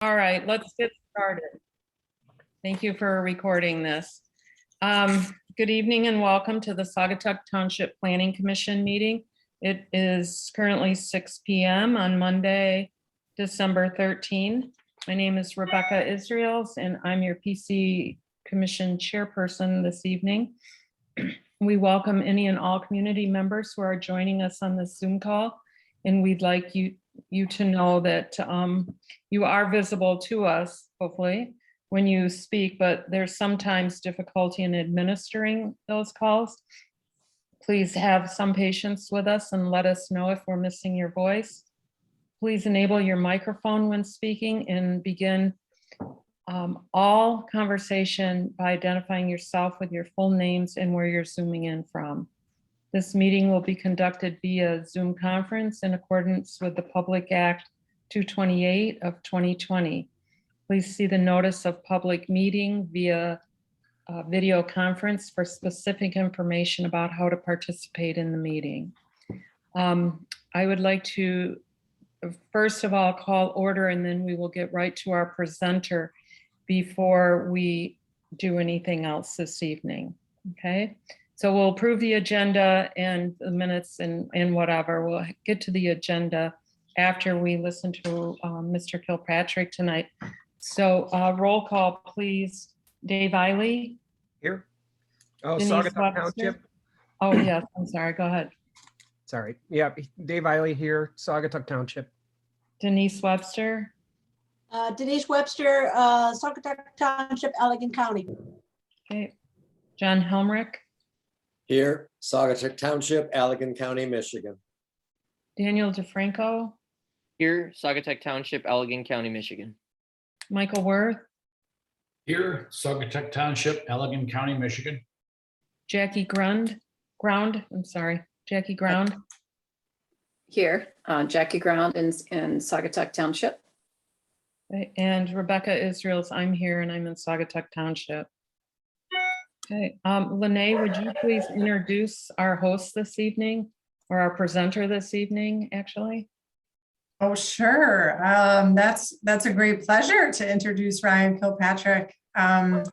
All right, let's get started. Thank you for recording this. Good evening and welcome to the Saugatuck Township Planning Commission meeting. It is currently 6 p.m. on Monday, December 13. My name is Rebecca Israels and I'm your PC Commission chairperson this evening. We welcome any and all community members who are joining us on this Zoom call, and we'd like you to know that you are visible to us, hopefully, when you speak, but there's sometimes difficulty in administering those calls. Please have some patience with us and let us know if we're missing your voice. Please enable your microphone when speaking and begin all conversation by identifying yourself with your full names and where you're zooming in from. This meeting will be conducted via Zoom conference in accordance with the Public Act 228 of 2020. Please see the notice of public meeting via video conference for specific information about how to participate in the meeting. I would like to first of all call order, and then we will get right to our presenter before we do anything else this evening. Okay, so we'll approve the agenda and the minutes and whatever. We'll get to the agenda after we listen to Mr. Kilpatrick tonight. So roll call, please. Dave Eiley. Here. Oh, Denise Saugatuck Webster. Township. Oh, yes, I'm sorry, go ahead. Sorry. Yeah, Dave Eiley here, Saugatuck Township. Denise Webster. Denise Webster, Saugatuck Township, Allegan County. Okay. John Helmrich. Here, Saugatuck Township, Allegan County, Michigan. Daniel DeFranco. Here, Saugatuck Township, Allegan County, Michigan. Michael Worth. Here, Saugatuck Township, Allegan County, Michigan. Jackie Ground, I'm sorry, Jackie Ground. Here, Jackie Ground in Saugatuck Township. Okay, and Rebecca Israels, I'm here and I'm in Saugatuck Township. Okay, Lene, would you please introduce our host this evening, or our presenter this evening, actually? Oh, sure. That's a great pleasure to introduce Ryan Kilpatrick. Ryan,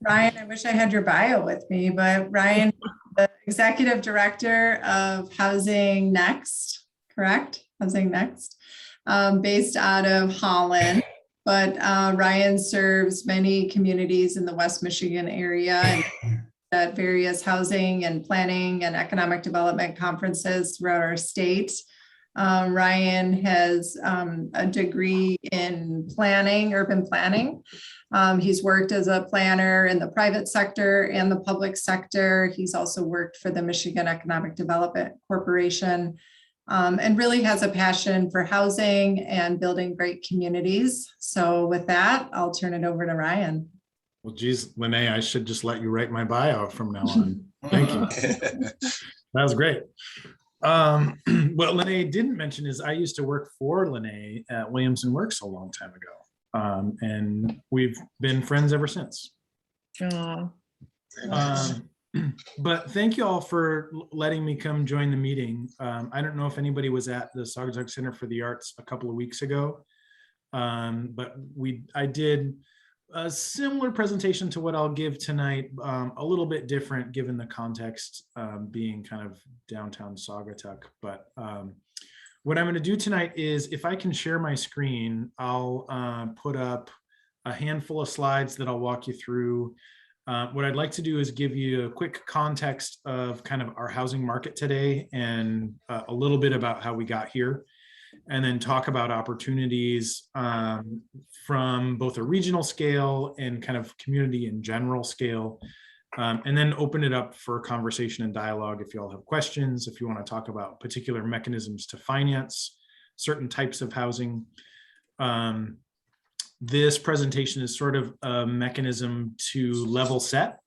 I wish I had your bio with me, but Ryan, the Executive Director of Housing Next, correct? Housing Next, based out of Holland. But Ryan serves many communities in the West Michigan area and at various housing and planning and economic development conferences throughout our state. Ryan has a degree in planning, urban planning. He's worked as a planner in the private sector and the public sector. He's also worked for the Michigan Economic Development Corporation, and really has a passion for housing and building great communities. So with that, I'll turn it over to Ryan. Well, geez, Lene, I should just let you write my bio from now on. Thank you. That was great. What Lene didn't mention is I used to work for Lene at Williamson Works a long time ago. And we've been friends ever since. But thank you all for letting me come join the meeting. I don't know if anybody was at the Saugatuck Center for the Arts a couple of weeks ago, but I did a similar presentation to what I'll give tonight, a little bit different given the context, being kind of downtown Saugatuck. But what I'm going to do tonight is, if I can share my screen, I'll put up a handful of slides that I'll walk you through. What I'd like to do is give you a quick context of kind of our housing market today and a little bit about how we got here, and then talk about opportunities from both a regional scale and kind of community and general scale, and then open it up for conversation and dialogue if you all have questions, if you want to talk about particular mechanisms to finance certain types of housing. This presentation is sort of a mechanism to level set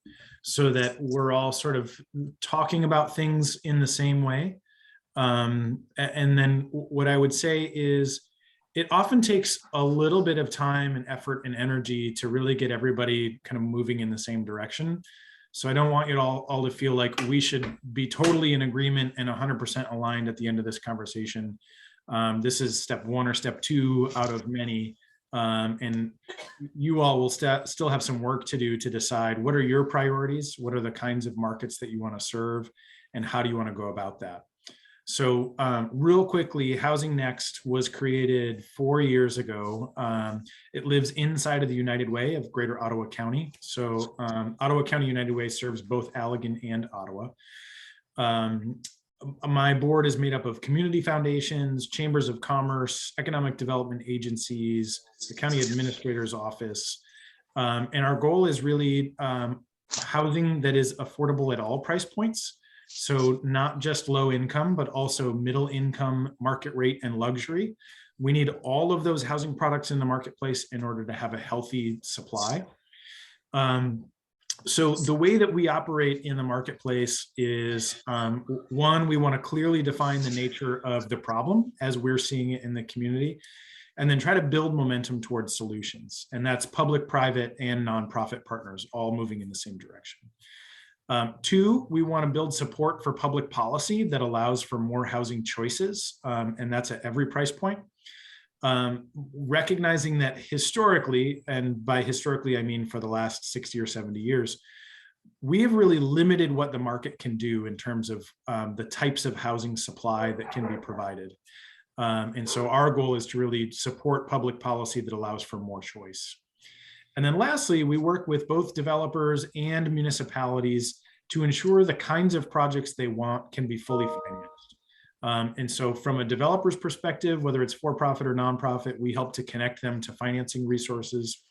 so that we're all sort of talking about things in the same way. And then what I would say is it often takes a little bit of time and effort and energy to really get everybody kind of moving in the same direction. So I don't want you all to feel like we should be totally in agreement and 100% aligned at the end of this conversation. This is step one or step two out of many. And you all will still have some work to do to decide what are your priorities, what are the kinds of markets that you want to serve, and how do you want to go about that. So real quickly, Housing Next was created 4 years ago. It lives inside of the United Way of Greater Ottawa County. So Ottawa County United Way serves both Allegan and Ottawa. My board is made up of community foundations, chambers of commerce, economic development agencies, the county administrator's office. And our goal is really housing that is affordable at all price points. So not just low income, but also middle income, market rate, and luxury. We need all of those housing products in the marketplace in order to have a healthy supply. So the way that we operate in the marketplace is, one, we want to clearly define the nature of the problem as we're seeing it in the community, and then try to build momentum towards solutions. And that's public, private, and nonprofit partners all moving in the same direction. Two, we want to build support for public policy that allows for more housing choices, and that's at every price point. Recognizing that historically, and by historically, I mean for the last 60 or 70 years, we have really limited what the market can do in terms of the types of housing supply that can be provided. And so our goal is to really support public policy that allows for more choice. And then lastly, we work with both developers and municipalities to ensure the kinds of projects they want can be fully financed. And so from a developer's perspective, whether it's for-profit or nonprofit, we help to connect them to financing resources,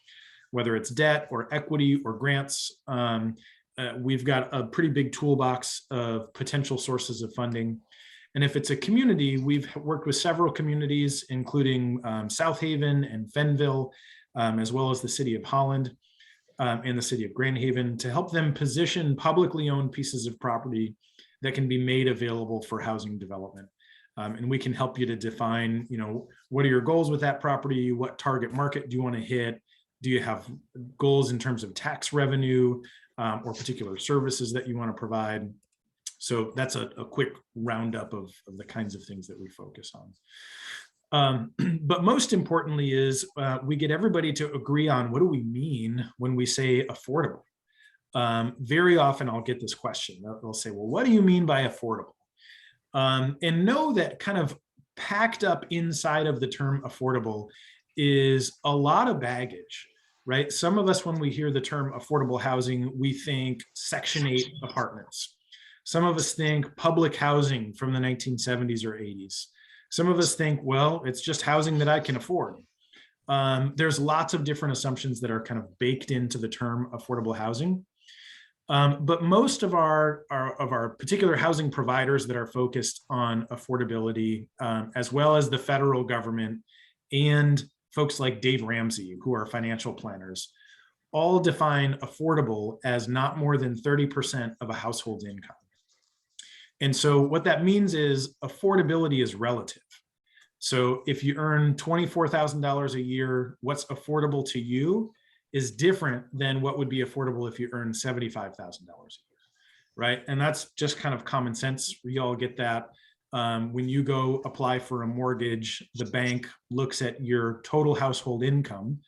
whether it's debt or equity or grants. We've got a pretty big toolbox of potential sources of funding. And if it's a community, we've worked with several communities, including South Haven and Fenville, as well as the city of Holland and the city of Grand Haven, to help them position publicly owned pieces of property that can be made available for housing development. And we can help you to define, what are your goals with that property? What target market do you want to hit? Do you have goals in terms of tax revenue or particular services that you want to provide? So that's a quick roundup of the kinds of things that we focus on. But most importantly is we get everybody to agree on what do we mean when we say affordable. Very often I'll get this question. They'll say, well, what do you mean by affordable? And know that kind of packed up inside of the term affordable is a lot of baggage, right? Some of us, when we hear the term affordable housing, we think Section 8 apartments. Some of us think public housing from the 1970s or 80s. Some of us think, well, it's just housing that I can afford. There's lots of different assumptions that are kind of baked into the term affordable housing. But most of our particular housing providers that are focused on affordability, as well as the federal government and folks like Dave Ramsey, who are financial planners, all define affordable as not more than 30% of a household's income. And so what that means is affordability is relative. So if you earn $24,000 a year, what's affordable to you is different than what would be affordable if you earn $75,000 a year, right? And that's just kind of common sense. We all get that. When you go apply for a mortgage, the bank looks at your total household income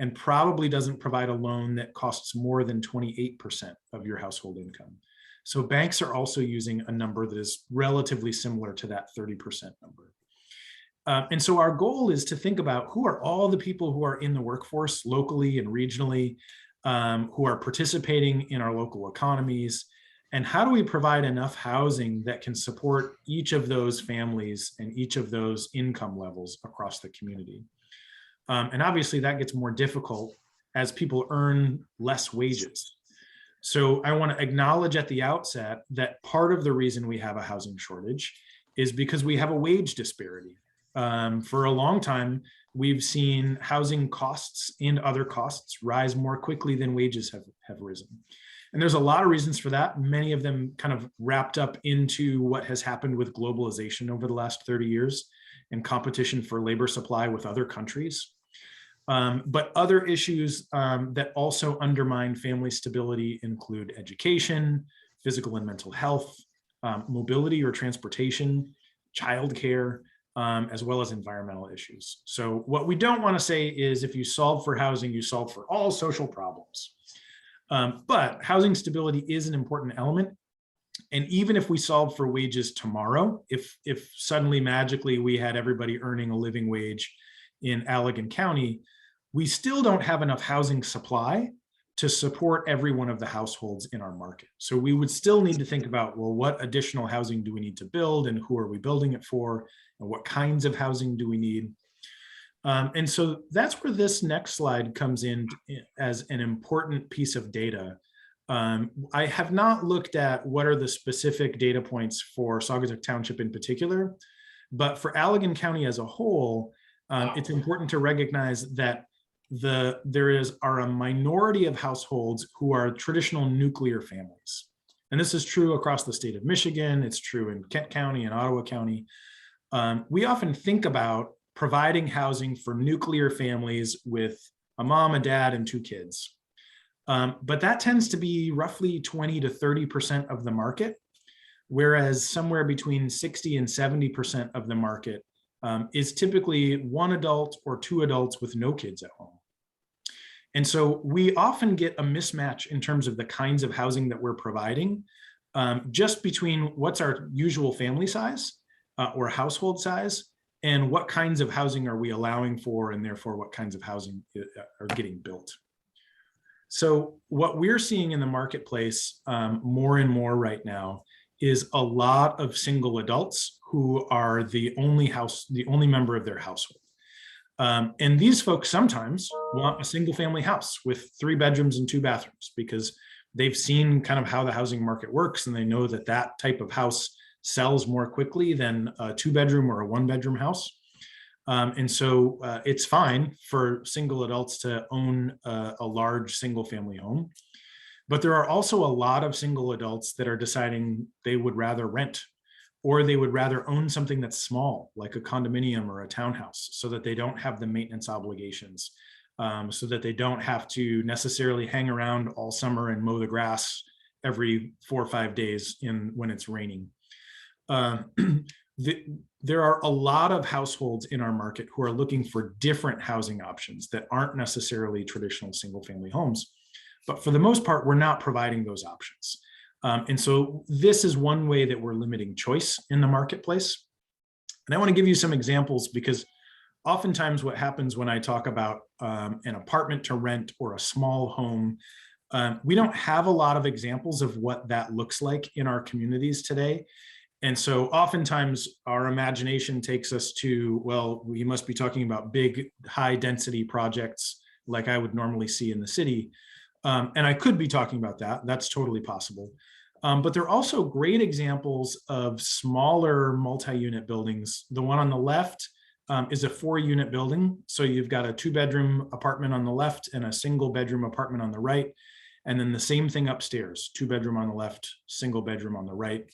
and probably doesn't provide a loan that costs more than 28% of your household income. So banks are also using a number that is relatively similar to that 30% number. And so our goal is to think about who are all the people who are in the workforce locally and regionally, who are participating in our local economies, and how do we provide enough housing that can support each of those families and each of those income levels across the community. And obviously that gets more difficult as people earn less wages. So I want to acknowledge at the outset that part of the reason we have a housing shortage is because we have a wage disparity. For a long time, we've seen housing costs and other costs rise more quickly than wages have risen. And there's a lot of reasons for that, many of them kind of wrapped up into what has happened with globalization over the last 30 years and competition for labor supply with other countries. But other issues that also undermine family stability include education, physical and mental health, mobility or transportation, childcare, as well as environmental issues. So what we don't want to say is if you solve for housing, you solve for all social problems. But housing stability is an important element. And even if we solve for wages tomorrow, if suddenly magically we had everybody earning a living wage in Allegan County, we still don't have enough housing supply to support every one of the households in our market. So we would still need to think about, well, what additional housing do we need to build and who are we building it for? And what kinds of housing do we need? And so that's where this next slide comes in as an important piece of data. I have not looked at what are the specific data points for Saugatuck Township in particular, but for Allegan County as a whole, it's important to recognize that there are a minority of households who are traditional nuclear families. And this is true across the state of Michigan. It's true in Kent County and Ottawa County. We often think about providing housing for nuclear families with a mom, a dad, and 2 kids. But that tends to be roughly 20 to 30% of the market, whereas somewhere between 60 and 70% of the market is typically 1 adult or 2 adults with no kids at home. And so we often get a mismatch in terms of the kinds of housing that we're providing, just between what's our usual family size or household size and what kinds of housing are we allowing for, and therefore what kinds of housing are getting built. So what we're seeing in the marketplace more and more right now is a lot of single adults who are the only member of their household. And these folks sometimes want a single family house with 3 bedrooms and 2 bathrooms because they've seen kind of how the housing market works, and they know that that type of house sells more quickly than a 2-bedroom or a 1-bedroom house. And so it's fine for single adults to own a large single family home. But there are also a lot of single adults that are deciding they would rather rent, or they would rather own something that's small, like a condominium or a townhouse, so that they don't have the maintenance obligations, so that they don't have to necessarily hang around all summer and mow the grass every 4 or 5 days when it's raining. There are a lot of households in our market who are looking for different housing options that aren't necessarily traditional single family homes. But for the most part, we're not providing those options. And so this is one way that we're limiting choice in the marketplace. And I want to give you some examples because oftentimes what happens when I talk about an apartment to rent or a small home, we don't have a lot of examples of what that looks like in our communities today. And so oftentimes our imagination takes us to, well, we must be talking about big, high density projects like I would normally see in the city. And I could be talking about that. That's totally possible. But there are also great examples of smaller multi-unit buildings. The one on the left is a 4-unit building. So you've got a 2-bedroom apartment on the left and a single bedroom apartment on the right. And then the same thing upstairs, 2-bedroom on the left, single bedroom on the right.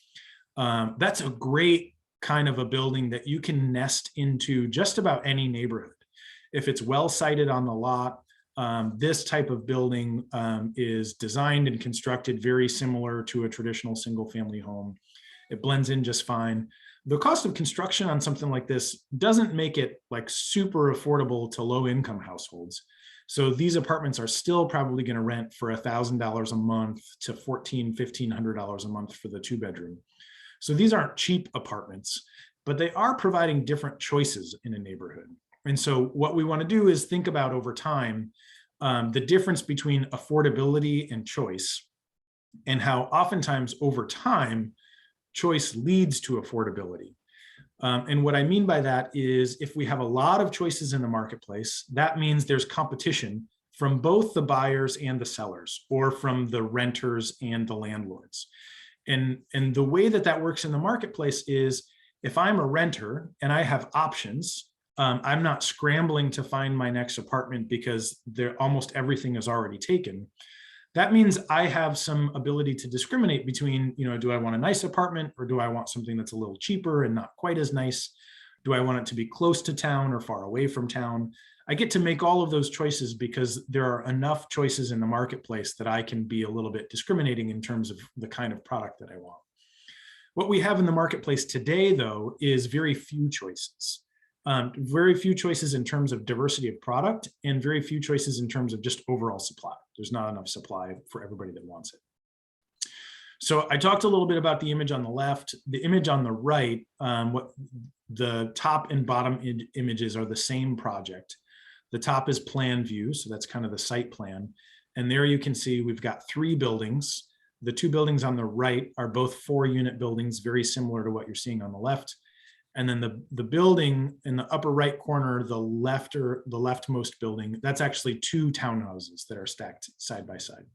That's a great kind of a building that you can nest into just about any neighborhood. If it's well sited on the lot, this type of building is designed and constructed very similar to a traditional single family home. It blends in just fine. The cost of construction on something like this doesn't make it like super affordable to low income households. So these apartments are still probably going to rent for $1,000 a month to $1,500 a month for the 2-bedroom. So these aren't cheap apartments, but they are providing different choices in a neighborhood. And so what we want to do is think about over time, the difference between affordability and choice, and how oftentimes over time, choice leads to affordability. And what I mean by that is if we have a lot of choices in the marketplace, that means there's competition from both the buyers and the sellers, or from the renters and the landlords. And the way that that works in the marketplace is if I'm a renter and I have options, I'm not scrambling to find my next apartment because almost everything is already taken. That means I have some ability to discriminate between, do I want a nice apartment or do I want something that's a little cheaper and not quite as nice? Do I want it to be close to town or far away from town? I get to make all of those choices because there are enough choices in the marketplace that I can be a little bit discriminating in terms of the kind of product that I want. What we have in the marketplace today, though, is very few choices. Very few choices in terms of diversity of product and very few choices in terms of just overall supply. There's not enough supply for everybody that wants it. So I talked a little bit about the image on the left. The image on the right, what the top and bottom images are the same project. The top is plan view, so that's kind of the site plan. And there you can see we've got 3 buildings. The 2 buildings on the right are both 4-unit buildings, very similar to what you're seeing on the left. And then the building in the upper right corner, the leftmost building, that's actually 2 townhouses that are stacked side by side.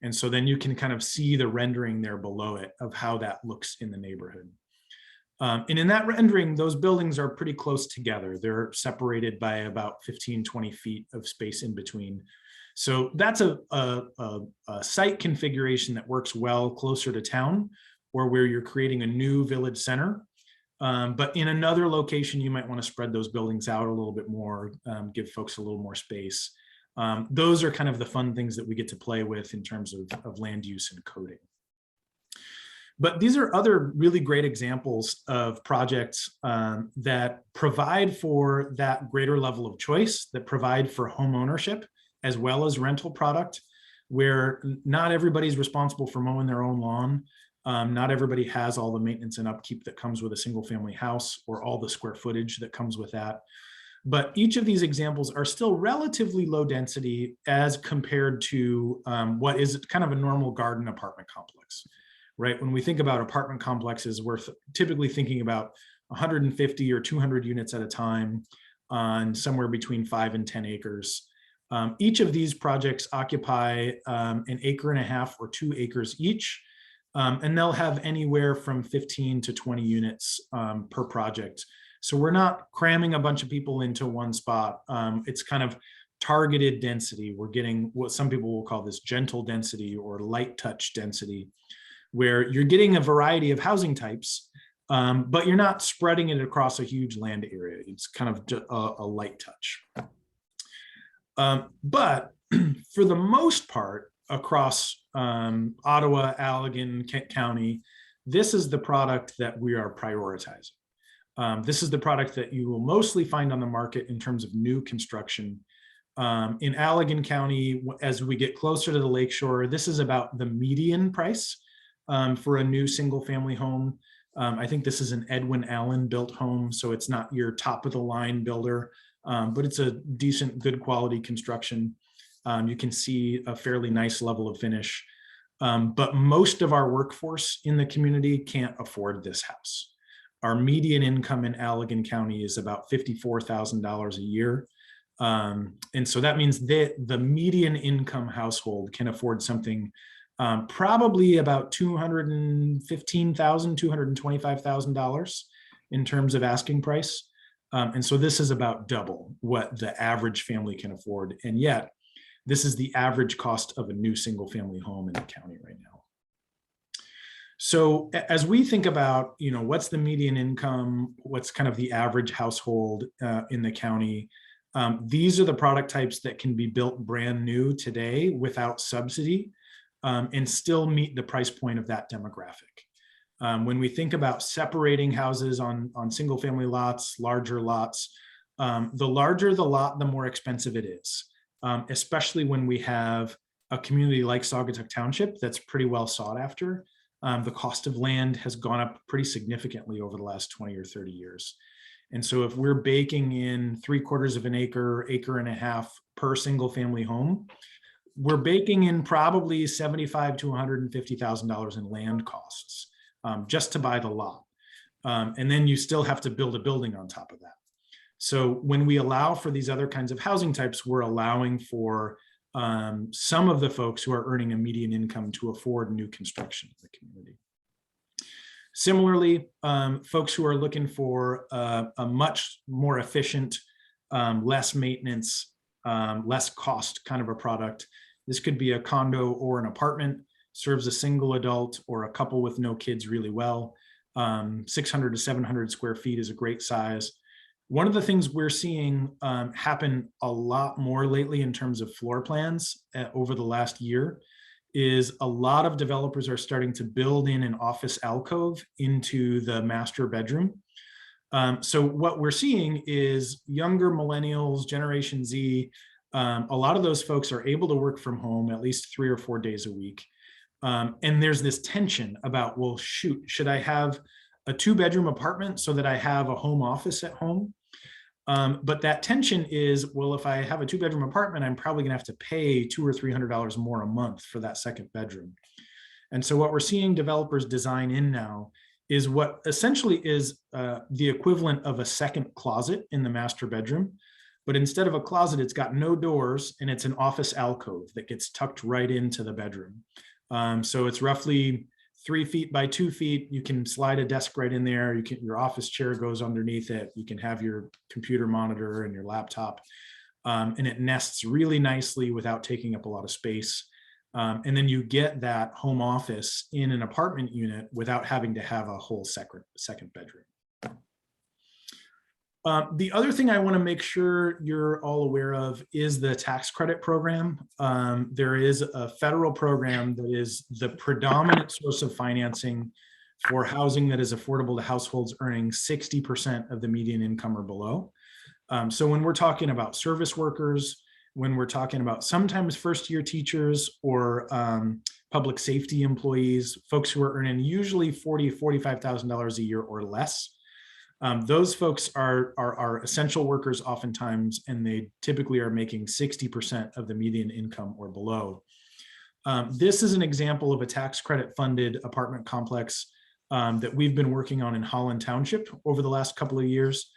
And so then you can kind of see the rendering there below it of how that looks in the neighborhood. And in that rendering, those buildings are pretty close together. They're separated by about 15, 20 feet of space in between. So that's a site configuration that works well closer to town or where you're creating a new village center. But in another location, you might want to spread those buildings out a little bit more, give folks a little more space. Those are kind of the fun things that we get to play with in terms of land use and coding. But these are other really great examples of projects that provide for that greater level of choice, that provide for home ownership as well as rental product, where not everybody's responsible for mowing their own lawn. Not everybody has all the maintenance and upkeep that comes with a single family house or all the square footage that comes with that. But each of these examples are still relatively low density as compared to what is kind of a normal garden apartment complex, right? When we think about apartment complexes, we're typically thinking about 150 or 200 units at a time on somewhere between 5 and 10 acres. Each of these projects occupy 1.5 acres or 2 acres each. And they'll have anywhere from 15 to 20 units per project. So we're not cramming a bunch of people into one spot. It's kind of targeted density. We're getting what some people will call this gentle density or light touch density, where you're getting a variety of housing types, but you're not spreading it across a huge land area. It's kind of a light touch. But for the most part, across Ottawa, Allegan County, this is the product that we are prioritizing. This is the product that you will mostly find on the market in terms of new construction. In Allegan County, as we get closer to the lakeshore, this is about the median price for a new single family home. I think this is an Edwin Allen built home, so it's not your top of the line builder, but it's a decent, good quality construction. You can see a fairly nice level of finish, but most of our workforce in the community can't afford this house. Our median income in Allegan County is about $54,000 a year. And so that means that the median income household can afford something probably about $215,000, $225,000 in terms of asking price. And so this is about double what the average family can afford. And yet, this is the average cost of a new single family home in the county right now. So as we think about, what's the median income, what's kind of the average household in the county, these are the product types that can be built brand new today without subsidy and still meet the price point of that demographic. When we think about separating houses on single family lots, larger lots, the larger the lot, the more expensive it is. Especially when we have a community like Saugatuck Township that's pretty well sought after. The cost of land has gone up pretty significantly over the last 20 or 30 years. And so if we're baking in 3/4 of an acre, 1.5 acres per single family home, we're baking in probably $75,000 to $150,000 in land costs just to buy the lot. And then you still have to build a building on top of that. So when we allow for these other kinds of housing types, we're allowing for some of the folks who are earning a median income to afford new construction in the community. Similarly, folks who are looking for a much more efficient, less maintenance, less cost kind of a product. This could be a condo or an apartment, serves a single adult or a couple with no kids really well. 600 to 700 square feet is a great size. One of the things we're seeing happen a lot more lately in terms of floor plans over the last year is a lot of developers are starting to build in an office alcove into the master bedroom. So what we're seeing is younger millennials, Generation Z, a lot of those folks are able to work from home at least 3 or 4 days a week. And there's this tension about, well, shoot, should I have a 2-bedroom apartment so that I have a home office at home? But that tension is, well, if I have a 2-bedroom apartment, I'm probably gonna have to pay $200 or $300 more a month for that second bedroom. And so what we're seeing developers design in now is what essentially is the equivalent of a second closet in the master bedroom. But instead of a closet, it's got no doors and it's an office alcove that gets tucked right into the bedroom. So it's roughly 3 feet by 2 feet. You can slide a desk right in there. Your office chair goes underneath it. You can have your computer monitor and your laptop. And it nests really nicely without taking up a lot of space. And then you get that home office in an apartment unit without having to have a whole second bedroom. The other thing I want to make sure you're all aware of is the tax credit program. There is a federal program that is the predominant source of financing for housing that is affordable to households earning 60% of the median income or below. So when we're talking about service workers, when we're talking about sometimes first-year teachers or public safety employees, folks who are earning usually $40,000, $45,000 a year or less, those folks are essential workers oftentimes, and they typically are making 60% of the median income or below. This is an example of a tax credit funded apartment complex that we've been working on in Holland Township over the last couple of years.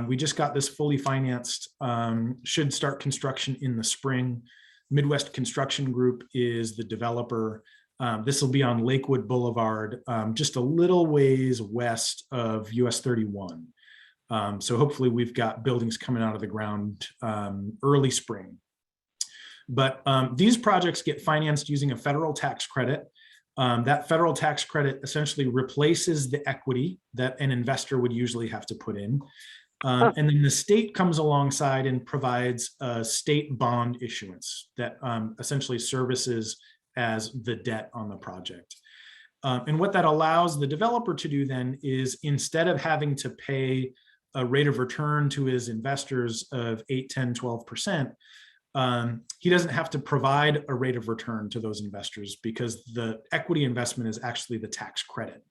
We just got this fully financed, should start construction in the spring. Midwest Construction Group is the developer. This will be on Lakewood Boulevard, just a little ways west of US 31. So hopefully we've got buildings coming out of the ground early spring. But these projects get financed using a federal tax credit. That federal tax credit essentially replaces the equity that an investor would usually have to put in. And then the state comes alongside and provides a state bond issuance that essentially services as the debt on the project. And what that allows the developer to do then is, instead of having to pay a rate of return to his investors of 8, 10, 12%, he doesn't have to provide a rate of return to those investors because the equity investment is actually the tax credit.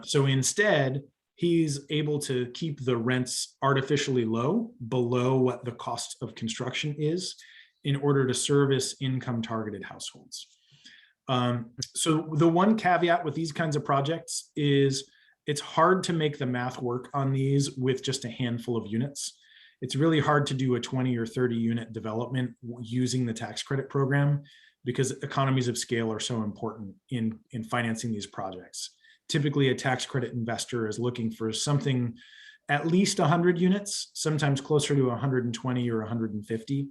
So instead, he's able to keep the rents artificially low, below what the cost of construction is, in order to service income targeted households. So the one caveat with these kinds of projects is it's hard to make the math work on these with just a handful of units. It's really hard to do a 20 or 30 unit development using the tax credit program, because economies of scale are so important in financing these projects. Typically, a tax credit investor is looking for something at least 100 units, sometimes closer to 120 or 150.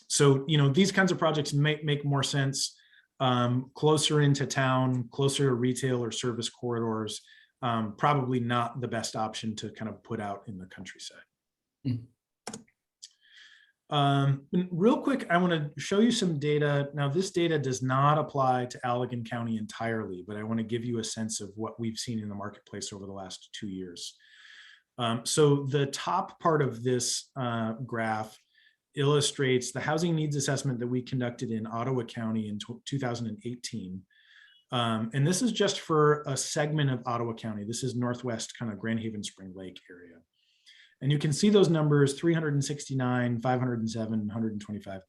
So, these kinds of projects make more sense closer into town, closer to retail or service corridors. Probably not the best option to kind of put out in the countryside. Real quick, I want to show you some data. Now, this data does not apply to Allegan County entirely, but I want to give you a sense of what we've seen in the marketplace over the last 2 years. So the top part of this graph illustrates the housing needs assessment that we conducted in Ottawa County in 2018. And this is just for a segment of Ottawa County. This is northwest kind of Grand Haven, Spring Lake area. And you can see those numbers: 369, 507, 125.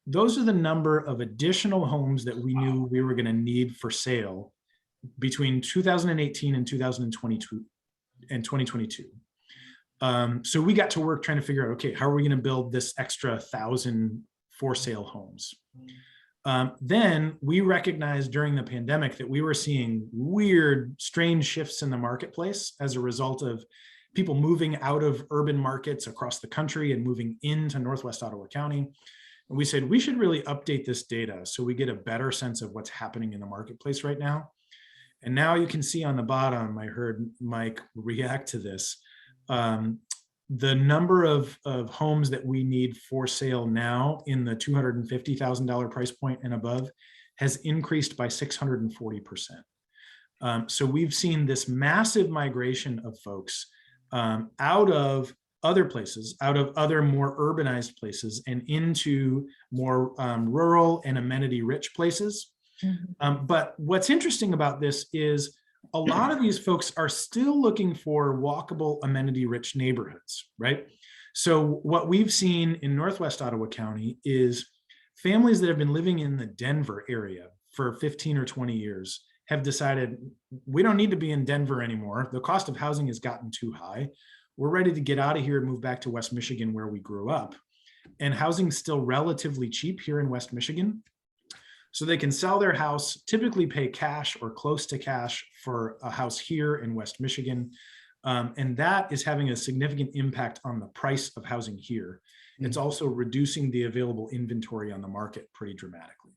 Those are the number of additional homes that we knew we were going to need for sale between 2018 and 2022 and 2022. So we got to work trying to figure out, okay, how are we going to build this extra 1,000 for sale homes? Then we recognized during the pandemic that we were seeing weird, strange shifts in the marketplace as a result of people moving out of urban markets across the country and moving into Northwest Ottawa County. And we said, we should really update this data so we get a better sense of what's happening in the marketplace right now. And now you can see on the bottom, I heard Mike react to this. the number of homes that we need for sale now in the $250,000 price point and above has increased by 640%. So we've seen this massive migration of folks out of other places, out of other more urbanized places and into more rural and amenity rich places. But what's interesting about this is a lot of these folks are still looking for walkable, amenity-rich neighborhoods, right? So what we've seen in Northwest Ottawa County is families that have been living in the Denver area for 15 or 20 years have decided, we don't need to be in Denver anymore. The cost of housing has gotten too high. We're ready to get out of here and move back to West Michigan where we grew up. And housing's still relatively cheap here in West Michigan. So they can sell their house, typically pay cash or close to cash for a house here in West Michigan. And that is having a significant impact on the price of housing here. It's also reducing the available inventory on the market pretty dramatically.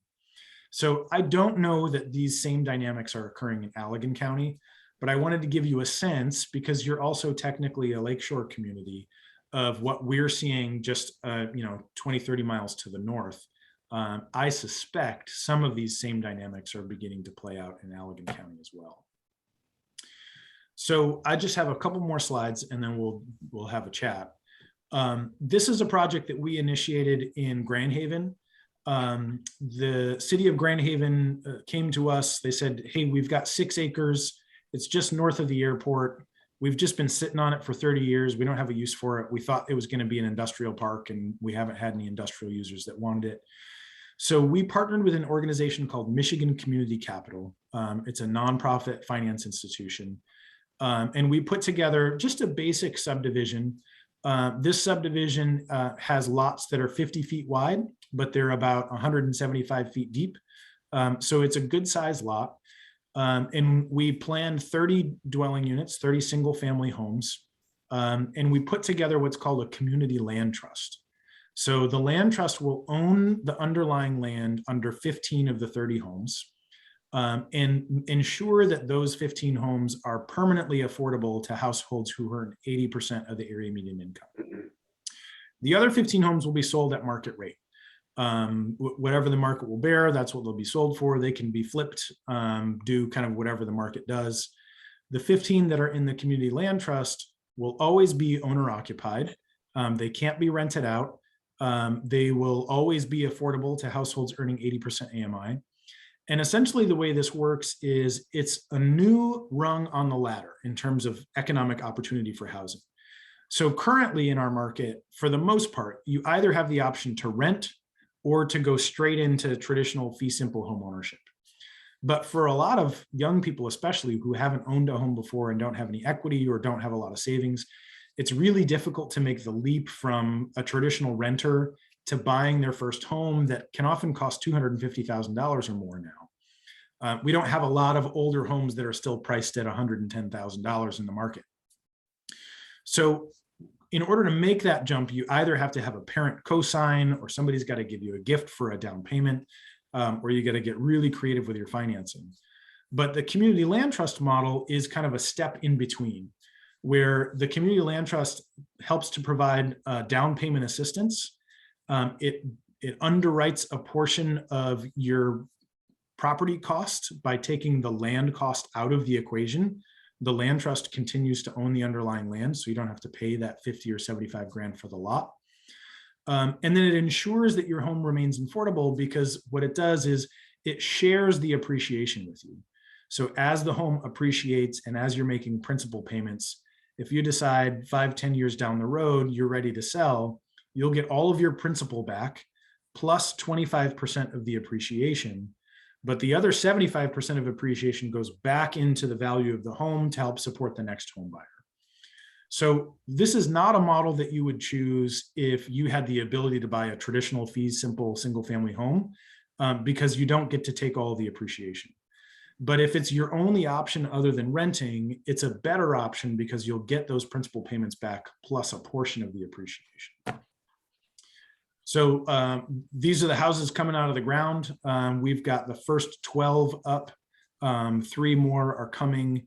So I don't know that these same dynamics are occurring in Allegan County, but I wanted to give you a sense, because you're also technically a lakeshore community, of what we're seeing just 20, 30 miles to the north. I suspect some of these same dynamics are beginning to play out in Allegan County as well. So I just have a couple more slides and then we'll have a chat. This is a project that we initiated in Grand Haven. The city of Grand Haven came to us. They said, hey, we've got 6 acres. It's just north of the airport. We've just been sitting on it for 30 years. We don't have a use for it. We thought it was going to be an industrial park, and we haven't had any industrial users that wanted it. So we partnered with an organization called Michigan Community Capital. It's a nonprofit finance institution. And we put together just a basic subdivision. This subdivision has lots that are 50 feet wide, but they're about 175 feet deep. So it's a good size lot. And we planned 30 dwelling units, 30 single family homes. And we put together what's called a community land trust. So the land trust will own the underlying land under 15 of the 30 homes, and ensure that those 15 homes are permanently affordable to households who earn 80% of the area median income. The other 15 homes will be sold at market rate. Whatever the market will bear, that's what they'll be sold for. They can be flipped, do kind of whatever the market does. The 15 that are in the community land trust will always be owner occupied. They can't be rented out. They will always be affordable to households earning 80% AMI. And essentially the way this works is it's a new rung on the ladder in terms of economic opportunity for housing. So currently in our market, for the most part, you either have the option to rent or to go straight into traditional fee simple home ownership. But for a lot of young people, especially who haven't owned a home before and don't have any equity or don't have a lot of savings, it's really difficult to make the leap from a traditional renter to buying their first home that can often cost $250,000 or more now. We don't have a lot of older homes that are still priced at $110,000 in the market. So in order to make that jump, you either have to have a parent co-sign, or somebody's got to give you a gift for a down payment, or you got to get really creative with your financing. But the community land trust model is kind of a step in between, where the community land trust helps to provide down payment assistance. It underwrites a portion of your property cost by taking the land cost out of the equation. The land trust continues to own the underlying land, so you don't have to pay that 50 or 75 grand for the lot. And then it ensures that your home remains affordable, because what it does is it shares the appreciation with you. So as the home appreciates and as you're making principal payments, if you decide 5-10 years down the road, you're ready to sell, you'll get all of your principal back plus 25% of the appreciation. But the other 75% of appreciation goes back into the value of the home to help support the next home buyer. So this is not a model that you would choose if you had the ability to buy a traditional fee simple single family home, because you don't get to take all the appreciation. But if it's your only option other than renting, it's a better option because you'll get those principal payments back plus a portion of the appreciation. So these are the houses coming out of the ground. We've got the first 12 up, 3 more are coming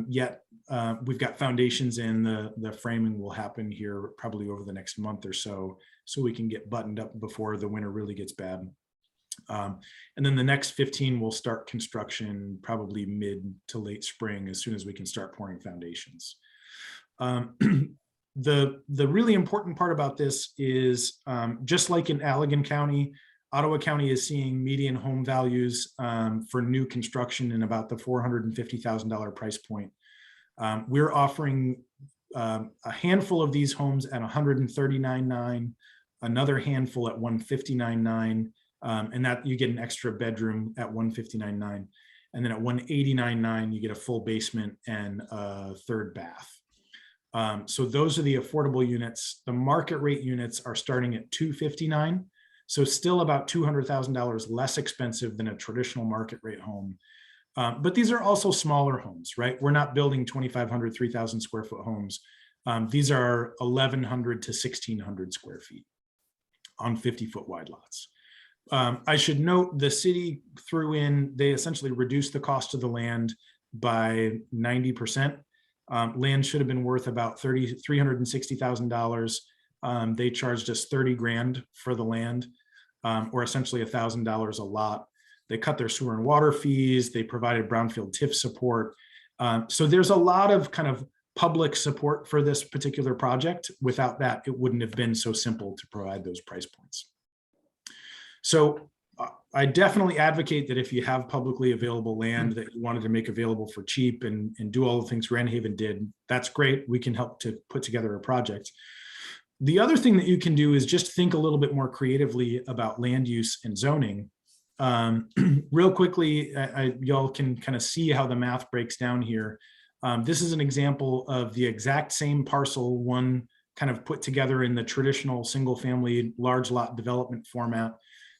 yet we've got foundations in. The framing will happen here probably over the next month or so we can get buttoned up before the winter really gets bad. And then the next 15 will start construction probably mid to late spring as soon as we can start pouring foundations. The really important part about this is just like in Allegan County, Ottawa County is seeing median home values for new construction in about the $450,000 price point. We're offering a handful of these homes at $139,900, another handful at $159,900, and that you get an extra bedroom at $159,900, and then at $189,900 you get a full basement and a third bath. So those are the affordable units. The market rate units are starting at $259,000, so still about $200,000 less expensive than a traditional market rate home. But these are also smaller homes, right? We're not building 2,500, 3,000 square foot homes. These are 1,100 to 1,600 square feet on 50-foot wide lots. I should note the city they essentially reduced the cost of the land by 90%. Land should have been worth about $360,000. They charged us $30,000 for the land, or essentially $1,000 a lot. They cut their sewer and water fees. They provided brownfield TIF support. So there's a lot of kind of public support for this particular project. Without that, it wouldn't have been so simple to provide those price points. So I definitely advocate that if you have publicly available land that you wanted to make available for cheap and do all the things Grand Haven did, that's great. We can help to put together a project. The other thing that you can do is just think a little bit more creatively about land use and zoning. Real quickly, y'all can kind of see how the math breaks down here. This is an example of the exact same parcel, one kind of put together in the traditional single family large lot development format.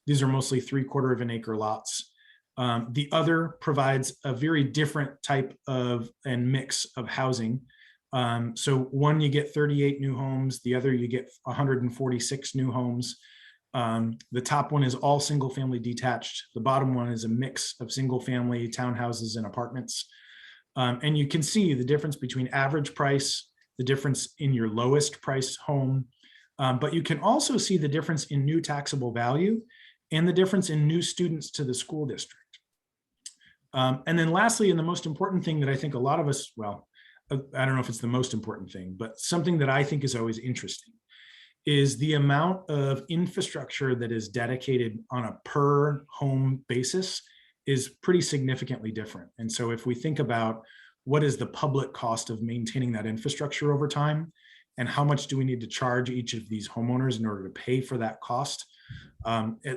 These are mostly 3/4 of an acre lots. The other provides a very different type of and mix of housing. So one, you get 38 new homes. The other, you get 146 new homes. The top one is all single family detached. The bottom one is a mix of single family townhouses and apartments. And you can see the difference between average price, the difference in your lowest price home. But you can also see the difference in new taxable value and the difference in new students to the school district. And then lastly, and the most important thing that I think a lot of us, well, I don't know if it's the most important thing, but something that I think is always interesting is the amount of infrastructure that is dedicated on a per home basis is pretty significantly different. And so if we think about what is the public cost of maintaining that infrastructure over time, and how much do we need to charge each of these homeowners in order to pay for that cost,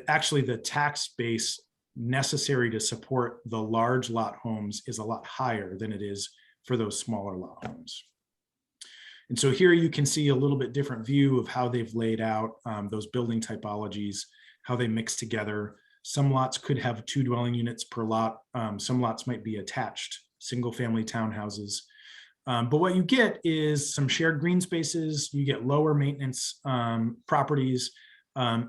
actually the tax base necessary to support the large lot homes is a lot higher than it is for those smaller lot homes. And so here you can see a little bit different view of how they've laid out those building typologies, how they mix together. Some lots could have 2 dwelling units per lot. Some lots might be attached single family townhouses. But what you get is some shared green spaces. You get lower maintenance properties.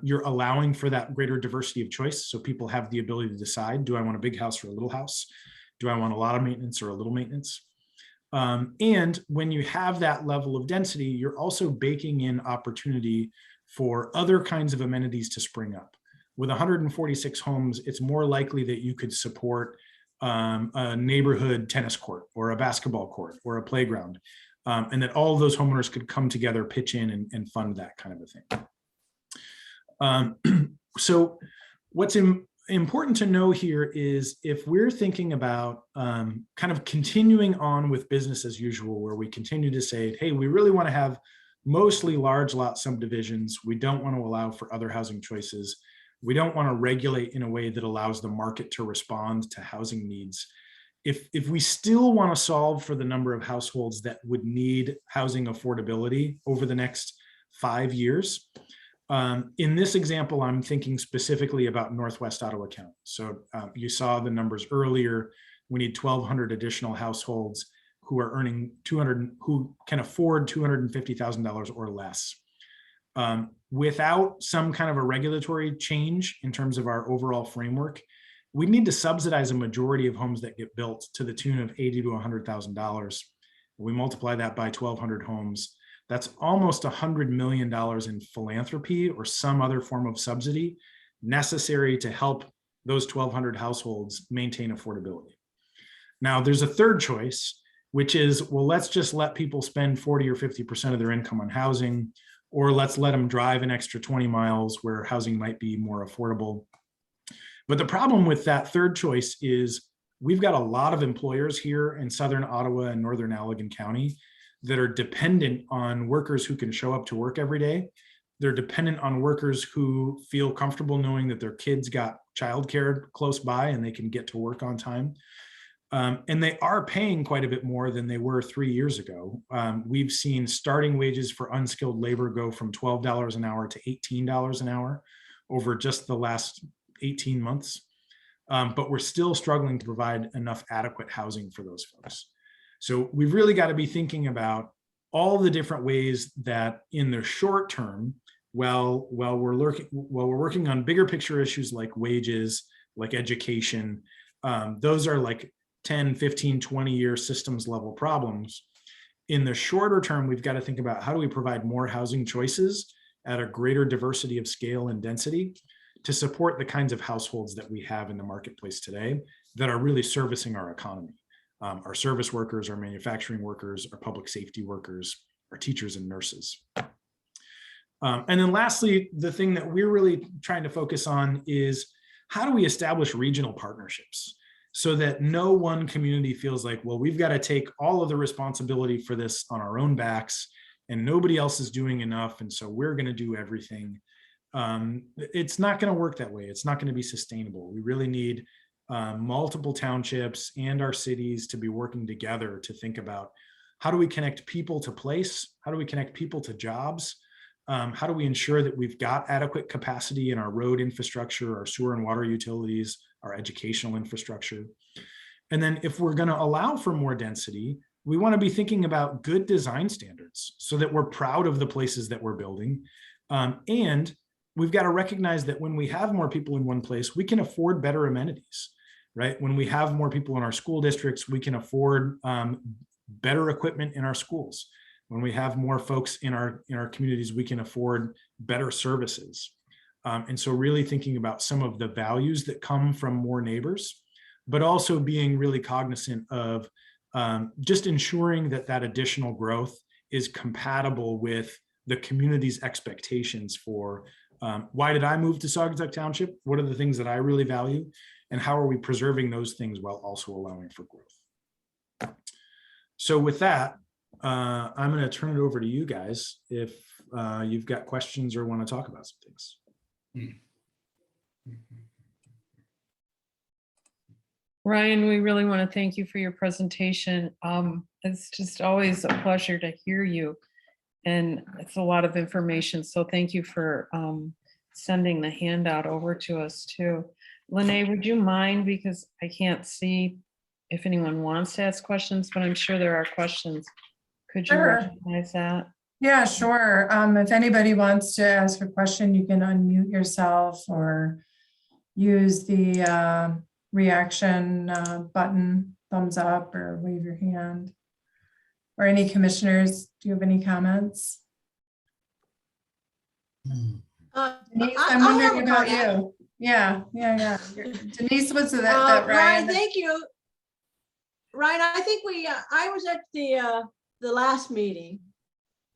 You're allowing for that greater diversity of choice. So people have the ability to decide, do I want a big house or a little house? Do I want a lot of maintenance or a little maintenance? And when you have that level of density, you're also baking in opportunity for other kinds of amenities to spring up. With 146 homes, it's more likely that you could support a neighborhood tennis court or a basketball court or a playground, and that all of those homeowners could come together, pitch in and fund that kind of a thing. So what's important to know here is if we're thinking about kind of continuing on with business as usual, where we continue to say, hey, we really want to have mostly large lot subdivisions. We don't want to allow for other housing choices. We don't want to regulate in a way that allows the market to respond to housing needs. If we still want to solve for the number of households that would need housing affordability over the next 5 years, in this example, I'm thinking specifically about Northwest Ottawa County. So you saw the numbers earlier. We need 1,200 additional households who are earning who can afford $250,000 or less. Without some kind of a regulatory change in terms of our overall framework, we need to subsidize a majority of homes that get built to the tune of $80,000 to $100,000. We multiply that by 1,200 homes. That's almost $100 million in philanthropy or some other form of subsidy necessary to help those 1,200 households maintain affordability. Now, there's a third choice, which is, well, let's just let people spend 40 or 50% of their income on housing, or let's let them drive an extra 20 miles where housing might be more affordable. But the problem with that third choice is we've got a lot of employers here in Southern Ottawa and Northern Allegan County that are dependent on workers who can show up to work every day. They're dependent on workers who feel comfortable knowing that their kids got childcare close by and they can get to work on time. And they are paying quite a bit more than they were 3 years ago. We've seen starting wages for unskilled labor go from $12 an hour to $18 an hour over just the last 18 months. But we're still struggling to provide enough adequate housing for those folks. So we've really got to be thinking about all the different ways that in the short term, while we're working on bigger picture issues like wages, like education, those are like 10, 15, 20-year systems level problems. In the shorter term, we've got to think about how do we provide more housing choices at a greater diversity of scale and density to support the kinds of households that we have in the marketplace today that are really servicing our economy. Our service workers, our manufacturing workers, our public safety workers, our teachers and nurses. And then lastly, the thing that we're really trying to focus on is how do we establish regional partnerships so that no one community feels like, well, we've got to take all of the responsibility for this on our own backs and nobody else is doing enough. And so we're going to do everything. It's not going to work that way. It's not going to be sustainable. We really need multiple townships and our cities to be working together to think about how do we connect people to place? How do we connect people to jobs? How do we ensure that we've got adequate capacity in our road infrastructure, our sewer and water utilities, our educational infrastructure? And then if we're going to allow for more density, we want to be thinking about good design standards so that we're proud of the places that we're building. And we've got to recognize that when we have more people in one place, we can afford better amenities, right? When we have more people in our school districts, we can afford better equipment in our schools. When we have more folks in our communities, we can afford better services. And so really thinking about some of the values that come from more neighbors, but also being really cognizant of just ensuring that that additional growth is compatible with the community's expectations for why did I move to Saugatuck Township? What are the things that I really value? And how are we preserving those things while also allowing for growth? So with that, I'm going to turn it over to you guys if you've got questions or want to talk about some things. Ryan, we really want to thank you for your presentation. It's just always a pleasure to hear you. And it's a lot of information. So thank you for sending the handout over to us too. Lene, would you mind, because I can't see if anyone wants to ask questions, but I'm sure there are questions. Could you Sure. recognize that? Yeah, sure. If anybody wants to ask a question, you can unmute yourself or use the reaction button, thumbs up, or wave your hand. Or any commissioners, do you have any comments? Denise, I'm I have wondering a about comment. you. Yeah. Denise, was that Ryan, Ryan? thank you. Ryan, I think I was at the last meeting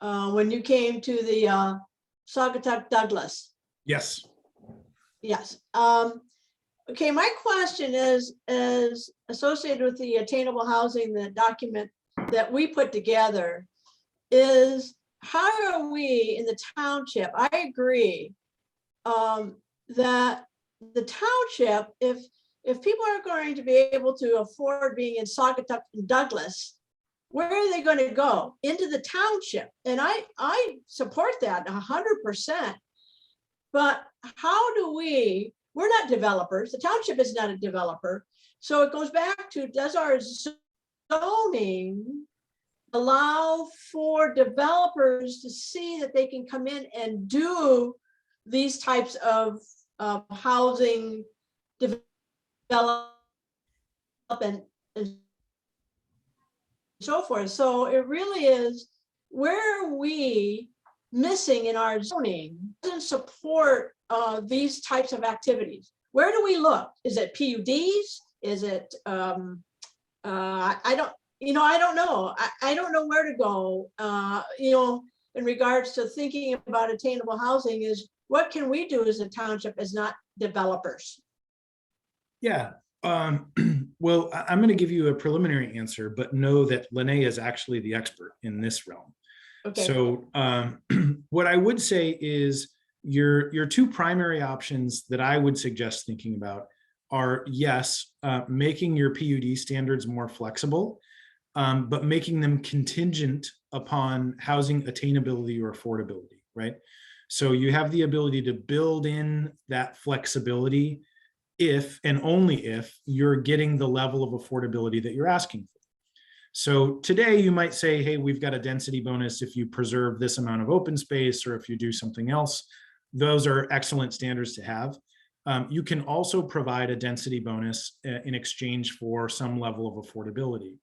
when you came to the Saugatuck Douglas. Yes. Yes. Okay, my question is associated with the attainable housing, the document that we put together, is how are we in the township? I agree that the township, if people are going to be able to afford being in Saugatuck and Douglas, where are they going to go? Into the township. And I support that 100%. But how do we're not developers. The township is not a developer. So it goes back to, does our zoning allow for developers to see that they can come in and do these types of housing develop and so forth. So it really is, where are we missing in our zoning doesn't support these types of activities? Where do we look? Is it PUDs? Is it, I don't, I don't know. I don't know where to go, in regards to thinking about attainable housing is what can we do as a township as not developers? Yeah. Well, I'm going to give you a preliminary answer, but know that Lene is actually the expert in this realm. Okay. So what I would say is your two primary options that I would suggest thinking about are, yes, making your PUD standards more flexible, but making them contingent upon housing attainability or affordability, right? So you have the ability to build in that flexibility if and only if you're getting the level of affordability that you're asking for. So today you might say, hey, we've got a density bonus if you preserve this amount of open space or if you do something else. Those are excellent standards to have. You can also provide a density bonus in exchange for some level of affordability.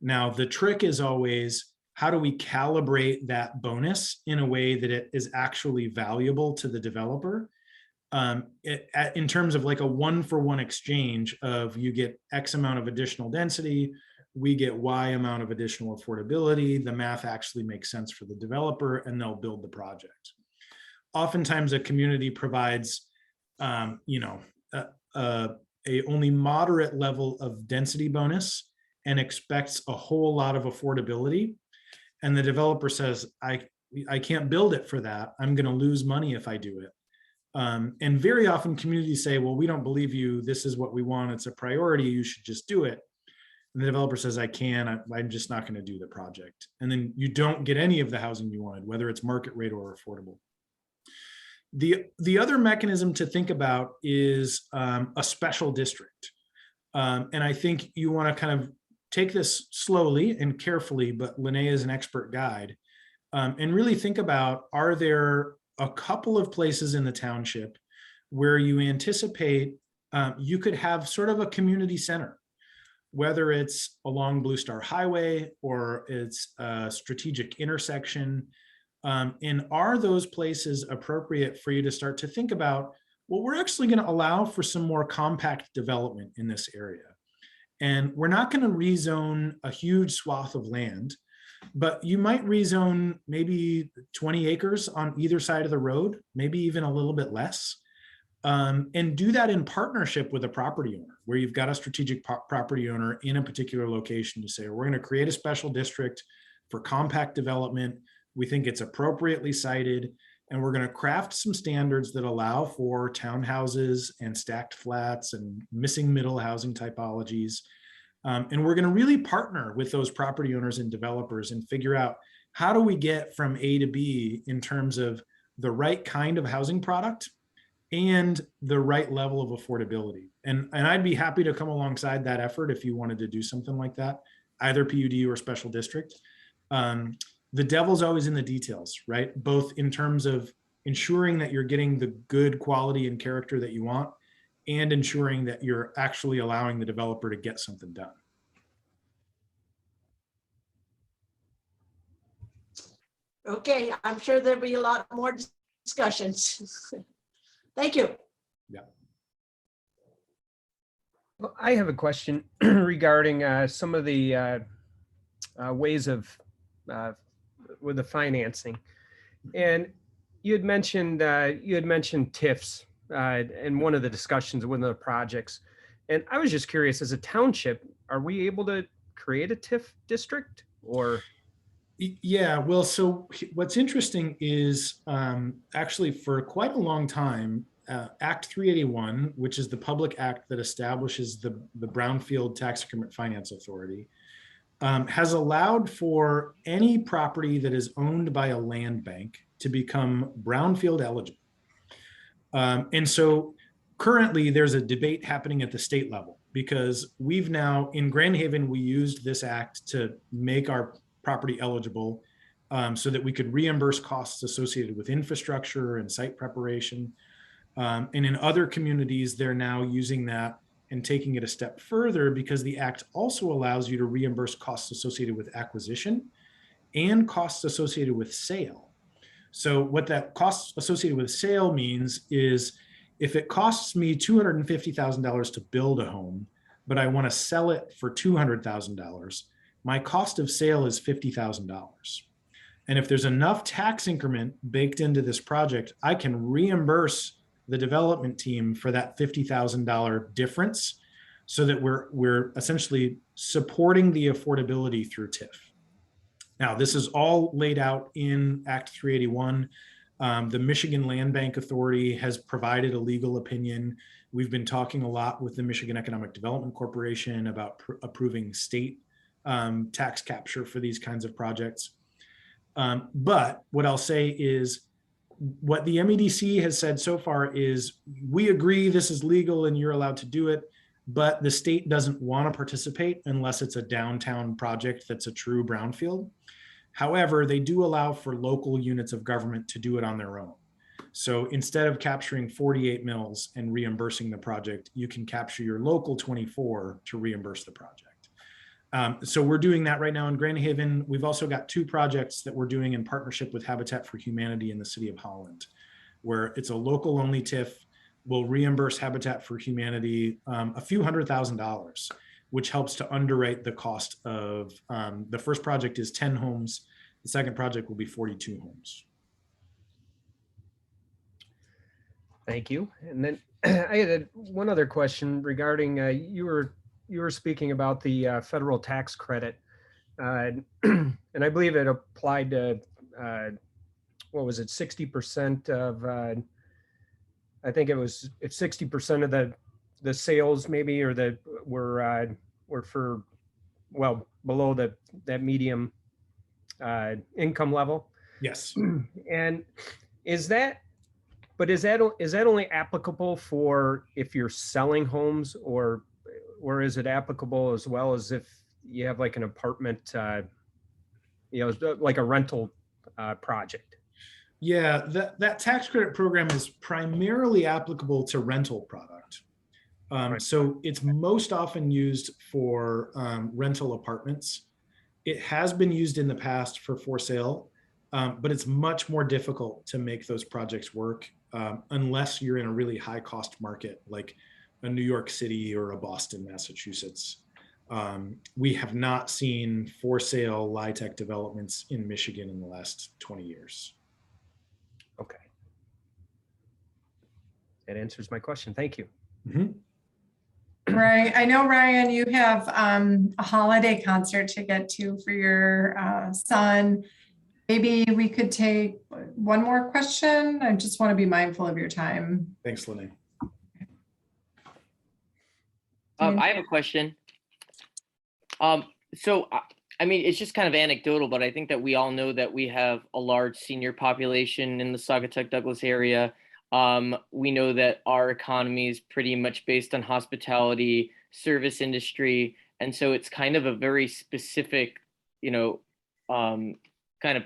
Now, the trick is always, how do we calibrate that bonus in a way that it is actually valuable to the developer? In terms of like a one-for-one exchange of you get X amount of additional density, we get Y amount of additional affordability, the math actually makes sense for the developer and they'll build the project. Oftentimes a community provides, a only moderate level of density bonus and expects a whole lot of affordability. And the developer says, I can't build it for that. I'm going to lose money if I do it. And very often communities say, well, we don't believe you. This is what we want. It's a priority. You should just do it. And the developer says, I'm just not going to do the project. And then you don't get any of the housing you wanted, whether it's market rate or affordable. The other mechanism to think about is a special district. And I think you want to kind of take this slowly and carefully, but Lene is an expert guide, and really think about, are there a couple of places in the township where you anticipate you could have sort of a community center, whether it's along Blue Star Highway or it's a strategic intersection. And are those places appropriate for you to start to think about, well, we're actually going to allow for some more compact development in this area. And we're not going to rezone a huge swath of land, but you might rezone maybe 20 acres on either side of the road, maybe even a little bit less, and do that in partnership with a property owner, where you've got a strategic property owner in a particular location to say, we're going to create a special district for compact development. We think it's appropriately sited, and we're going to craft some standards that allow for townhouses and stacked flats and missing middle housing typologies. And we're going to really partner with those property owners and developers and figure out, how do we get from A to B in terms of the right kind of housing product and the right level of affordability. And I'd be happy to come alongside that effort if you wanted to do something like that, either PUD or special district. The devil's always in the details, right? Both in terms of ensuring that you're getting the good quality and character that you want, and ensuring that you're actually allowing the developer to get something done. Okay, I'm sure there'll be a lot more discussions. Thank you. Yeah. Well, I have a question regarding some of the ways of with the financing, and you had mentioned TIFs in one of the discussions with the projects, and I was just curious, as a township, are we able to create a TIF district or? Yeah, well, so what's interesting is actually for quite a long time, Act 381, which is the public act that establishes the Brownfield Tax Increment Finance Authority, has allowed for any property that is owned by a land bank to become brownfield eligible. And so currently there's a debate happening at the state level, because we've now, in Grand Haven, we used this act to make our property eligible so that we could reimburse costs associated with infrastructure and site preparation. And in other communities, they're now using that and taking it a step further because the act also allows you to reimburse costs associated with acquisition and costs associated with sale. So what that costs associated with sale means is if it costs me $250,000 to build a home, but I want to sell it for $200,000, my cost of sale is $50,000. And if there's enough tax increment baked into this project, I can reimburse the development team for that $50,000 difference so that we're essentially supporting the affordability through TIF. Now, this is all laid out in Act 381. The Michigan Land Bank Authority has provided a legal opinion. We've been talking a lot with the Michigan Economic Development Corporation about approving state tax capture for these kinds of projects. But what I'll say is what the MEDC has said so far is we agree this is legal and you're allowed to do it, but the state doesn't want to participate unless it's a downtown project that's a true brownfield. However, they do allow for local units of government to do it on their own. So instead of capturing 48 mills and reimbursing the project, you can capture your local 24 to reimburse the project. So we're doing that right now in Grand Haven. We've also got 2 projects that we're doing in partnership with Habitat for Humanity in the city of Holland, where it's a local only TIF. We'll reimburse Habitat for Humanity a few $100,000, which helps to underwrite the cost of the first project is 10 homes. The second project will be 42 homes. Thank you. And then I had one other question regarding you were speaking about the federal tax credit, and I believe it applied to what was it, 60% of I think it's 60% of the sales maybe, or that were for, well, below that medium income level. Yes. And is that only applicable for if you're selling homes, or is it applicable as well as if you have like an apartment, like a rental project? Yeah, that tax credit program is primarily applicable to rental product. Right. So it's most often used for rental apartments. It has been used in the past for sale, but it's much more difficult to make those projects work unless you're in a really high cost market like a New York City or a Boston, Massachusetts. We have not seen for sale LIHTC developments in Michigan in the last 20 years. Okay. That answers my question. Thank you. Mm-hmm. Right. I know, Ryan, you have a holiday concert to get to for your son. Maybe we could take one more question. I just want to be mindful of your time. Thanks, Lene. I have a question. So, I mean, it's just kind of anecdotal, but I think that we all know that we have a large senior population in the Saugatuck Douglas area. We know that our economy is pretty much based on hospitality, service industry. And so it's kind of a very specific, kind of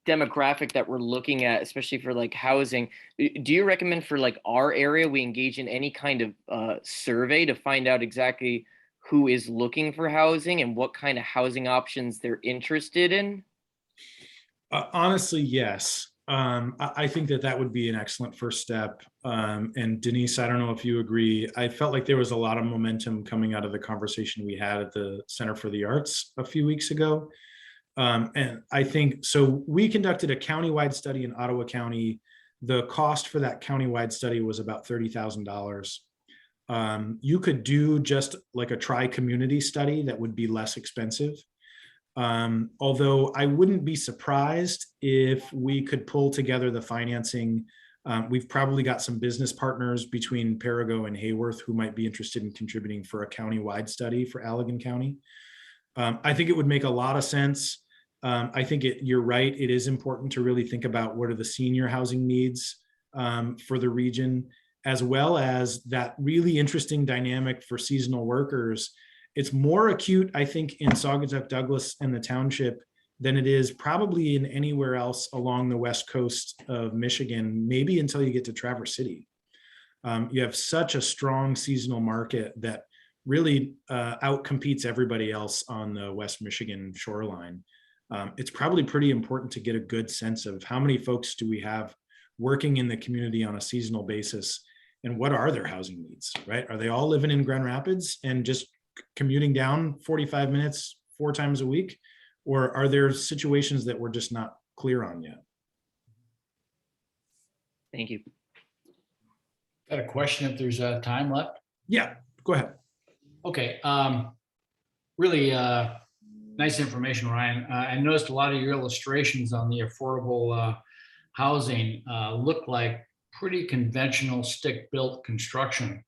demographic that we're looking at, especially for like housing. Do you recommend for like our area, we engage in any kind of survey to find out exactly who is looking for housing and what kind of housing options they're interested in? Honestly, yes. I think that would be an excellent first step. And Denise, I don't know if you agree. I felt like there was a lot of momentum coming out of the conversation we had at the Center for the Arts a few weeks ago. And I think, so we conducted a countywide study in Ottawa County. The cost for that countywide study was about $30,000. You could do just like a tri-community study that would be less expensive. Although I wouldn't be surprised if we could pull together the financing. We've probably got some business partners between Perigo and Hayworth who might be interested in contributing for a countywide study for Allegan County. I think it would make a lot of sense. I think you're right. It is important to really think about what are the senior housing needs for the region, as well as that really interesting dynamic for seasonal workers. It's more acute, I think, in Saugatuck Douglas and the township than it is probably in anywhere else along the west coast of Michigan, maybe until you get to Traverse City. You have such a strong seasonal market that really outcompetes everybody else on the West Michigan shoreline. It's probably pretty important to get a good sense of how many folks do we have working in the community on a seasonal basis, and what are their housing needs, right? Are they all living in Grand Rapids and just commuting down 45 minutes 4 times a week? Or are there situations that we're just not clear on yet? Thank you. Got a question if there's time left? Yeah, go ahead. Okay, really nice information, Ryan. I noticed a lot of your illustrations on the affordable housing look like pretty conventional stick-built construction.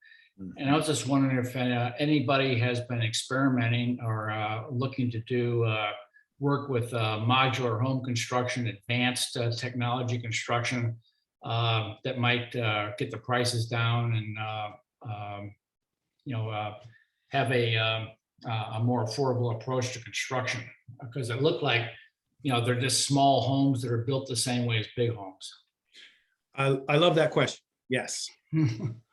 And I was just wondering if anybody has been experimenting or looking to do work with modular home construction, advanced technology construction that might get the prices down and have a more affordable approach to construction, because it looked like they're just small homes that are built the same way as big homes. I love that question. Yes.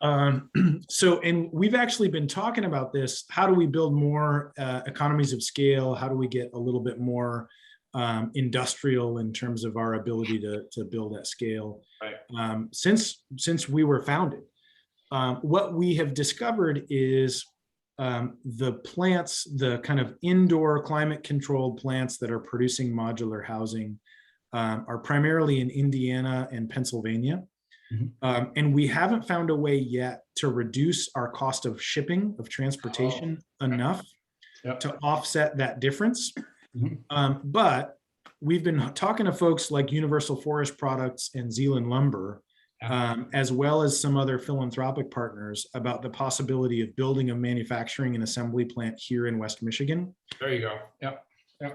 And we've actually been talking about this. How do we build more economies of scale? How do we get a little bit more industrial in terms of our ability to build at scale? Right. Since we were founded, what we have discovered is the plants, the kind of indoor climate controlled plants that are producing modular housing are primarily in Indiana and Pennsylvania. Mm-hmm. And we haven't found a way yet to reduce our cost of shipping, of transportation enough to offset that difference. Mm-hmm. But we've been talking to folks like Universal Forest Products and Zeeland Lumber, as well as some other philanthropic partners, about the possibility of building a manufacturing and assembly plant here in West Michigan. There you go. Yep.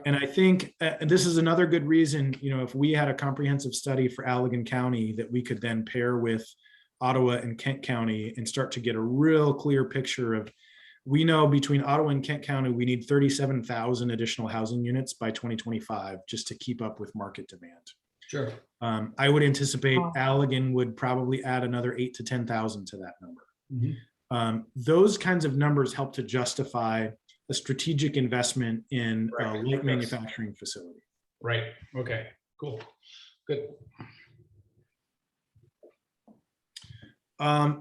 And I think this is another good reason, if we had a comprehensive study for Allegan County that we could then pair with Ottawa and Kent County and start to get a real clear picture of, we know between Ottawa and Kent County, we need 37,000 additional housing units by 2025 just to keep up with market demand. Sure. I would anticipate Allegan would probably add another 8,000 to 10,000 to that number. Mm-hmm. Those kinds of numbers help to justify a strategic investment in a light manufacturing facility. Right. Okay. Cool. Good.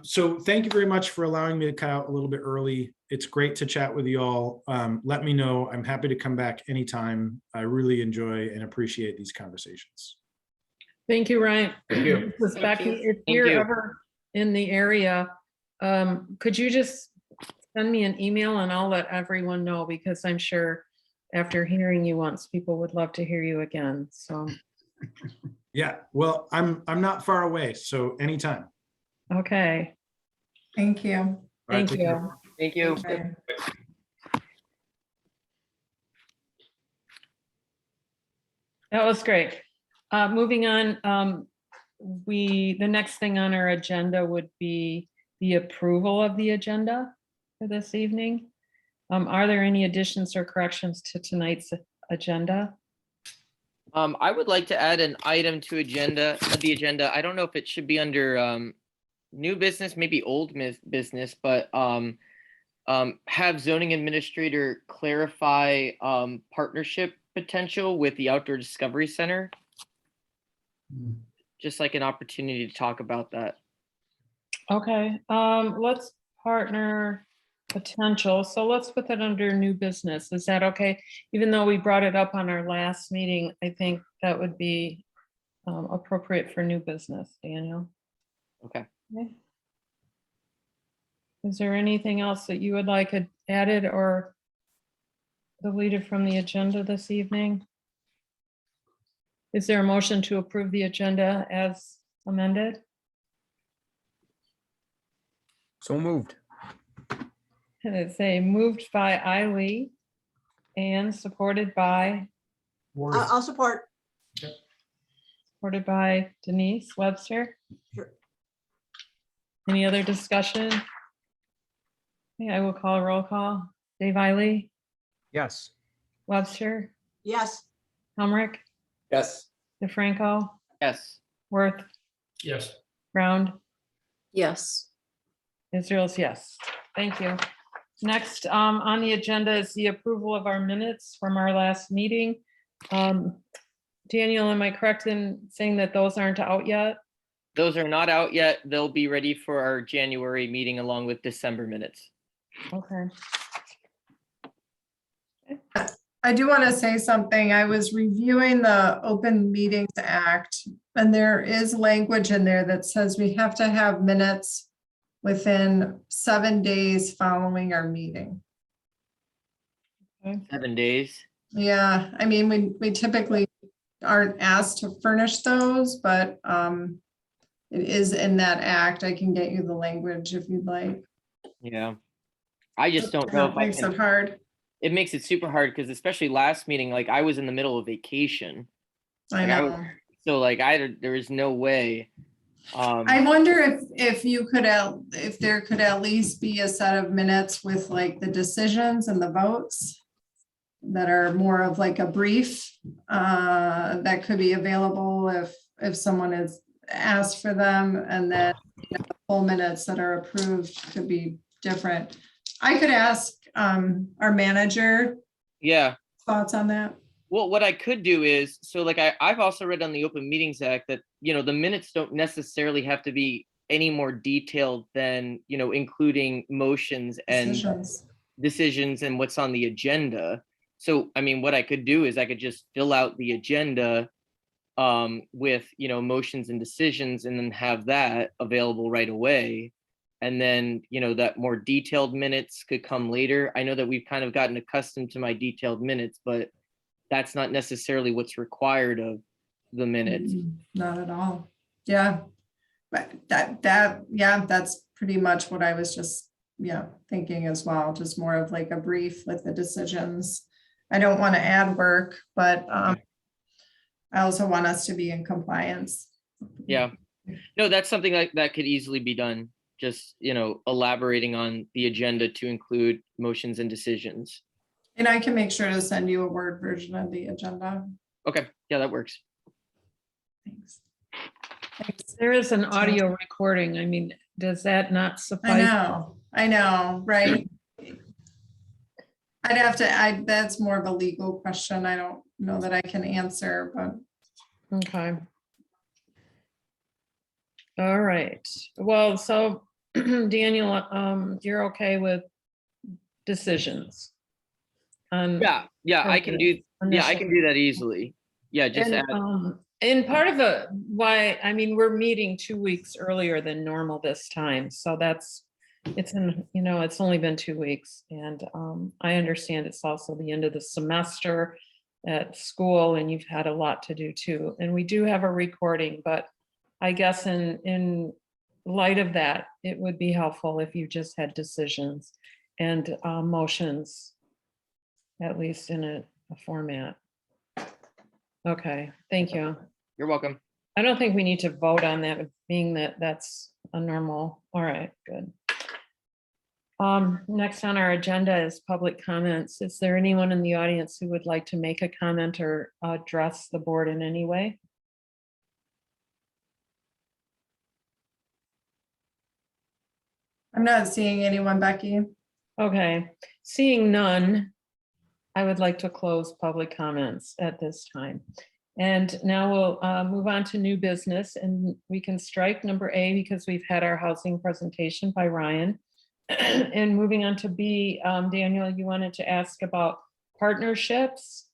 So thank you very much for allowing me to cut out a little bit early. It's great to chat with you all. Let me know. I'm happy to come back anytime. I really enjoy and appreciate these conversations. Thank you, Ryan. Thank you. This is Thank Becky. you. If you're ever in the area, could you just send me an email and I'll let everyone know, because I'm sure after hearing you once, people would love to hear you again. So. Yeah, well, I'm not far away, so anytime. Okay. Thank you. All right, Thank take you. care. Thank you. Okay. That was great. Moving on, the next thing on our agenda would be the approval of the agenda for this evening. Are there any additions or corrections to tonight's agenda? I would like to add an item to the agenda. I don't know if it should be under new business, maybe old business, but have zoning administrator clarify partnership potential with the Outdoor Discovery Center. Just like an opportunity to talk about that. Okay, let's partner potential. So let's put that under new business. Is that okay? Even though we brought it up on our last meeting, I think that would be appropriate for new business, Daniel. Okay. Okay. Is there anything else that you would like added or deleted from the agenda this evening? Is there a motion to approve the agenda as amended? So moved. And it's moved by Eileen and supported by I'll support. Denise Webster. Sure. Any other discussion? Okay, I will call a roll call. Dave Eiley, Yes. Webster, Yes. Humrick, Yes. DeFranco, Yes. Worth, Yes. Round, Yes. Israel's yes. Thank you. Next on the agenda is the approval of our minutes from our last meeting. Daniel, am I correct in saying that those aren't out yet? Those are not out yet. They'll be ready for our January meeting along with December minutes. Okay. I do want to say something. I was reviewing the Open Meetings Act, and there is language in there that says we have to have minutes within 7 days following our meeting. 7 days. Yeah, I mean, we typically aren't asked to furnish those, but it is in that act. I can get you the language if you'd like. Yeah. I just don't know if I Makes can. it hard. It makes it super hard because especially last meeting, like I was in the middle of vacation. I Like, know. So like there is no way. I wonder if you could, if there could at least be a set of minutes with like the decisions and the votes that are more of like a brief that could be available if someone is asked for them, and then the full minutes that are approved could be different. I could ask our manager Yeah. thoughts on that. Well, what I could do is, so like I've also read on the Open Meetings Act that, the minutes don't necessarily have to be any more detailed than, including motions and decisions and what's on the agenda. So, I mean, what I could do is I could just fill out the agenda with, motions and decisions and then have that available right away. And then, that more detailed minutes could come later. I know that we've kind of gotten accustomed to my detailed minutes, but that's not necessarily what's required of the minutes. Not at all. Yeah. But that's pretty much what I was just, thinking as well. Just more of like a brief with the decisions. I don't want to add work, but I also want us to be in compliance. Yeah. No, that's something that could easily be done. Just, elaborating on the agenda to include motions and decisions. And I can make sure to send you a Word version of the agenda. Okay. Yeah, that works. Thanks. There is an audio recording. I mean, does that not suffice? I know, right? That's more of a legal question. I don't know that I can answer, but. Okay. All right. Well, so Daniel, you're okay with decisions? Yeah, I can do that easily. Yeah, just add. And part of why, I mean, we're meeting 2 weeks earlier than normal this time. So it's only been 2 weeks. And I understand it's also the end of the semester at school and you've had a lot to do too. And we do have a recording, but I guess in light of that, it would be helpful if you just had decisions and motions, at least in a format. Okay, thank you. You're welcome. I don't think we need to vote on that, being that that's a normal. All right, good. Next on our agenda is public comments. Is there anyone in the audience who would like to make a comment or address the board in any way? I'm not seeing anyone, Becky. Okay, seeing none, I would like to close public comments at this time. And now we'll move on to new business, and we can strike number A because we've had our housing presentation by Ryan. And moving on to B, Daniel, you wanted to ask about partnerships?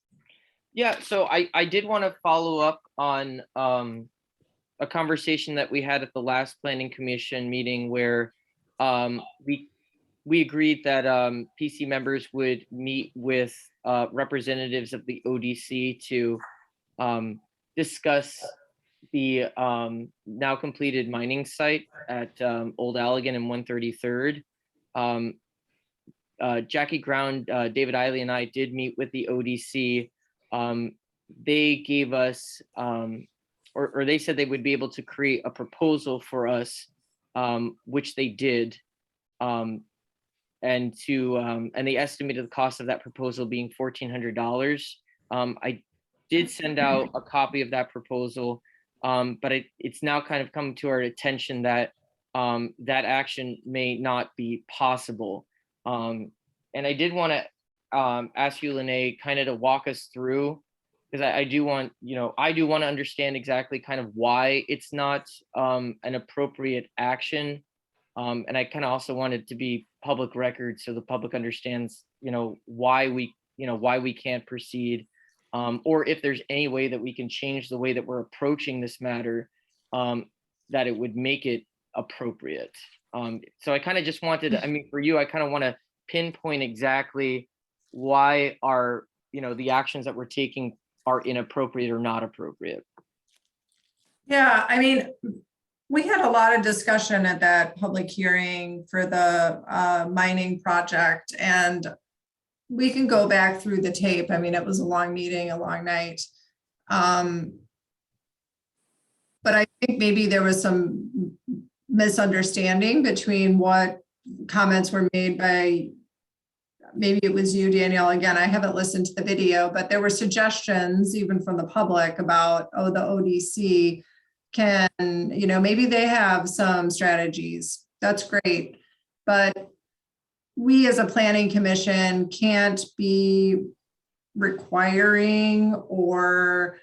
Yeah, so I did want to follow up on a conversation that we had at the last planning commission meeting where we agreed that PC members would meet with representatives of the ODC to discuss the now completed mining site at Old Allegan and 133rd. Jackie Ground, David Eiley, and I did meet with the ODC. They gave us, or they said they would be able to create a proposal for us, which they did. And they estimated the cost of that proposal being $1,400. I did send out a copy of that proposal, but it's now kind of come to our attention that that action may not be possible. And I did want to ask you, Lene, kind of to walk us through, because I do want, I do want to understand exactly kind of why it's not an appropriate action. And I kind of also want it to be public record so the public understands, why we can't proceed, or if there's any way that we can change the way that we're approaching this matter, that it would make it appropriate. So I kind of just wanted to, I mean, for you, I kind of want to pinpoint exactly why our, the actions that we're taking are inappropriate or not appropriate. Yeah, I mean, we had a lot of discussion at that public hearing for the mining project, and we can go back through the tape. I mean, it was a long meeting, a long night. But I think maybe there was some misunderstanding between what comments were made by, maybe it was you, Danielle. Again, I haven't listened to the video, but there were suggestions even from the public about, oh, the ODC can, maybe they have some strategies. That's great. But we as a planning commission can't be requiring or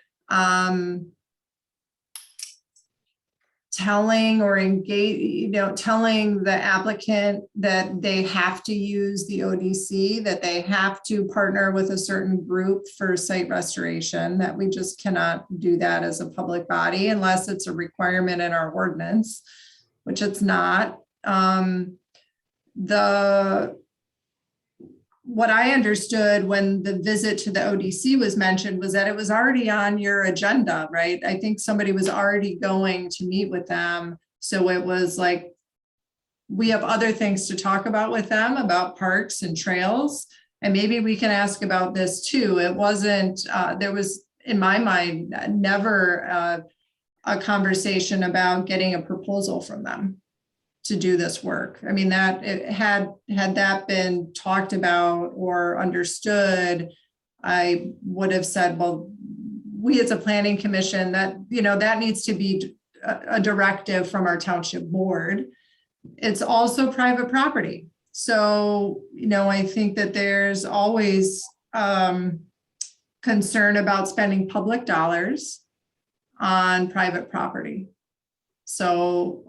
telling or engage, telling the applicant that they have to use the ODC, that they have to partner with a certain group for site restoration, that we just cannot do that as a public body unless it's a requirement in our ordinance, which it's not. What I understood when the visit to the ODC was mentioned was that it was already on your agenda, right? I think somebody was already going to meet with them. So it was like, we have other things to talk about with them about parks and trails. And maybe we can ask about this too. It wasn't, there was, in my mind, never a conversation about getting a proposal from them to do this work. I mean, that it had that been talked about or understood, I would have said, well, we as a planning commission, that, that needs to be a directive from our township board. It's also private property. So, I think that there's always concern about spending public dollars on private property. So,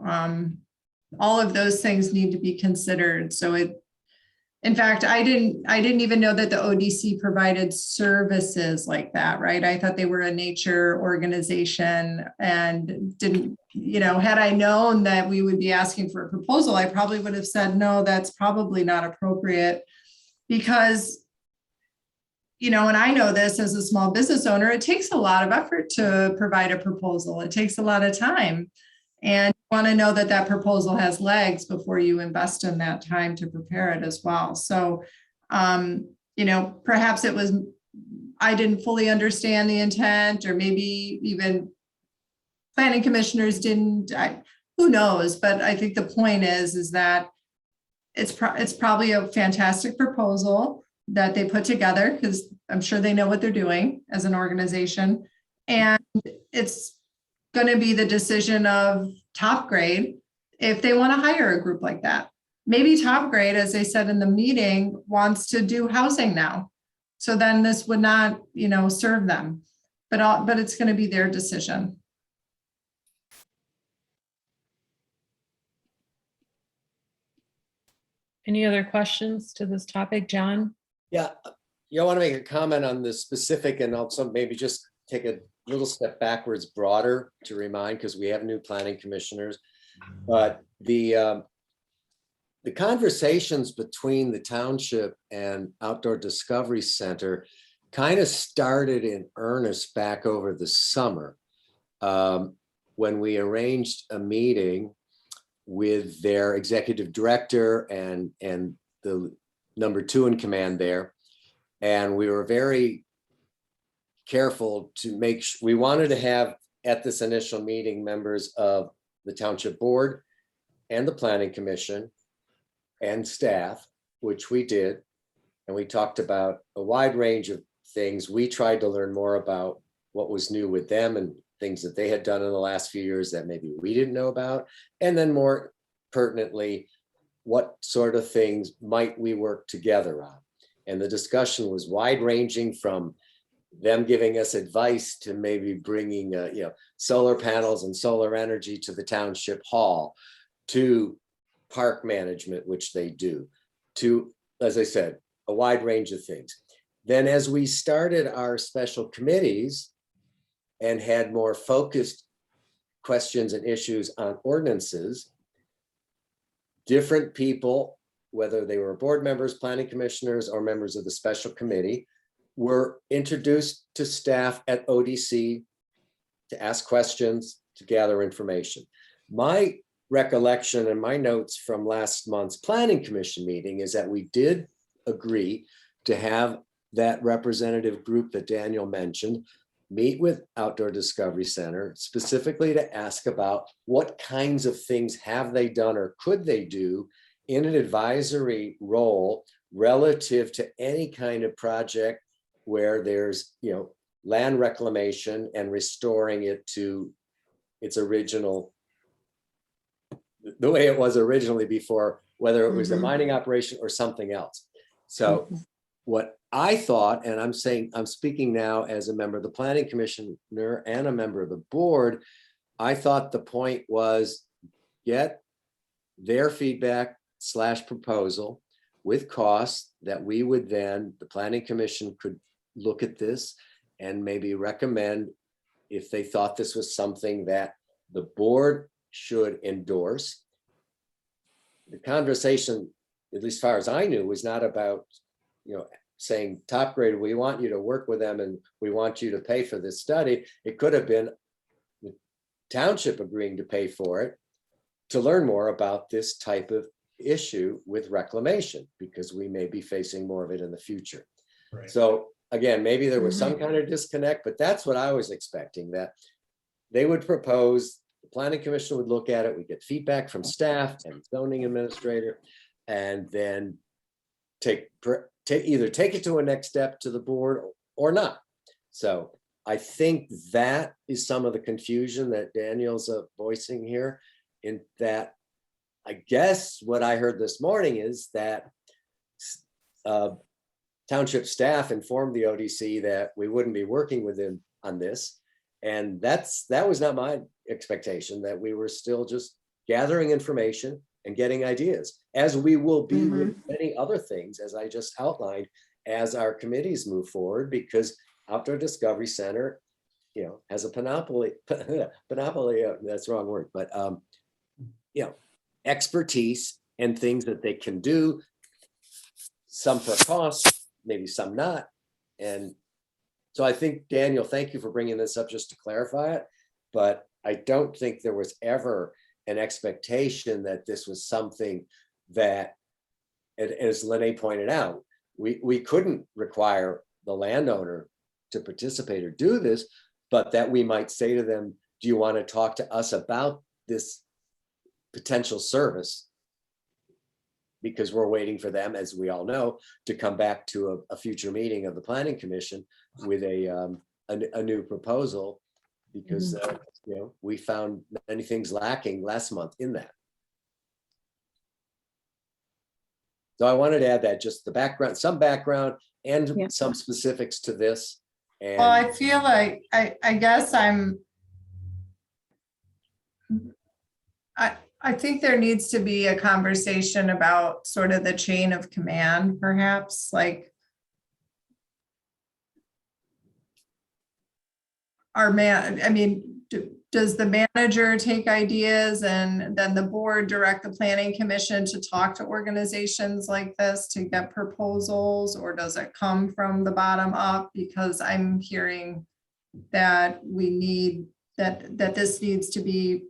all of those things need to be considered. So in fact, I didn't even know that the ODC provided services like that, right? I thought they were a nature organization and didn't, had I known that we would be asking for a proposal, I probably would have said, no, that's probably not appropriate because, and I know this as a small business owner, it takes a lot of effort to provide a proposal. It takes a lot of time. And you want to know that that proposal has legs before you invest in that time to prepare it as well. So, perhaps it was, I didn't fully understand the intent, or maybe even planning commissioners didn't, who knows? But I think the point is that it's probably a fantastic proposal that they put together, because I'm sure they know what they're doing as an organization. And it's going to be the decision of Top Grade if they want to hire a group like that. Maybe Top Grade, as they said in the meeting, wants to do housing now. So then this would not, serve them, but it's going to be their decision. Any other questions to this topic, John? Yeah, I want to make a comment on the specific and also maybe just take a little step backwards, broader to remind, because we have new planning commissioners, but the conversations between the township and Outdoor Discovery Center kind of started in earnest back over the summer when we arranged a meeting with their executive director and the number 2 in command there. And we were very careful to make sure, we wanted to have at this initial meeting members of the township board and the planning commission and staff, which we did. And we talked about a wide range of things. We tried to learn more about what was new with them and things that they had done in the last few years that maybe we didn't know about. And then more pertinently, what sort of things might we work together on? And the discussion was wide ranging, from them giving us advice to maybe bringing, solar panels and solar energy to the township hall, to park management, which they do, to, as I said, a wide range of things. Then as we started our special committees and had more focused questions and issues on ordinances, different people, whether they were board members, planning commissioners, or members of the special committee, were introduced to staff at ODC to ask questions, to gather information. My recollection and my notes from last month's planning commission meeting is that we did agree to have that representative group that Daniel mentioned meet with Outdoor Discovery Center specifically to ask about what kinds of things have they done or could they do in an advisory role relative to any kind of project where there's, land reclamation and restoring it to its original, the way it was originally before, whether it was a mining operation or something else. So what I thought, and I'm speaking now as a member of the planning commissioner and a member of the board, I thought the point was get their feedback / proposal with costs that we would then, the planning commission could look at this and maybe recommend if they thought this was something that the board should endorse. The conversation, at least as far as I knew, was not about, saying top grade, we want you to work with them and we want you to pay for this study. It could have been the township agreeing to pay for it to learn more about this type of issue with reclamation, because we may be facing more of it in the future. Right. So again, maybe there was some kind of disconnect, but that's what I was expecting, that they would propose, the planning commission would look at it, we get feedback from staff and zoning administrator, and then either take it to a next step to the board or not. So I think that is some of the confusion that Daniel's voicing here, in that I guess what I heard this morning is that township staff informed the ODC that we wouldn't be working with them on this. And that was not my expectation, that we were still just gathering information and getting ideas, as we will be with many other things, as I just outlined, as our committees move forward, because Outdoor Discovery Center, has a monopoly, that's the wrong word, but, expertise and things that they can do, some for cost, maybe some not. And so I think, Daniel, thank you for bringing this up just to clarify it, but I don't think there was ever an expectation that this was something that, as Lene pointed out, we couldn't require the landowner to participate or do this, but that we might say to them, do you want to talk to us about this potential service? Because we're waiting for them, as we all know, to come back to a future meeting of the planning commission with a new proposal, because we found many things lacking last month in that. So I wanted to add that, just the background, some background and some specifics to this. And Well, I feel like, I guess I think there needs to be a conversation about sort of the chain of command, perhaps, like does the manager take ideas and then the board direct the planning commission to talk to organizations like this to get proposals, or does it come from the bottom up? Because I'm hearing that we need, that this needs to be,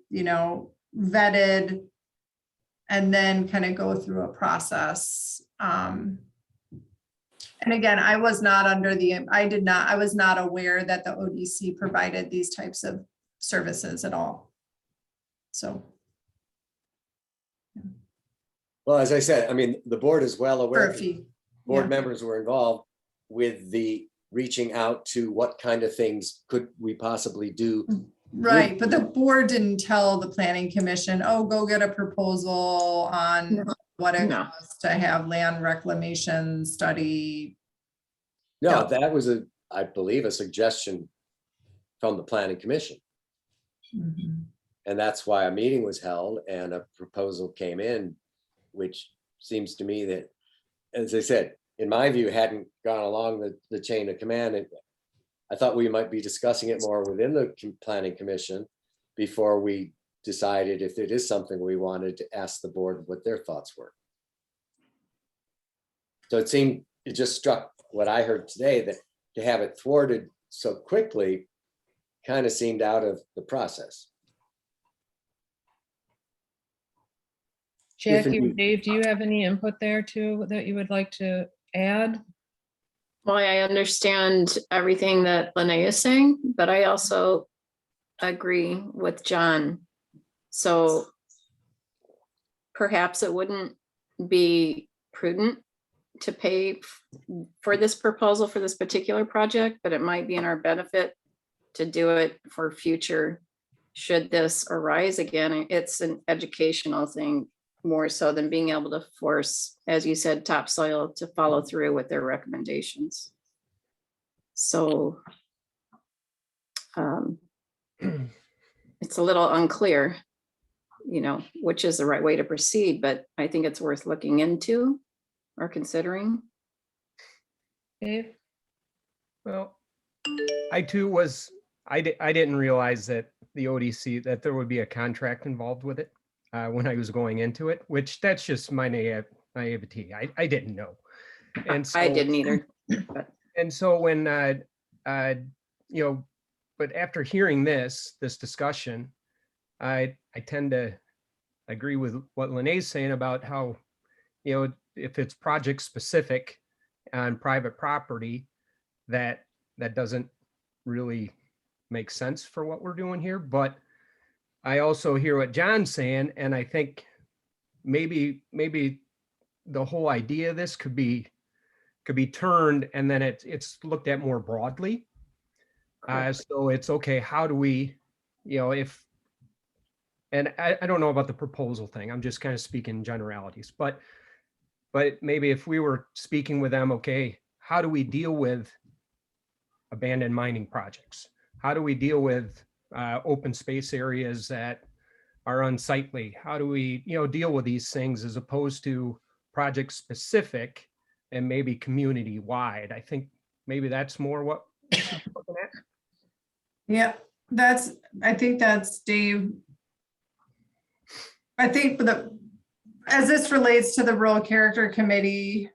vetted and then kind of go through a process. And again, I was not aware that the ODC provided these types of services at all. So. well, as I said, the board is well aware. For a fee. Board members were involved with the reaching out to what kind of things could we possibly do Right, but the board didn't tell the planning commission, oh, go get a proposal on No. what it No. costs to have land reclamation study. No, No. that was I believe, a suggestion from the planning commission. Mhm. And that's why a meeting was held and a proposal came in, which seems to me that, as I said, in my view, hadn't gone along the chain of command. And I thought we might be discussing it more within the planning commission before we decided if it is something we wanted to ask the board what their thoughts were. So it just struck what I heard today, that to have it thwarted so quickly kind of seemed out of the process. Jackie or indeed. Dave, do you have any input there too that you would like to add? Well, I understand everything that Lene is saying, but I also agree with John. So perhaps it wouldn't be prudent to pay for this proposal for this particular project, but it might be in our benefit to do it for future, should this arise again. It's an educational thing more so than being able to force, as you said, topsoil to follow through with their recommendations. So it's a little unclear, which is the right way to proceed, but I think it's worth looking into or considering. Dave? Well, I too I didn't realize that the ODC, that there would be a contract involved with it when I was going into it, which that's just my naivety. I didn't know. And so, I didn't either. But and so when, but after hearing this discussion, I tend to agree with what Lene's saying about how, if it's project specific on private property, that doesn't really make sense for what we're doing here. But I also hear what John's saying, and I think maybe the whole idea of this could be turned, and then it's looked at more broadly. So it's okay, how do we, and I don't know about the proposal thing, I'm just kind of speaking generalities, but maybe if we were speaking with them, okay, how do we deal with abandoned mining projects? How do we deal with open space areas that are unsightly? How do we, deal with these things as opposed to project specific and maybe community wide? I think maybe that's more what we should be looking at. Yeah, I think that's Dave. I think as this relates to the Rural Character Committee,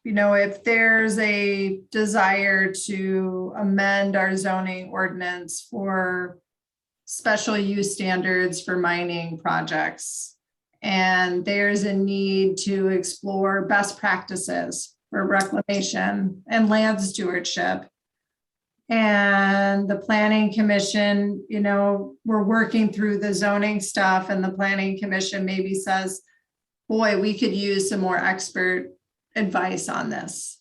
if there's a desire to amend our zoning ordinance for special use standards for mining projects, and there's a need to explore best practices for reclamation and land stewardship, and the planning commission, we're working through the zoning stuff, and the planning commission maybe says, boy, we could use some more expert advice on this.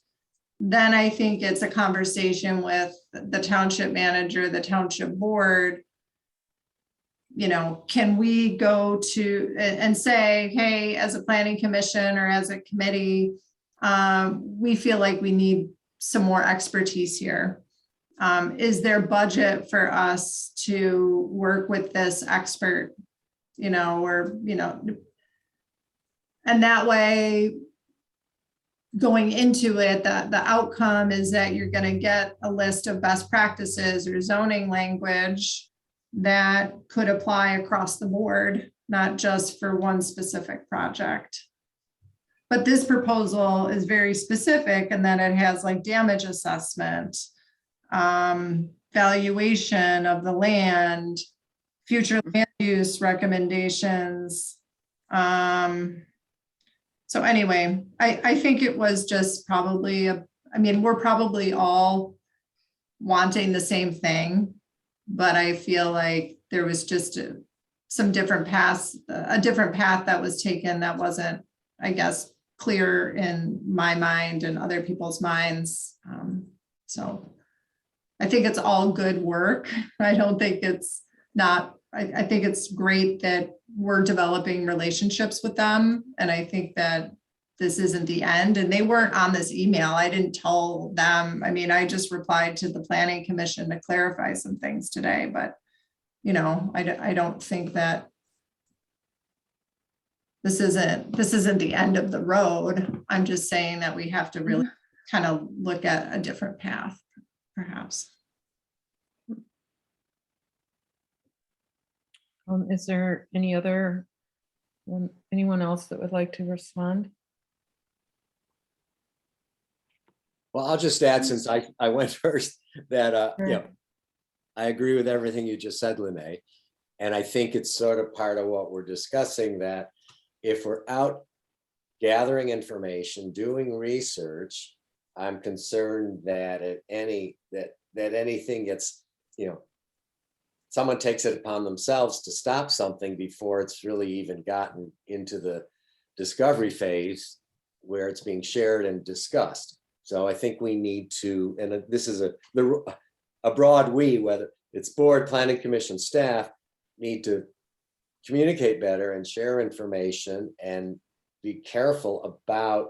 Then I think it's a conversation with the township manager, the township board. Can we go to and say, hey, as a planning commission or as a committee, we feel like we need some more expertise here. Is there budget for us to work with this expert, and that way, going into it, the outcome is that you're going to get a list of best practices or zoning language that could apply across the board, not just for one specific project. But this proposal is very specific in that it has like damage assessment, valuation of the land, future land use recommendations. So anyway, I think it was just probably we're probably all wanting the same thing, but I feel like there was just some different paths, a different path that was taken that wasn't, I guess, clear in my mind and other people's minds. So I think it's all good work. I don't think it's not, I think it's great that we're developing relationships with them. And I think that this isn't the end, and they weren't on this email. I didn't tell them. I mean, I just replied to the planning commission to clarify some things today, but you know, I don't think that this isn't the end of the road. I'm just saying that we have to really kind of look at a different path, perhaps. Is there anyone else that would like to respond? Well, I'll just add, since I went first, that, you Sure. know, I agree with everything you just said, Lene. And I think it's sort of part of what we're discussing, that if we're out gathering information, doing research, I'm concerned that that anything gets, you know, someone takes it upon themselves to stop something before it's really even gotten into the discovery phase where it's being shared and discussed. So I think we need to, and this is a broad we, whether it's board, planning commission, staff, need to communicate better and share information and be careful about,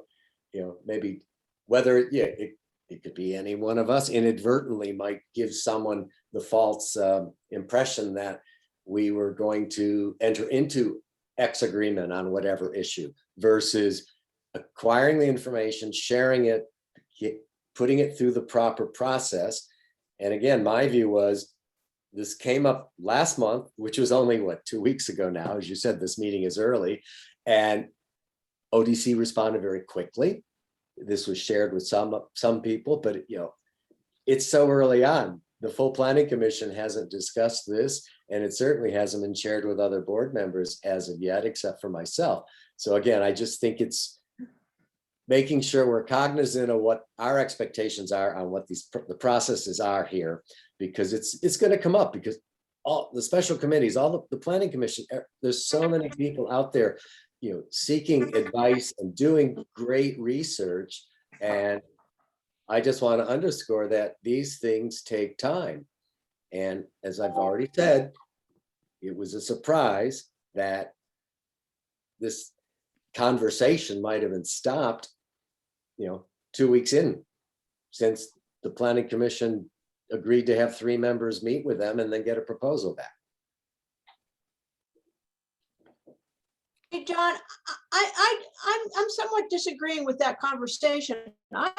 you know, maybe whether, it could be any one of us inadvertently might give someone the false impression that we were going to enter into X agreement on whatever issue, versus acquiring the information, sharing it, putting it through the proper process. And again, my view was, this came up last month, which was only 2 weeks ago now. As you said, this meeting is early, and ODC responded very quickly. This was shared with some people, but you know, it's so early on. The full planning commission hasn't discussed this, and it certainly hasn't been shared with other board members as of yet, except for myself. So again, I just think it's making sure we're cognizant of what our expectations are on what the processes are here, because it's going to come up, because all the special committees, all the planning commission, there's so many people out there, you know, seeking advice and doing great research. And I just want to underscore that these things take time. And as I've already said, it was a surprise that this conversation might have been stopped, you know, 2 weeks in, since the planning commission agreed to have 3 members meet with them and then get a proposal back. Hey, John, I'm somewhat disagreeing with that conversation. I'm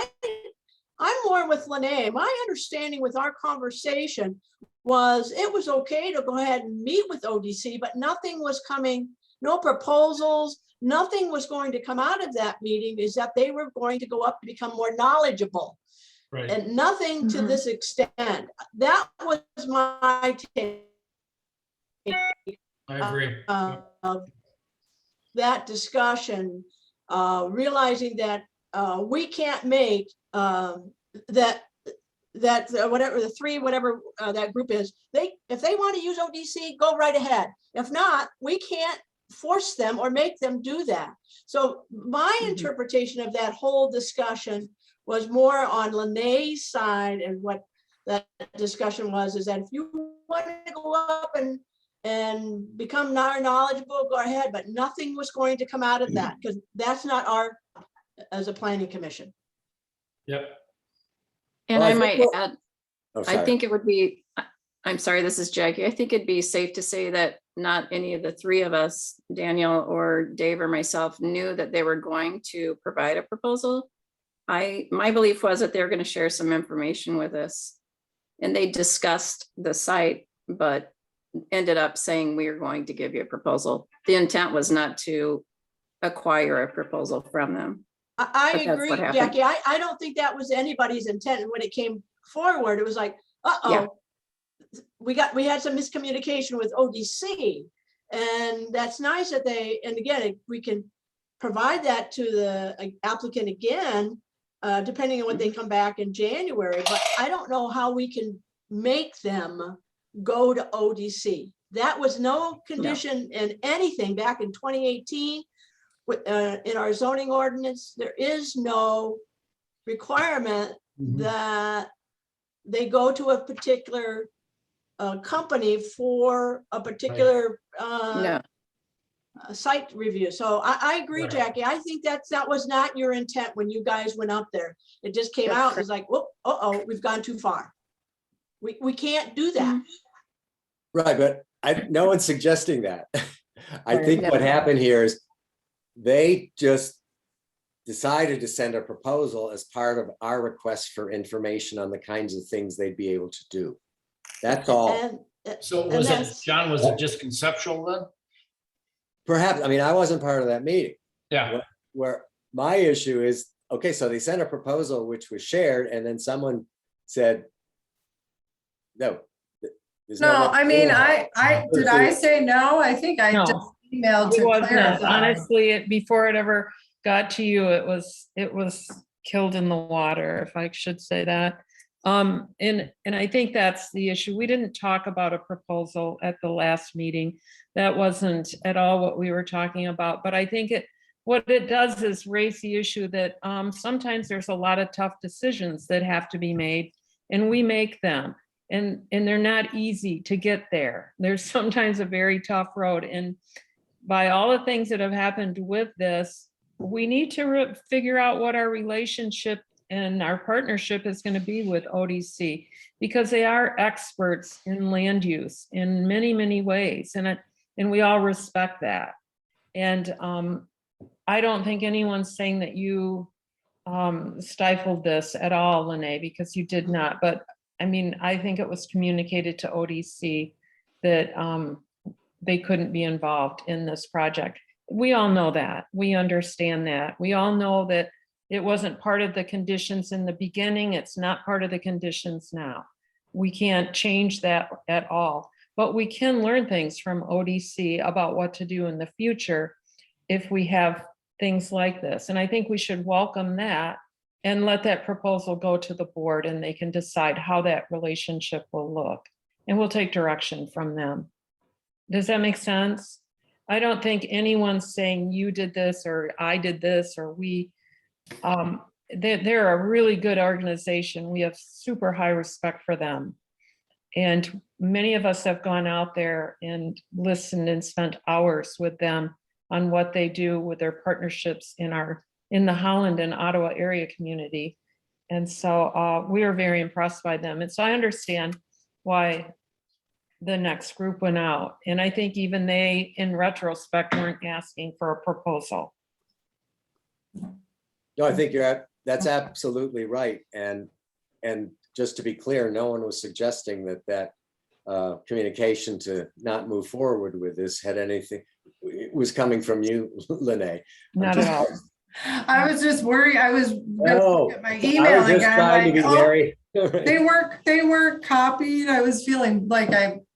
more with Lene. My understanding with our conversation was it was okay to go ahead and meet with ODC, but nothing was coming, no proposals, nothing was going to come out of that meeting, is that they were going to go up to become more knowledgeable. Right. And nothing to this extent. That was my take. I agree. Of that discussion, realizing that we can't make that whatever the 3, whatever that group is, if they want to use ODC, go right ahead. If not, we can't force them or make them do that. So my interpretation of that whole discussion was more on Lene's side, and what that discussion was is that if you want to go up and become more knowledgeable, go ahead, but nothing was going to come out of that, because that's not our, as a planning commission. Yep. And Well, I I might think add, Oh, I sorry. think it would be, I'm sorry, this is Jackie. I think it'd be safe to say that not any of the 3 of us, Daniel or Dave or myself, knew that they were going to provide a proposal. My belief was that they were going to share some information with us, and they discussed the site, but ended up saying, we are going to give you a proposal. The intent was not to acquire a proposal from them. I But that's agree, what happened. Jackie. I don't think that was anybody's intent. And when it came forward, it was like, Yeah. we had some miscommunication with ODC. And that's nice that and again, we can provide that to the applicant again, depending on what they come back in January. But I don't know how we can make them go to ODC. That was no condition in anything back in 2018. In our zoning ordinance, there is no requirement that they go to a particular company for a particular No, site review. So I agree, Right. Jackie. I think that was not your intent when you guys went up there. It just came That's out, it was like, whoop, uh-oh, we've gone too far. We can't do that. Right, but no one's suggesting that. I Right. think Yeah. what happened here is they just decided to send a proposal as part of our request for information on the kinds of things they'd be able to do. That's all. And So and was it, that's- John, was it just conceptual then? Perhaps, I mean, I wasn't part of that meeting. Yeah, Where my issue is, okay, so they sent a proposal which was shared, and then someone said, no. there's No, way I mean, to do it." did I say no? I think I No. just emailed It to wasn't. clarify. Honestly, before it ever got to you, it was killed in the water, if I should say that. And I think that's the issue. We didn't talk about a proposal at the last meeting. That wasn't at all what we were talking about, but I think what it does is raise the issue that sometimes there's a lot of tough decisions that have to be made, and we make them. And they're not easy to get there. There's sometimes a very tough road. And by all the things that have happened with this, we need to figure out what our relationship and our partnership is going to be with ODC, because they are experts in land use in many, many ways. And we all respect that. And I don't think anyone's saying that you stifled this at all, Lene, because you did not. But I mean, I think it was communicated to ODC that they couldn't be involved in this project. We all know that. We understand that. We all know that it wasn't part of the conditions in the beginning. It's not part of the conditions now. We can't change that at all, but we can learn things from ODC about what to do in the future if we have things like this. And I think we should welcome that and let that proposal go to the board, and they can decide how that relationship will look. And we'll take direction from them. Does that make sense? I don't think anyone's saying you did this or I did this or we. They're a really good organization. We have super high respect for them. And many of us have gone out there and listened and spent hours with them on what they do with their partnerships in the Holland and Ottawa area community. And so we are very impressed by them. And so I understand why the next group went out. And I think even they, in retrospect, weren't asking for a proposal. No, I think that's absolutely right. And just to be clear, no one was suggesting that communication to not move forward with this had anything, it was coming from you, Lene. Not at all. I was just worried. I was gonna No, look at my I email was just again. trying to Like, be oh, very. they weren't copied. I was feeling like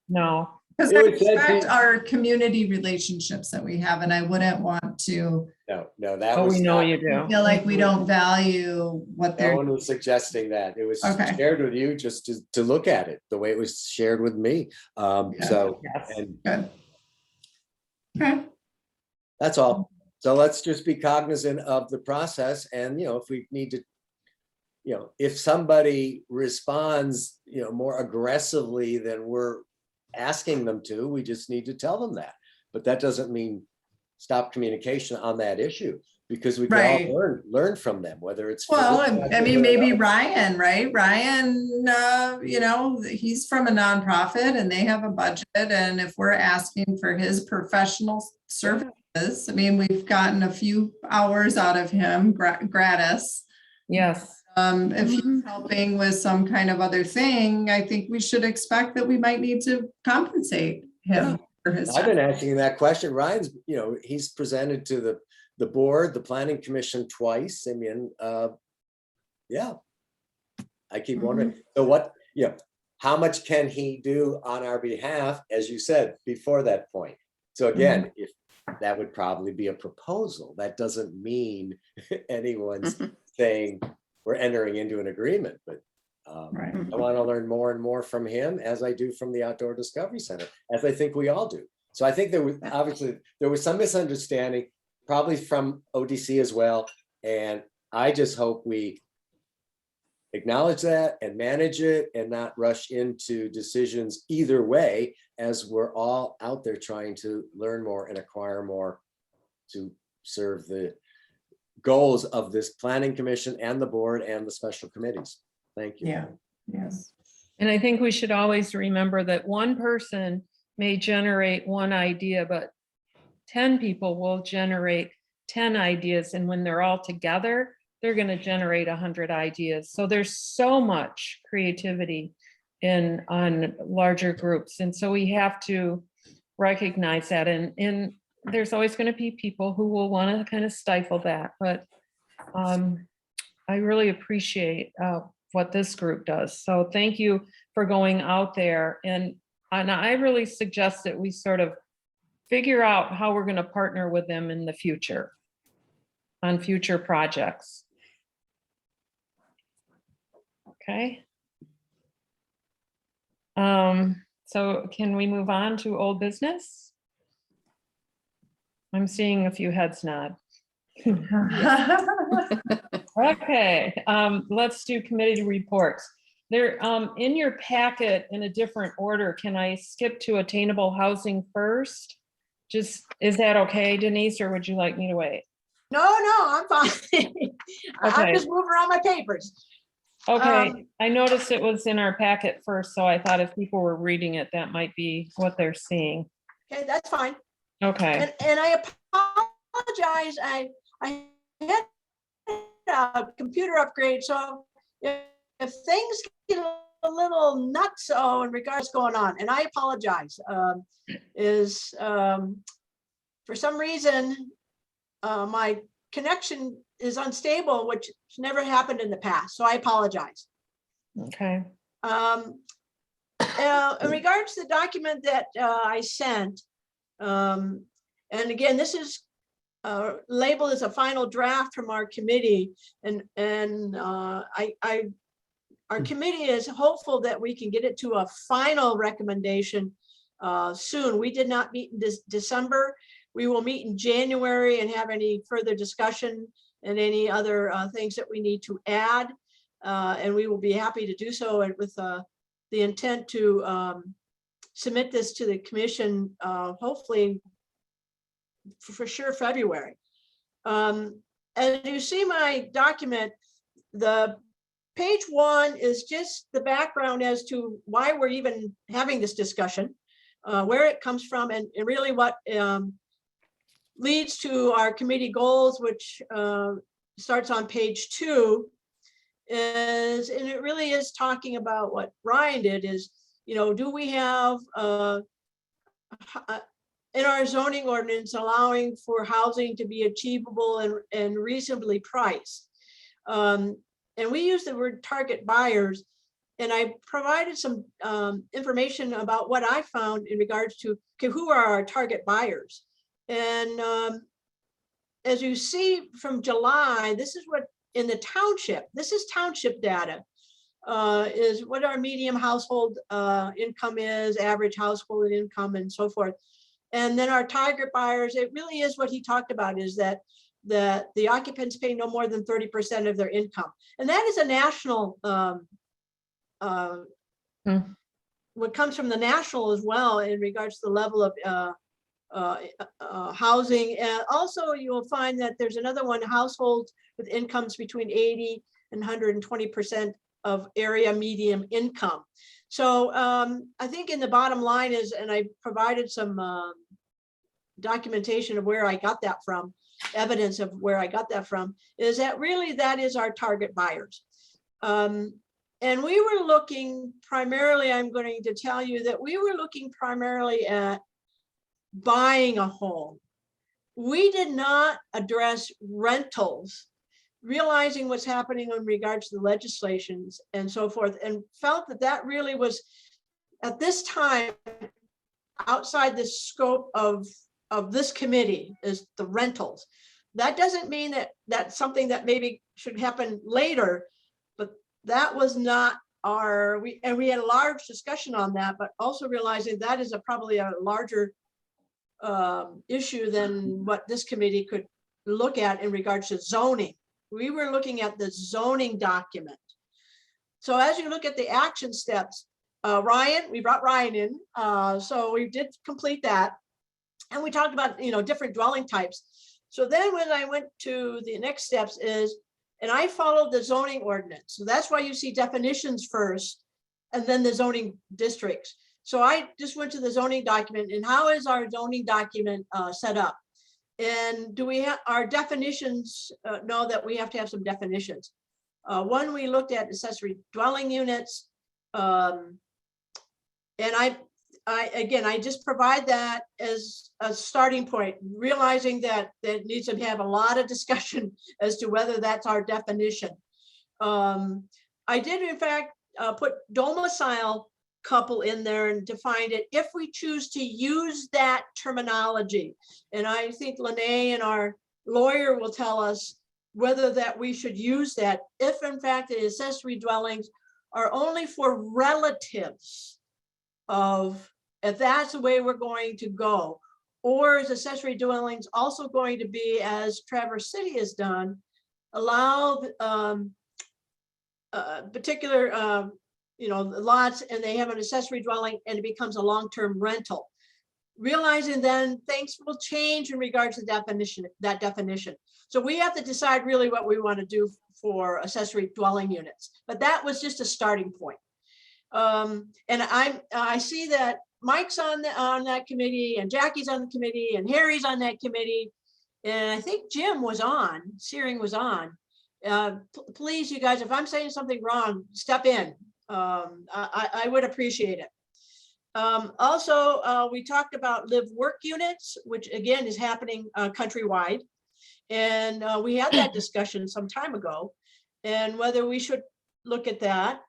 No. because It I was said respect to- our community relationships that we have, and I wouldn't want to No, that Oh, was we know not, you do. feel like we don't value what no they're. one was suggesting that. It was Okay. shared with you just to look at it the way it was shared with me. Yeah. So, Yes. and Good. Okay. that's all. So let's just be cognizant of the process, and if we need to, if somebody responds, more aggressively than we're asking them to, we just need to tell them that. But that doesn't mean stop communication on that issue, because we can Right. all learn from them, whether it's. for Well, this I project mean, or maybe another. Ryan, right? Ryan, he's from a nonprofit and they have a budget. And if we're asking for his professional services, I mean, we've gotten a few hours out of him gratis. Yes. If he's helping with some kind of other thing, I think we should expect that we might need to compensate him for his I've time. been asking that question. Ryan's, he's presented to the board, the planning commission twice. I mean, yeah. I keep wondering, so how much can he do on our behalf, as you said, before that point? So again, if that would probably be a proposal, that doesn't mean anyone's saying we're entering into an agreement, but Right. I want to learn more and more from him, as I do from the Outdoor Discovery Center, as I think we all do. So I think there was some misunderstanding, probably from ODC as well. And I just hope we acknowledge that and manage it and not rush into decisions either way, as we're all out there trying to learn more and acquire more to serve the goals of this planning commission and the board and the special committees. Thank you. Yeah, yes. And I think we should always remember that one person may generate one idea, but 10 people will generate 10 ideas. And when they're all together, they're going to generate 100 ideas. So there's so much creativity on larger groups. And so we have to recognize that. And there's always going to be people who will want to kind of stifle that. But I really appreciate what this group does. So thank you for going out there. And I really suggest that we sort of figure out how we're going to partner with them in the future on future projects. Okay. So can we move on to old business? I'm seeing a few heads nod. Okay, let's do committee reports. They're in your packet in a different order. Can I skip to attainable housing first? Just, is that okay, Denise, or would you like me to wait? No, I'm fine. I'm Okay. just moving around my papers. Okay, I noticed it was in our packet first, so I thought if people were reading it, that might be what they're seeing. Okay, that's fine. Okay, And I apologize. I had a computer upgrade, so if things get a little nuts in regards to going on, and I apologize, for some reason my connection is unstable, which has never happened in the past, so I apologize. okay. In regards to the document that I sent, and again, this is labeled as a final draft from our committee, and our committee is hopeful that we can get it to a final recommendation soon. We did not meet in December. We will meet in January and have any further discussion and any other things that we need to add. And we will be happy to do so, and with the intent to submit this to the commission, hopefully for sure February. And you see my document, the page 1 is just the background as to why we're even having this discussion, where it comes from, and really what leads to our committee goals, which starts on page 2. And it really is talking about what Ryan did, is, do we have in our zoning ordinance allowing for housing to be achievable and reasonably priced. And we use the word target buyers, and I provided some information about what I found in regards to who are our target buyers. And as you see from July, this is what in the township, this is township data, is what our median household income is, average household income, and so forth. And then our target buyers, it really is what he talked about, is that the occupants pay no more than 30% of their income. And that is a national, what comes from the national as well in regards to the level of housing. And also you will find that there's another one, households with incomes between 80 and 120% of area median income. So I think in the bottom line is, and I provided some documentation of where I got that from, evidence of where I got that from, is that really that is our target buyers. And we were looking primarily, I'm going to tell you that we were looking primarily at buying a home. We did not address rentals, realizing what's happening in regards to the legislations and so forth, and felt that that really was at this time outside the scope of this committee, is the rentals. That doesn't mean that that's something that maybe should happen later, but that was not our, we had a large discussion on that, but also realizing that is probably a larger issue than what this committee could look at in regards to zoning. We were looking at the zoning document. So as you look at the action steps, Ryan, we brought Ryan in, so we did complete that. And we talked about, different dwelling types. So then when I went to the next steps is, and I followed the zoning ordinance. So that's why you see definitions first and then the zoning districts. So I just went to the zoning document, and how is our zoning document set up? And do we have our definitions, know that we have to have some definitions. One, we looked at accessory dwelling units. And I just provide that as a starting point, realizing that it needs to have a lot of discussion as to whether that's our definition. I did in fact put domicile couple in there and define it if we choose to use that terminology. And I think Lene and our lawyer will tell us whether that we should use that if in fact the accessory dwellings are only for relatives of, if that's the way we're going to go, or is accessory dwellings also going to be, as Traverse City has done, allow particular lots, and they have an accessory dwelling and it becomes a long-term rental. Realizing then things will change in regards to that definition. So we have to decide really what we want to do for accessory dwelling units, but that was just a starting point. And I see that Mike's on that committee, and Jackie's on the committee, and Harry's on that committee, and I think Jim was on, Searing was on. Please, you guys, if I'm saying something wrong, step in. I would appreciate it. Also, we talked about live work units, which again is happening countrywide. And we had that discussion some time ago, and whether we should look at that.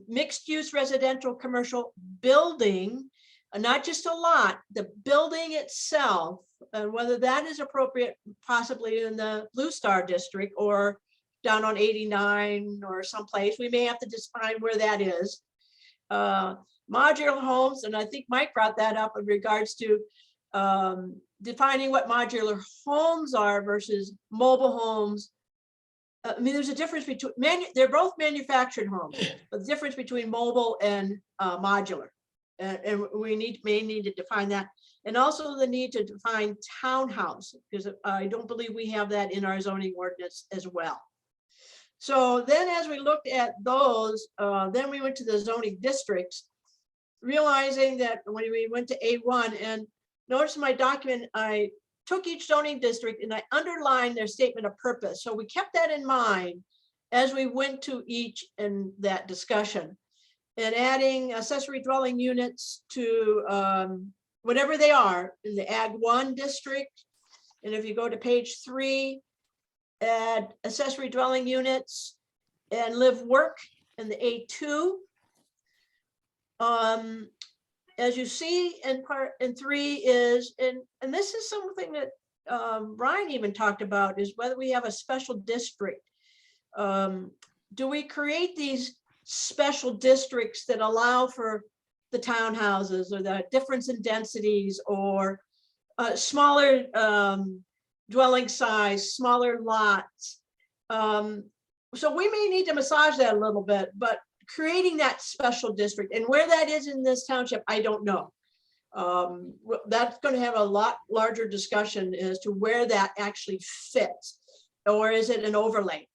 Mixed use residential commercial building, not just a lot, the building itself, and whether that is appropriate, possibly in the Blue Star district or down on 89 or someplace. We may have to define where that is. Modular homes, and I think Mike brought that up in regards to defining what modular homes are versus mobile homes. I mean, there's a difference between, they're both manufactured homes, but the difference between mobile and modular. And we may need to define that. And also the need to define townhouse, because I don't believe we have that in our zoning ordinance as well. So then as we looked at those, then we went to the zoning districts, realizing that when we went to A1, and notice in my document, I took each zoning district and I underlined their statement of purpose. So we kept that in mind as we went to each in that discussion, and adding accessory dwelling units to whatever they are in the Ag 1 district. And if you go to page 3, add accessory dwelling units and live work in the A2. As you see in part in 3 is, and this is something that Ryan even talked about, is whether we have a special district. Do we create these special districts that allow for the townhouses or the difference in densities, or smaller dwelling size, smaller lots? So we may need to massage that a little bit, but creating that special district, and where that is in this township, I don't know. That's going to have a lot larger discussion as to where that actually fits, or is it an overlay?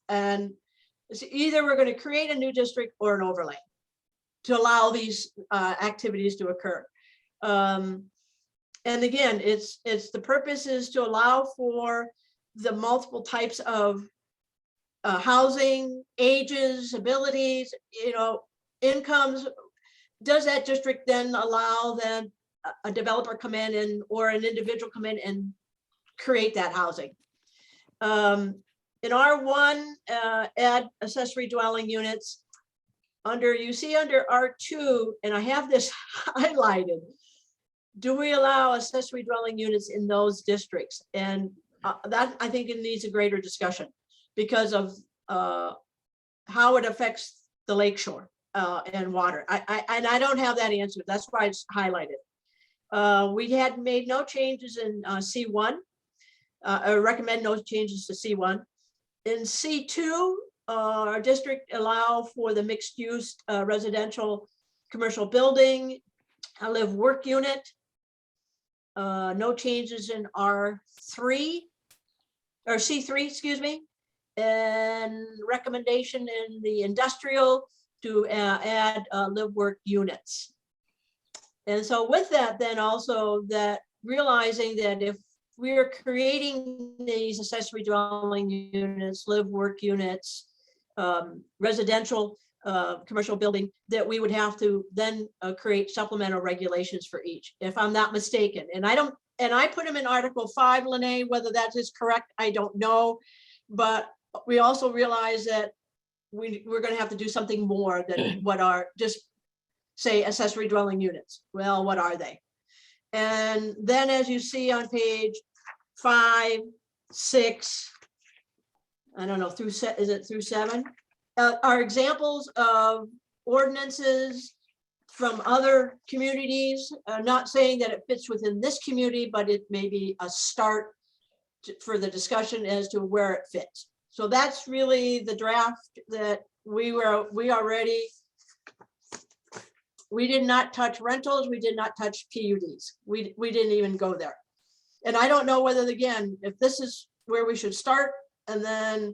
And it's either we're going to create a new district or an overlay to allow these activities to occur. And again, it's the purpose is to allow for the multiple types of housing, ages, abilities, incomes. Does that district then allow then a developer come in and, or an individual come in and create that housing? In R1, add accessory dwelling units. You see under R2, and I have this highlighted, do we allow accessory dwelling units in those districts? And that, I think it needs a greater discussion because of how it affects the lakeshore and water. And I don't have that answer. That's why it's highlighted. We had made no changes in C1, or recommend no changes to C1. In C2, our district allow for the mixed use residential commercial building, a live work unit. No changes in R3 or C3, excuse me. And recommendation in the industrial to add live work units. And so with that, then also that realizing that if we are creating these accessory dwelling units, live work units, residential commercial building, that we would have to then create supplemental regulations for each, if I'm not mistaken. And I put them in Article 5, Lene, whether that is correct, I don't know. But we also realize that we're going to have to do something more than what are just say accessory dwelling units. Well, what are they? And then as you see on page 5, 6, I don't know, is it through 7? Are examples of ordinances from other communities, not saying that it fits within this community, but it may be a start for the discussion as to where it fits. So that's really the draft that we already, we did not touch rentals, we did not touch PUDs. We didn't even go there. And I don't know whether, again, if this is where we should start, and then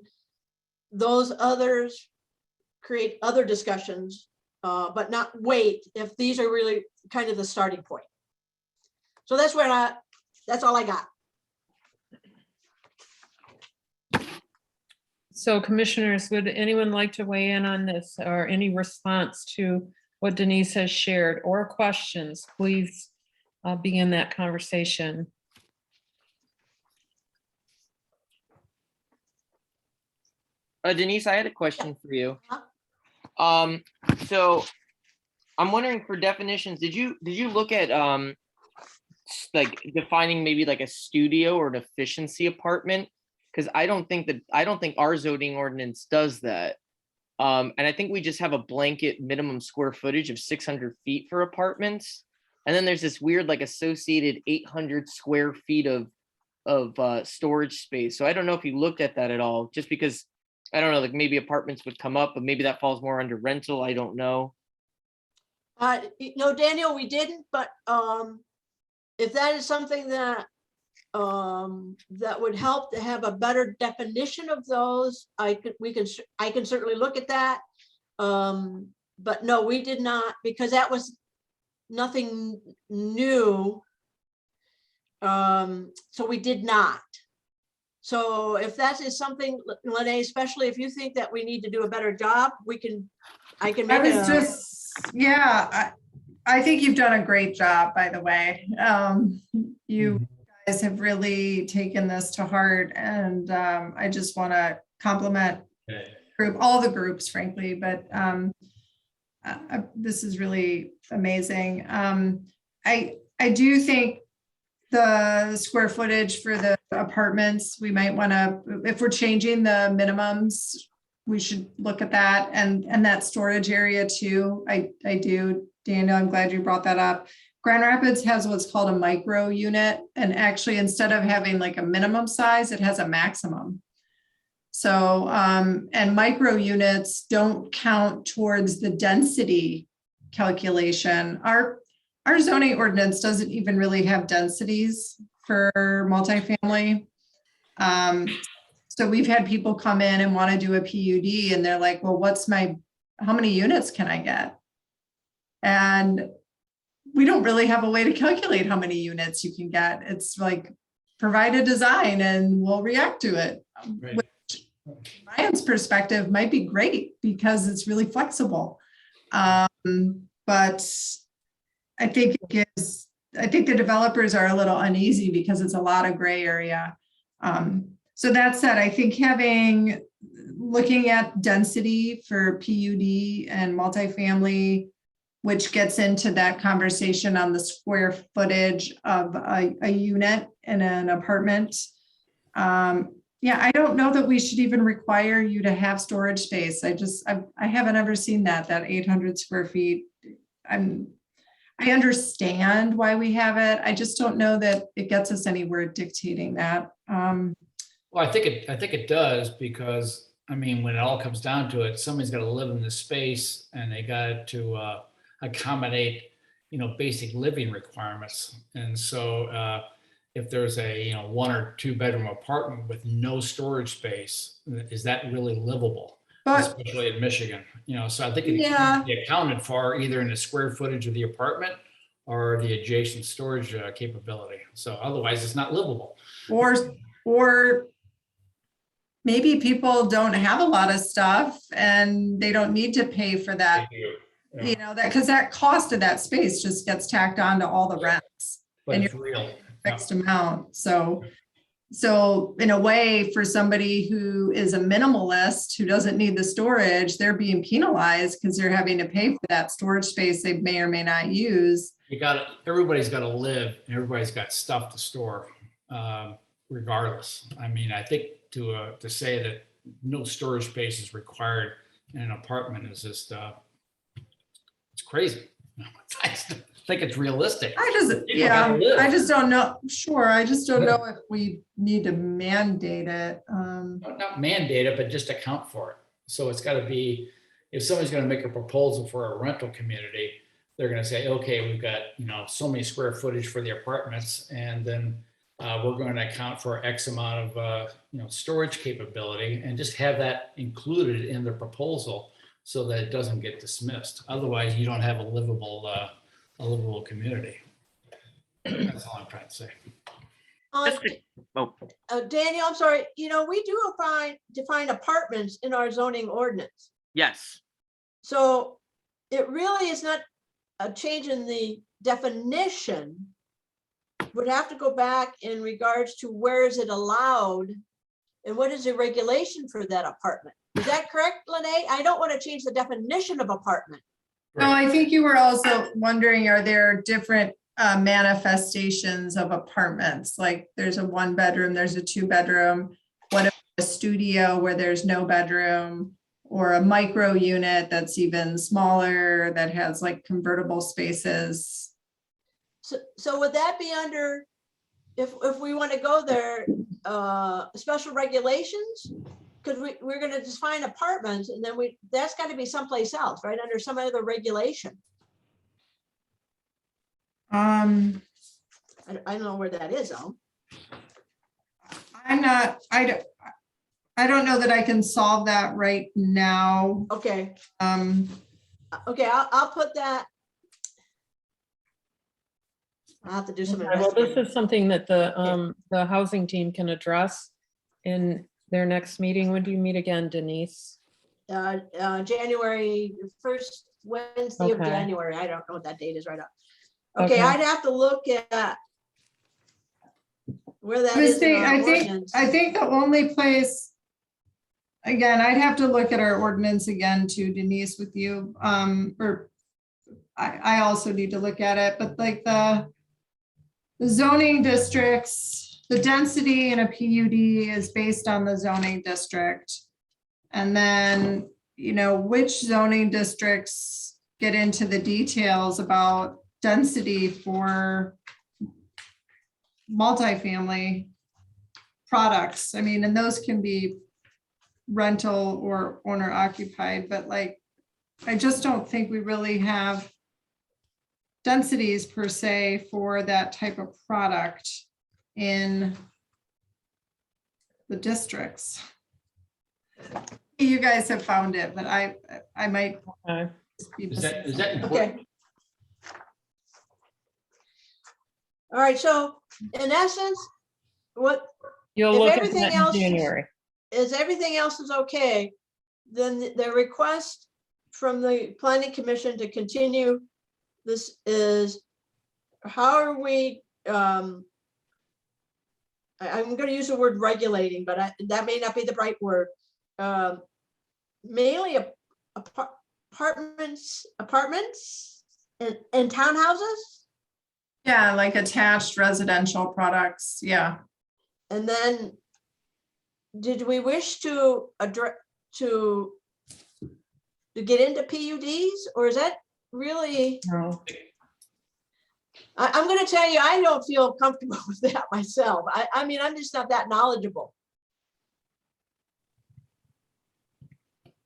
those others create other discussions, but not wait if these are really kind of the starting point. So that's that's all I got. So commissioners, would anyone like to weigh in on this or any response to what Denise has shared or questions? Please begin that conversation. Denise, I had a question for you. So I'm wondering for definitions, did you look at like defining maybe like a studio or an efficiency apartment? Because I don't think our zoning ordinance does that. And I think we just have a blanket minimum square footage of 600 feet for apartments. And then there's this weird like associated 800 square feet of storage space. So I don't know if you looked at that at all, just because I don't know, like maybe apartments would come up, but maybe that falls more under rental. I don't know. No, Daniel, we didn't, but if that is something that that would help to have a better definition of those, I can certainly look at that. But no, we did not, because that was nothing new. So we did not. So if that is something, Lene, especially if you think that we need to do a better job, I can make I think you've done a great job, by the way. You guys have really taken this to heart, and I just want to compliment all the groups, frankly, but this is really amazing. I do think the square footage for the apartments, we might want to, if we're changing the minimums, we should look at that, and that storage area too. I do, Daniel, I'm glad you brought that up. Grand Rapids has what's called a micro unit, and actually instead of having like a minimum size, it has a maximum. So, and micro units don't count towards the density calculation. Our zoning ordinance doesn't even really have densities for multifamily. So we've had people come in and want to do a PUD, and they're like, well, how many units can I get? And we don't really have a way to calculate how many units you can get. It's like, provide a design and we'll react to it. Right. Which, from Ryan's perspective, might be great because it's really flexible. But I think the developers are a little uneasy because it's a lot of gray area. So that said, I think looking at density for PUD and multifamily, which gets into that conversation on the square footage of a unit in an apartment. I don't know that we should even require you to have storage space. I haven't ever seen that 800 square feet. I understand why we have it. I just don't know that it gets us anywhere dictating that. Well, I think it does, because I mean, when it all comes down to it, somebody's got to live in this space and they got to accommodate, basic living requirements. And so if there's a, 1 or 2 bedroom apartment with no storage space, is that really livable? But Especially in Michigan, so I think it Yeah. can be accounted for either in the square footage of the apartment or the adjacent storage capability. So otherwise it's not livable. or maybe people don't have a lot of stuff and they don't need to pay for that, that, because that cost of that space just gets tacked on to all the rents. But And it's real. fixed amount. So in a way, for somebody who is a minimalist, who doesn't need the storage, they're being penalized because they're having to pay for that storage space they may or may not use. Everybody's got to live and everybody's got stuff to store regardless. I mean, I think to say that no storage space is required in an apartment is just, it's crazy. I think it's realistic. I just don't know. Sure. I just don't know if we need to mandate it. Not mandate it, but just account for it. So it's got to be, if somebody's going to make a proposal for a rental community, they're going to say, okay, we've got, so many square footage for the apartments, and then we're going to account for X amount of, storage capability, and just have that included in the proposal so that it doesn't get dismissed. Otherwise, you don't have a livable community. That's all I'm trying to say. Daniel, I'm sorry, we do define apartments in our zoning ordinance. Yes. So it really is not a change in the definition. Would have to go back in regards to where is it allowed and what is the regulation for that apartment. Is that correct, Lene? I don't want to change the definition of apartment. No, I think you were also wondering, are there different manifestations of apartments? Like there's a 1 bedroom, there's a 2 bedroom, what if a studio where there's no bedroom, or a micro unit that's even smaller that has like convertible spaces? So would that be under, if we want to go there, special regulations? Because we're going to define apartments, and then that's got to be someplace else, right? Under some other regulation. I don't know where that is, though. I don't know that I can solve that right now. Okay. Okay, I'll put that. I'll have to do some. Well, this is something that the housing team can address in their next meeting. When do you meet again, Denise? January 1st Wednesday of Okay. January. I don't know what that date is right now. Okay, Okay. I'd have to look at where that is in our ordinance. I think the only place, again, I'd have to look at our ordinance again too, Denise, with you. Or I also need to look at it, but like the zoning districts, the density in a PUD is based on the zoning district. And then, which zoning districts get into the details about density for multifamily products. I mean, and those can be rental or owner occupied, but like, I just don't think we really have densities per se for that type of product in the districts. You guys have found it, but I might. Okay. be Is that important? Okay. All right, so in essence, You'll If look at everything that in else is- January. everything else is okay, then the request from the planning commission to continue this is, how are we, I'm going to use the word regulating, but that may not be the right word. Mainly apartments and townhouses. Yeah, like attached residential products, yeah. And then, did we wish to address, to get into PUDs, or is that really? No. I'm gonna tell you, I don't feel comfortable with that myself. I mean, I'm just not that knowledgeable.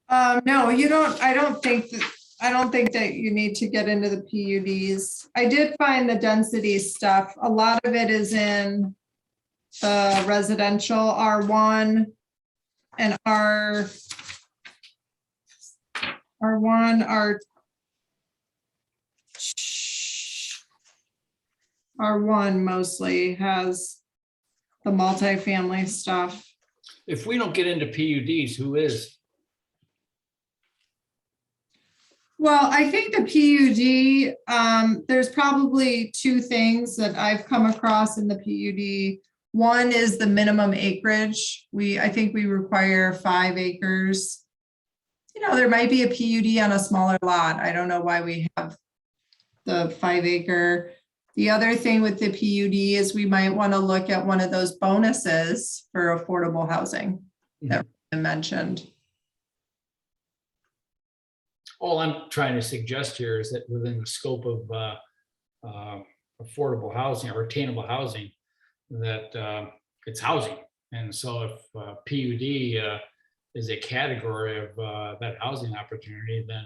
No, you don't, I don't think that you need to get into the PUDs. I did find the density stuff. A lot of it is in the residential R1 and R1 mostly has the multifamily stuff. If we don't get into PUDs, who is? Well, I think the PUD, there's probably two things that I've come across in the PUD. One is the minimum acreage. I think we require 5 acres. You know, there might be a PUD on a smaller lot. I don't know why we have the 5 acre. The other thing with the PUD is we might want to look at one of those bonuses for affordable housing that I mentioned. All I'm trying to suggest here is that within the scope of affordable housing or attainable housing, that it's housing. And so if PUD is a category of that housing opportunity, then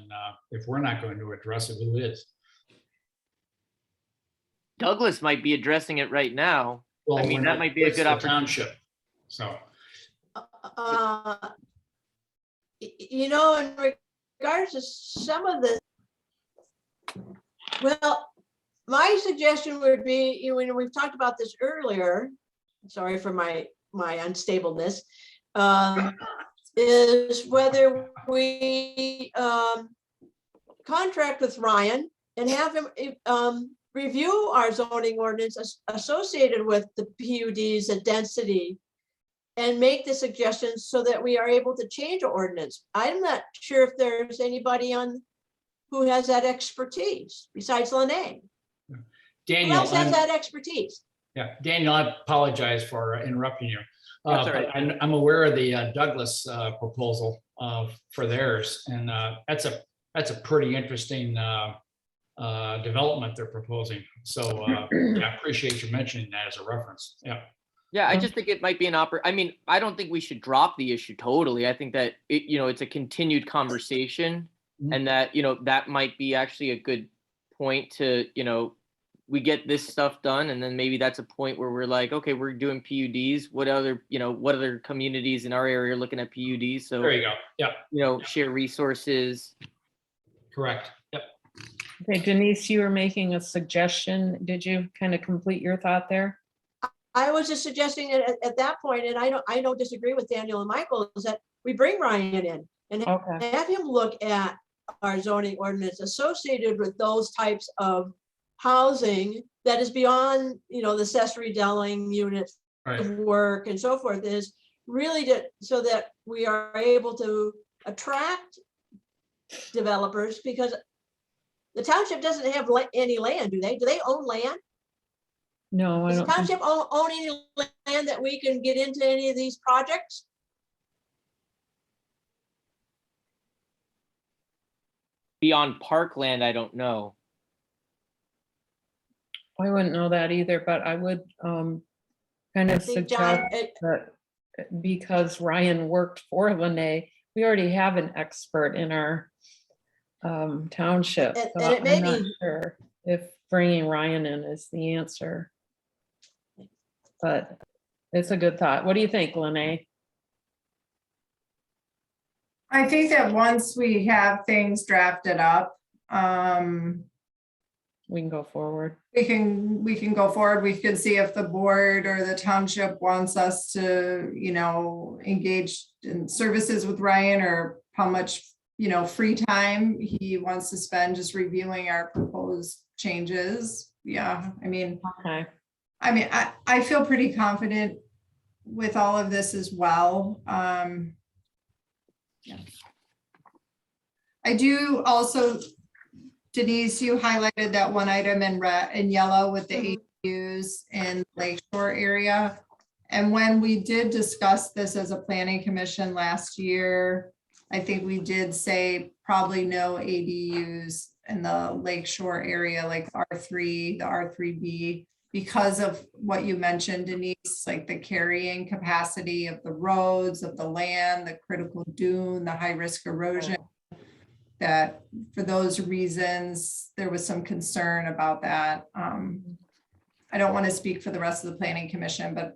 if we're not going to address it, who is? Douglas might be addressing it right now. Well, I mean, we're that not- might be a it's good the opportunity. township. So You know, in regards to some of the, well, my suggestion would be, you know, when we've talked about this earlier, sorry for my unstableness, is whether we contract with Ryan and have him review our zoning ordinance associated with the PUDs and density and make the suggestions so that we are able to change our ordinance. I'm not sure if there's anybody who has that expertise besides Lene. Who Daniel, else has that expertise? yeah, Daniel, I apologize for interrupting you. That's all right. But I'm aware of the Douglas proposal for theirs, and that's a pretty interesting development they're proposing. So yeah, I appreciate you mentioning that as a reference. Yeah. Yeah, I just think it might be I mean, I don't think we should drop the issue totally. I think that it's a continued conversation, Mhm. and that, that might be actually a good point to, we get this stuff done, and then maybe that's a point where we're like, okay, we're doing PUDs. What other communities in our area are looking at PUDs? So There you go. Yeah, share resources. correct. Yep. Okay, Denise, you were making a suggestion. Did you kind of complete your thought there? I was just suggesting at that point, and I don't disagree with Daniel and Michael, is that we bring Ryan in and Okay, have him look at our zoning ordinance associated with those types of housing that is beyond, the accessory dwelling units Right. of work and so forth, is really so that we are able to attract developers, because the township doesn't have any land, do they? Do they own land? no, I Does the don't think, township own any land that we can get into any of these projects? Beyond parkland, I don't know. I wouldn't know that either, but I would kind I of think, John, suggest that because Ryan worked for Lene, we already have an expert in our township. And So it may I'm not be- sure if bringing Ryan in is the answer. But it's a good thought. What do you think, Lene? I think that once we have things drafted up, We can go forward. we can go forward. We can see if the board or the township wants us to, engage in services with Ryan, or how much, free time he wants to spend just reviewing our proposed changes. Yeah, Okay. I feel pretty confident with all of this as well. Yeah. I do also, Denise, you highlighted that one item in red and yellow with the ADUs in Lakeshore area. And when we did discuss this as a planning commission last year, I think we did say probably no ADUs in the Lakeshore area, like R3, the R3B. because of what you mentioned, Denise, like the carrying capacity of the roads, of the land, the critical dune, the high-risk erosion, that for those reasons, there was some concern about that. I don't want to speak for the rest of the planning commission, but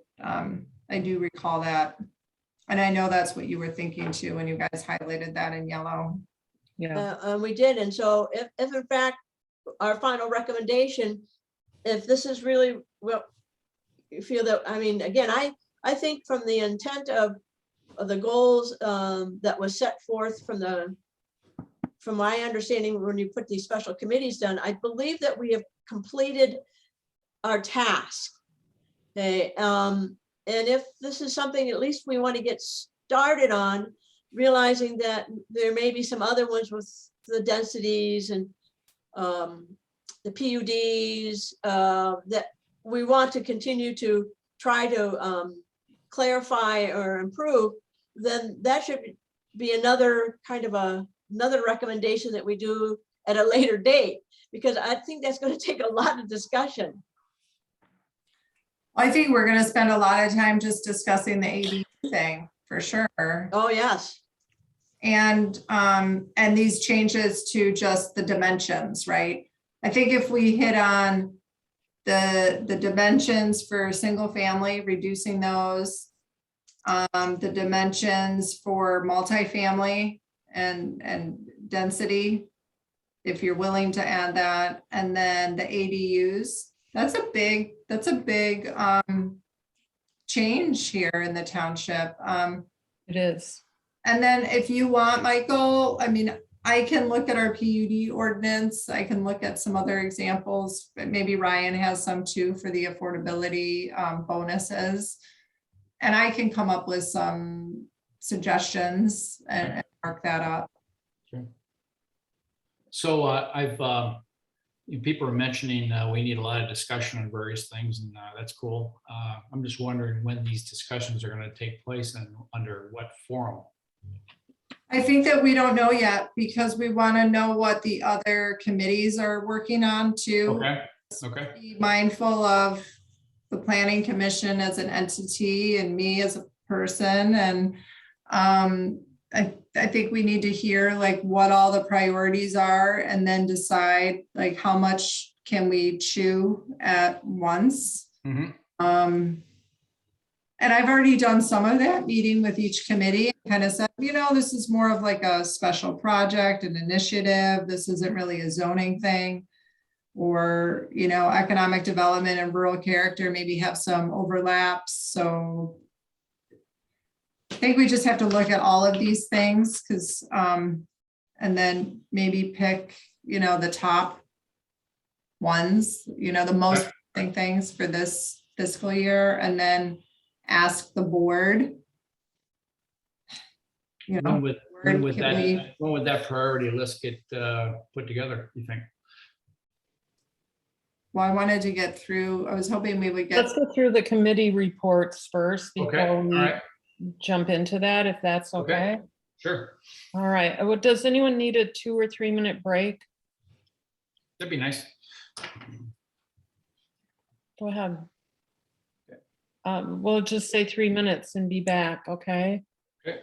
I do recall that. And I know that's what you were thinking too, when you guys highlighted that in yellow. Yeah, We did, and so if in fact, our final recommendation, if this is really what you feel that, I mean, again, I think from the intent of the goals that was set forth from my understanding, when you put these special committees done, I believe that we have completed our task. Okay, and if this is something at least we want to get started on, realizing that there may be some other ones with the densities and the PUDs that we want to continue to try to clarify or improve, then that should be another kind of another recommendation that we do at a later date, because I think that's going to take a lot of discussion. I think we're going to spend a lot of time just discussing the AD thing for sure. Oh, yes. And these changes to just the dimensions, right? I think if we hit on the dimensions for single family, reducing those, the dimensions for multifamily and density, if you're willing to add that, and then the ADUs, that's a big change here in the township. it is. And then if you want, Michael, I mean, I can look at our PUD ordinance. I can look at some other examples, but maybe Ryan has some too for the affordability bonuses. And I can come up with some suggestions and mark that up. Okay. So people are mentioning we need a lot of discussion on various things, and that's cool. I'm just wondering when these discussions are going to take place and under what forum. I think that we don't know yet because we want to know what the other committees are working on too. Okay. Be mindful of the planning commission as an entity and me as a person. And I think we need to hear like what all the priorities are and then decide like how much can we chew at once. Mm-hmm. And I've already done some of that meeting with each committee and kind of said, you know, this is more of like a special project, an initiative. This isn't really a zoning thing. Or, you know, economic development and rural character maybe have some overlaps. So I think we just have to look at all of these things because, and then maybe pick, you know, the top ones, you know, the most important things for this fiscal year, and then ask the board. You know, when would that priority list get put together, you think? Well, I wanted to get through, I was hoping we would get. Let's go through the committee reports first before we All right. jump into that, if that's okay. Sure. All right. Does anyone need a 2 or 3 minute break? That'd be nice. Go ahead. We'll just say 3 minutes and be back, okay? Okay.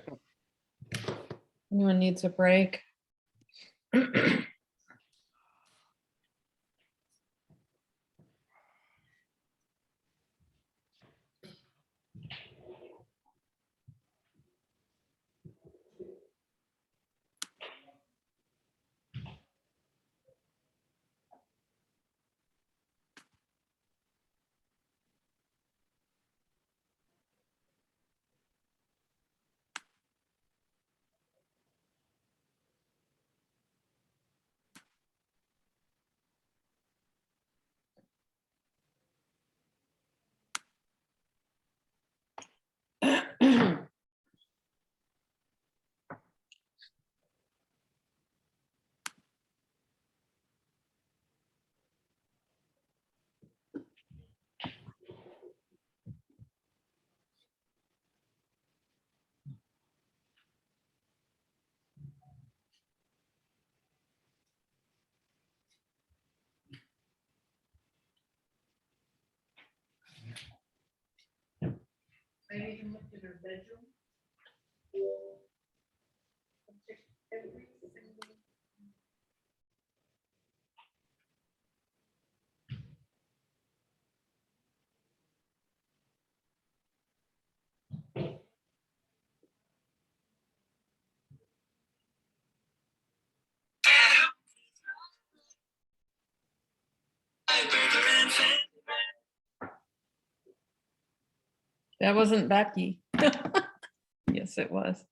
Anyone needs a break? That wasn't Becky. Yes, it was.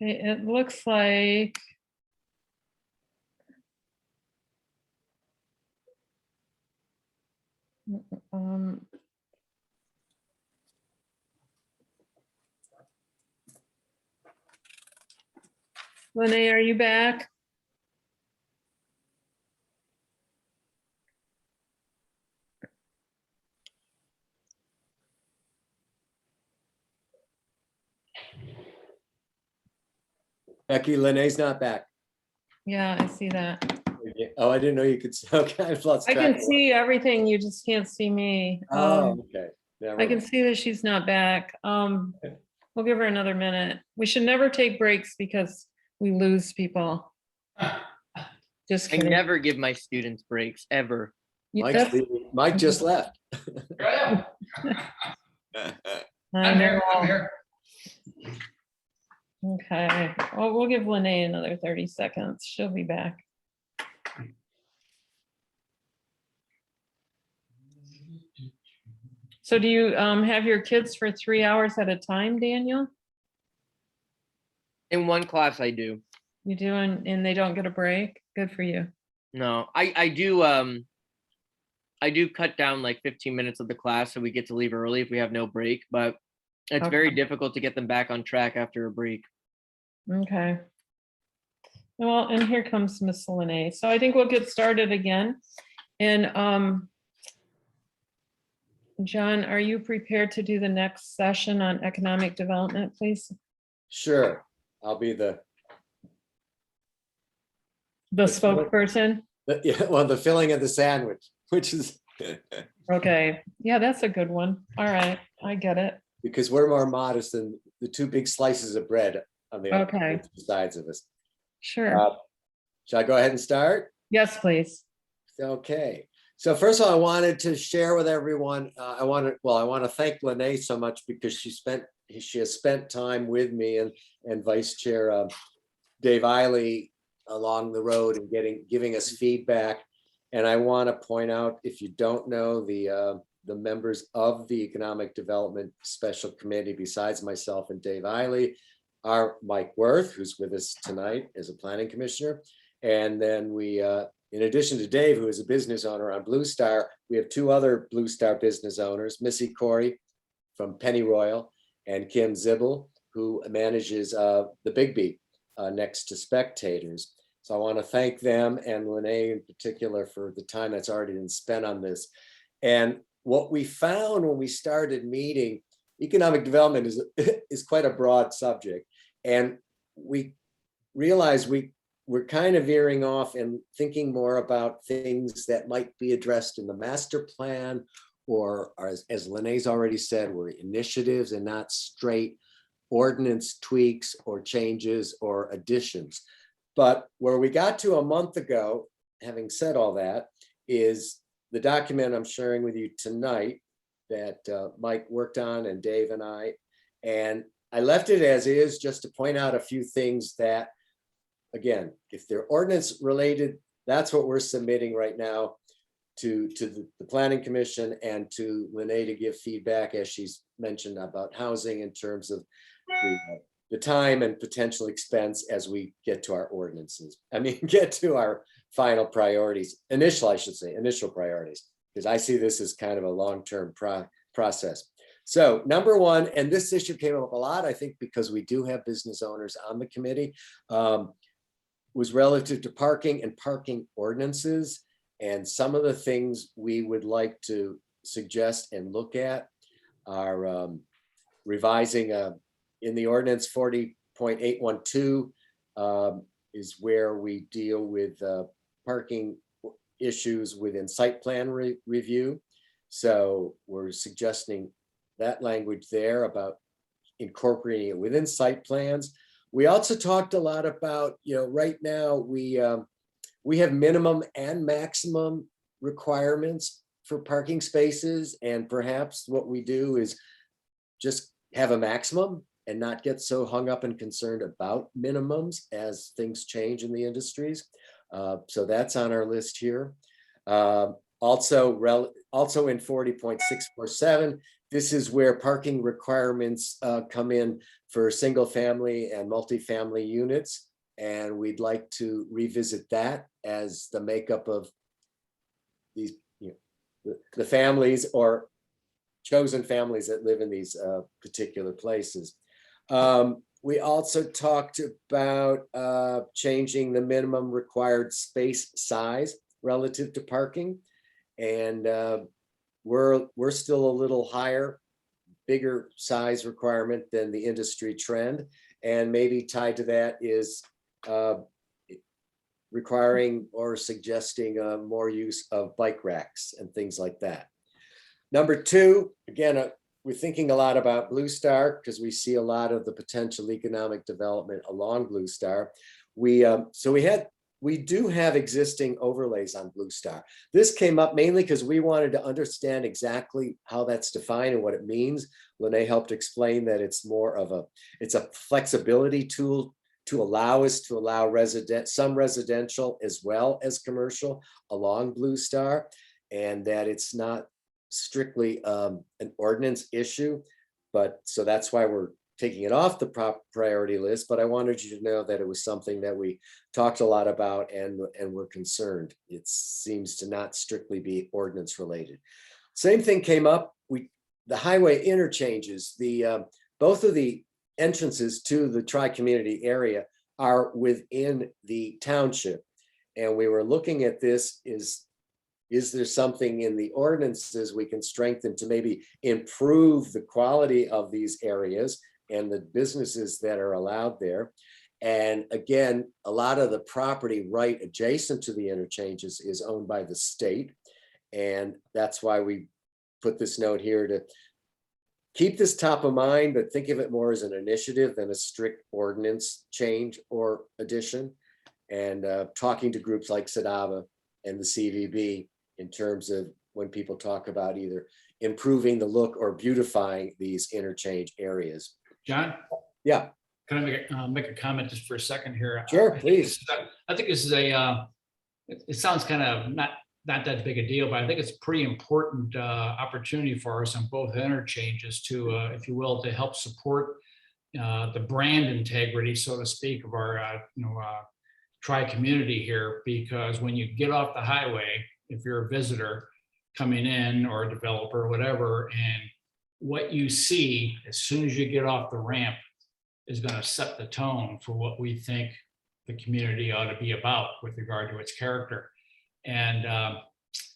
Okay, it looks like um, Lene, are you back? Becky, Lene's not back. Yeah, I see that. Oh, I didn't know you could. Okay, I've lost I track. can see everything, you just can't see me. Oh, okay. Never I can mind. see that she's not back. We'll give her another minute. We should never take breaks because we lose people. Just I kidding. never give my students breaks, ever. Mike's leaving. Mike just left. I I am here. I'm know. here. Okay, well, we'll give Lene another 30 seconds. She'll be back. So do you have your kids for 3 hours at a time, Daniel? In one class, I do. You do, and they don't get a break? Good for you. No, I do cut down like 15 minutes of the class so we get to leave early if we have no break, but it's very Okay. difficult to get them back on track after a break. Okay. Well, and here comes Miss Lene. So I think we'll get started again. And John, are you prepared to do the next session on economic development, please? Sure, I'll be the Spokesperson? yeah, well, the filling of the sandwich, which is Okay, yeah, that's a good one. All right, I get it. because we're more modest than the two big slices of bread on the Okay. opposite sides of us. Sure. Shall I go ahead and start? Yes, please. Okay. So first of all, I wanted to share with everyone, I want to thank Lene so much because she has spent time with me and Vice Chair Dave Eiley along the road and giving us feedback. And I want to point out, if you don't know, the members of the Economic Development Special Committee, besides myself and Dave Eiley, are Mike Worth, who's with us tonight as a planning commissioner. And then we, in addition to Dave, who is a business owner on Blue Star, we have two other Blue Star business owners, Missy Corey from Pennyroyal and Kim Zibble, who manages the Big B next to Spectators. So I want to thank them and Lene in particular for the time that's already been spent on this. And what we found when we started meeting, economic development is quite a broad subject. And we realized we're kind of veering off and thinking more about things that might be addressed in the master plan, or as Lene's already said, were initiatives and not straight ordinance tweaks or changes or additions. But where we got to a month ago, having said all that, is the document I'm sharing with you tonight that Mike worked on and Dave and I. And I left it as is just to point out a few things that, again, if they're ordinance related, that's what we're submitting right now to the Planning Commission and to Lene to give feedback, as she's mentioned, about housing in terms of the time and potential expense as we get to our ordinances. I mean, get to our final priorities, initial priorities, because I see this as kind of a long-term process. So number one, and this issue came up a lot, I think, because we do have business owners on the committee, was relative to parking and parking ordinances. And some of the things we would like to suggest and look at are revising in the ordinance 40.812 is where we deal with parking issues within site plan review. So we're suggesting that language there about incorporating it within site plans. We also talked a lot about, right now we have minimum and maximum requirements for parking spaces. And perhaps what we do is just have a maximum and not get so hung up and concerned about minimums as things change in the industries. So that's on our list here. Also in 40.647, this is where parking requirements come in for single family and multifamily units. And we'd like to revisit that as the makeup of these, the families or chosen families that live in these particular places. We also talked about changing the minimum required space size relative to parking. And we're still a little higher, bigger size requirement than the industry trend. And maybe tied to that is requiring or suggesting more use of bike racks and things like that. Number two, again, we're thinking a lot about Blue Star because we see a lot of the potential economic development along Blue Star. We do have existing overlays on Blue Star. This came up mainly because we wanted to understand exactly how that's defined and what it means. Lene helped explain that it's more of it's a flexibility tool to allow us to allow some residential as well as commercial along Blue Star, and that it's not strictly an ordinance issue. But so that's why we're taking it off the priority list, but I wanted you to know that it was something that we talked a lot about and we're concerned. It seems to not strictly be ordinance related. Same thing came up. The highway interchanges, both of the entrances to the tri-community area are within the township. And we were looking at this, is there something in the ordinances we can strengthen to maybe improve the quality of these areas and the businesses that are allowed there? And again, a lot of the property right adjacent to the interchanges is owned by the state. And that's why we put this note here to keep this top of mind, but think of it more as an initiative than a strict ordinance change or addition. And talking to groups like SADAVA and the CVB in terms of when people talk about either improving the look or beautifying these interchange areas. John? Yeah. Can I make a comment just for a second here? Sure, please. I think this is it sounds kind of not that big a deal, but I think it's a pretty important opportunity for us on both interchanges to, if you will, to help support the brand integrity, so to speak, of our tri-community here. Because when you get off the highway, if you're a visitor coming in or a developer or whatever, and what you see as soon as you get off the ramp is going to set the tone for what we think the community ought to be about with regard to its character. And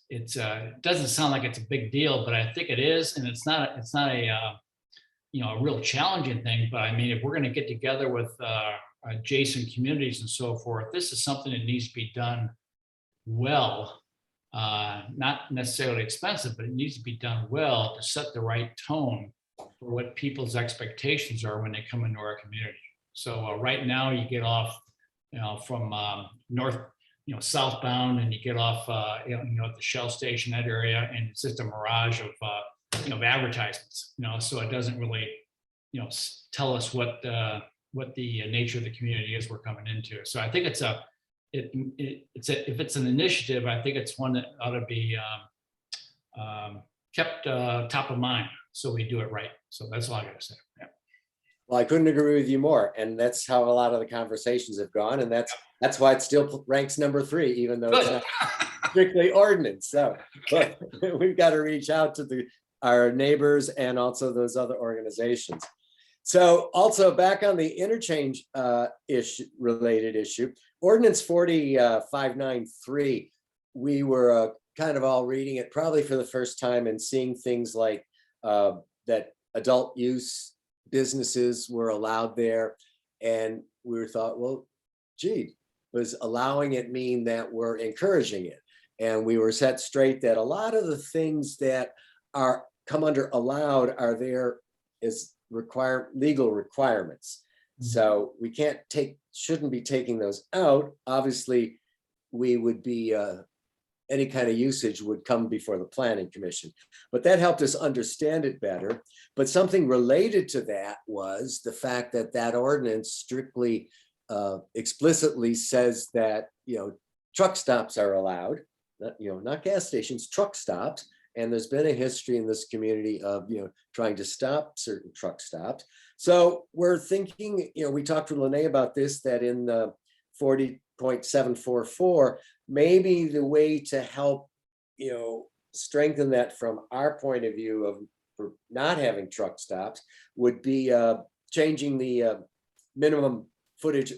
it doesn't sound like it's a big deal, but I think it is. And it's not a real challenging thing. But I mean, if we're going to get together with adjacent communities and so forth, this is something that needs to be done well. Not necessarily expensive, but it needs to be done well to set the right tone for what people's expectations are when they come into our community. So right now you get off, from north, southbound, and you get off, at the Shell station, that area, and it's just a mirage of advertisements. So it doesn't really, tell us what the nature of the community is we're coming into. So I think if it's an initiative, I think it's one that ought to be kept top of mind, so we do it right. So that's all I got to say. Yeah. Well, I couldn't agree with you more, and that's how a lot of the conversations have gone, and that's why it still ranks number 3, even though it's not strictly ordinance. So but we've got to reach out to our neighbors and also those other organizations. So also back on the interchange related issue, Ordinance 40.593 we were kind of all reading it probably for the first time and seeing things like that adult use businesses were allowed there. And we thought, well, gee, was allowing it mean that we're encouraging it? And we were set straight that a lot of the things that are come under allowed are there as legal requirements. So we shouldn't be taking those out. Obviously, we would be, any kind of usage would come before the Planning Commission, but that helped us understand it better. But something related to that was the fact that that ordinance strictly, explicitly says that, truck stops are allowed, not gas stations, truck stops. And there's been a history in this community of, trying to stop certain truck stops. So we're thinking, we talked to Lene about this, that in the 40.744, maybe the way to help, strengthen that from our point of view of for not having truck stops would be changing the minimum frontage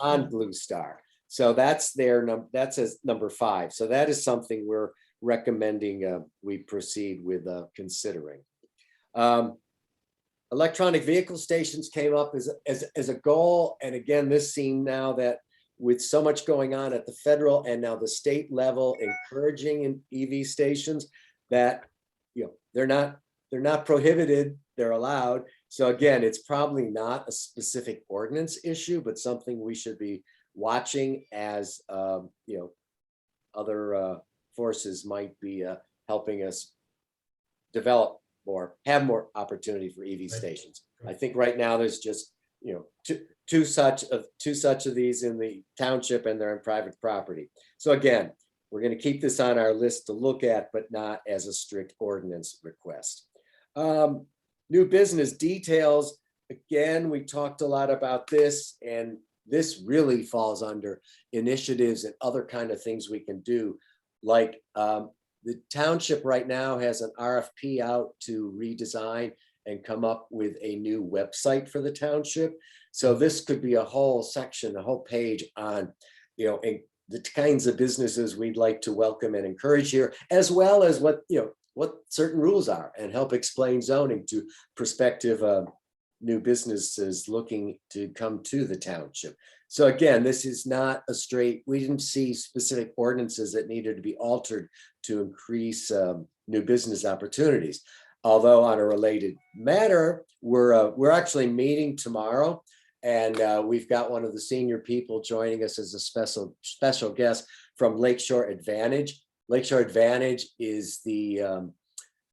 on Blue Star. So that's that's as number 5. So that is something we're recommending we proceed with considering. Electronic vehicle stations came up as a goal. And again, this seemed now that with so much going on at the federal and now the state level, encouraging in EV stations that, they're not prohibited, they're allowed. So again, it's probably not a specific ordinance issue, but something we should be watching as, other forces might be helping us develop or have more opportunity for EV stations. I think right now there's just, two such of these in the township, and they're in private property. So again, we're going to keep this on our list to look at, but not as a strict ordinance request. New business details. Again, we talked a lot about this, and this really falls under initiatives and other kind of things we can do. Like the township right now has an RFP out to redesign and come up with a new website for the township. So this could be a whole section, a whole page on, the kinds of businesses we'd like to welcome and encourage here, as well as what certain rules are, and help explain zoning to prospective new businesses looking to come to the township. So again, this is not a straight, we didn't see specific ordinances that needed to be altered to increase new business opportunities. Although on a related matter, we're actually meeting tomorrow, and we've got one of the senior people joining us as a special guest from Lakeshore Advantage. Lakeshore Advantage is the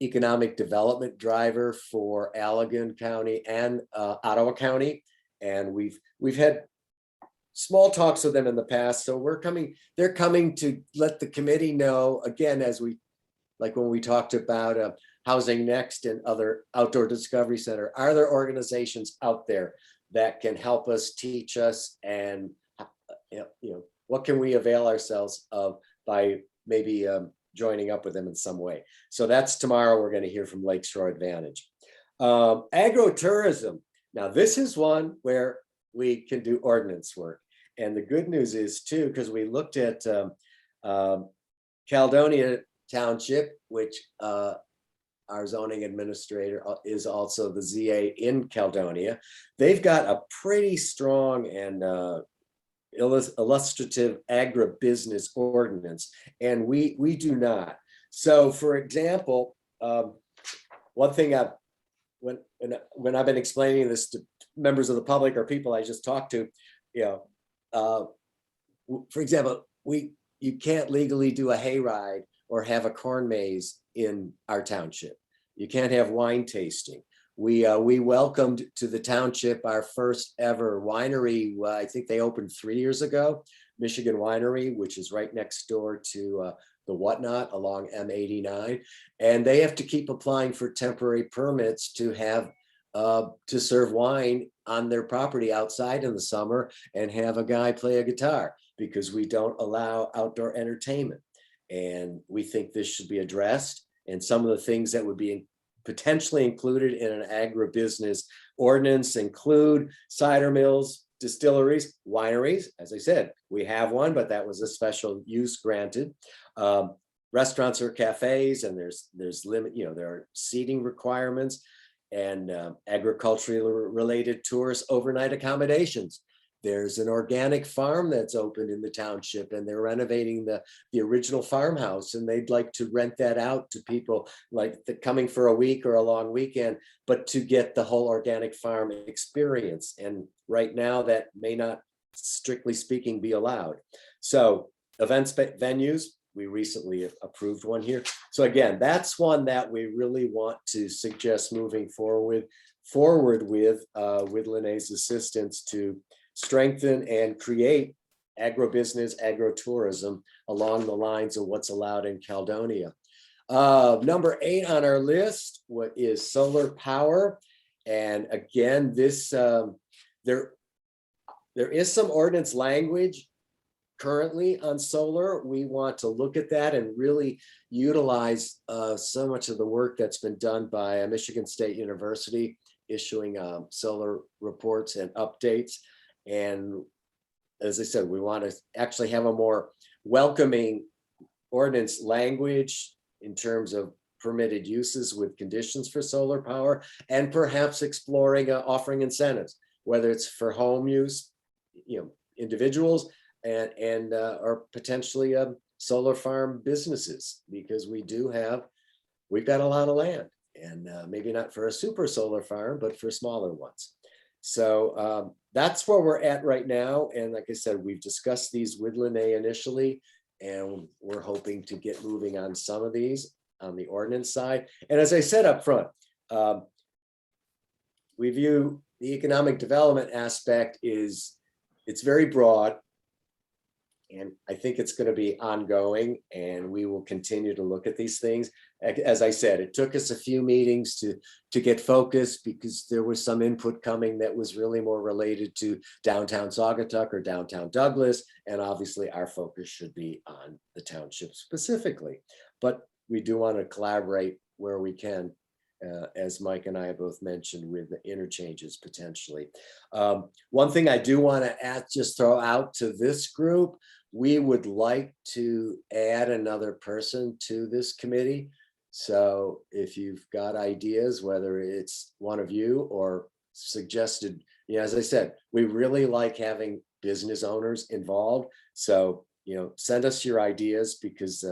economic development driver for Allegan County and Ottawa County. And we've had small talks with them in the past. So they're coming to let the committee know, again, as like when we talked about Housing Next and other Outdoor Discovery Center, are there organizations out there that can help us, teach us, and what can we avail ourselves of by maybe joining up with them in some way. So that's tomorrow. We're going to hear from Lakeshore Advantage. Agro-tourism. Now this is one where we can do ordinance work. And the good news is too, because we looked at Caledonia Township, which our zoning administrator is also the ZA in Caledonia. They've got a pretty strong and illustrative agribusiness ordinance, and we do not. So for example, one thing when I've been explaining this to members of the public or people I just talked to, for example, you can't legally do a hayride or have a corn maze in our township. You can't have wine tasting. We welcomed to the township our first ever winery. I think they opened 3 years ago, Michigan Winery, which is right next door to the Whatnot along M89. And they have to keep applying for temporary permits to have to serve wine on their property outside in the summer and have a guy play a guitar, because we don't allow outdoor entertainment. And we think this should be addressed. And some of the things that would be potentially included in an agribusiness ordinance include cider mills, distilleries, wineries. As I said, we have one, but that was a special use granted. Restaurants or cafes, and there's limit, there are seating requirements, and agriculturally related tours, overnight accommodations. There's an organic farm that's opened in the township, and they're renovating the original farmhouse, and they'd like to rent that out to people like coming for a week or a long weekend, but to get the whole organic farm experience. And right now that may not, strictly speaking, be allowed. So events, venues, we recently approved one here. So again, that's one that we really want to suggest moving forward with Lene's assistance to strengthen and create agribusiness, agritourism along the lines of what's allowed in Caledonia. Number 8 on our list, what is solar power? And again, this there is some ordinance language currently on solar. We want to look at that and really utilize so much of the work that's been done by Michigan State University, issuing solar reports and updates. And as I said, we want to actually have a more welcoming ordinance language in terms of permitted uses with conditions for solar power, and perhaps exploring offering incentives, whether it's for home use, individuals, and or potentially solar farm businesses, because we've got a lot of land, and maybe not for a super solar farm, but for smaller ones. So that's where we're at right now. And like I said, we've discussed these with Lene initially, and we're hoping to get moving on some of these on the ordinance side. And as I said up front, we view the economic development aspect it's very broad. And I think it's going to be ongoing, and we will continue to look at these things. As I said, it took us a few meetings to get focused, because there was some input coming that was really more related to downtown Saugatuck or downtown Douglas. And obviously our focus should be on the township specifically. But we do want to collaborate where we can, as Mike and I both mentioned, with the interchanges potentially. One thing I do want to just throw out to this group, we would like to add another person to this committee. So if you've got ideas, whether it's one of you or suggested, as I said, we really like having business owners involved. So, send us your ideas, because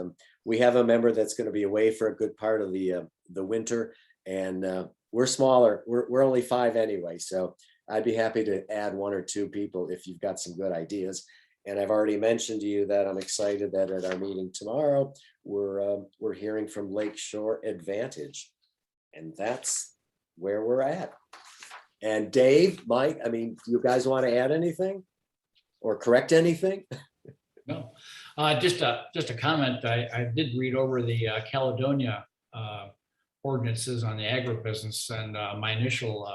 we have a member that's going to be away for a good part of the winter, and we're smaller. We're only 5 anyway. So I'd be happy to add 1 or 2 people if you've got some good ideas. And I've already mentioned to you that I'm excited that at our meeting tomorrow, we're hearing from Lakeshore Advantage, and that's where we're at. And Dave, Mike, do you guys want to add anything or correct anything? No, just a comment. I did read over the Caledonia ordinances on the agribusiness, and my initial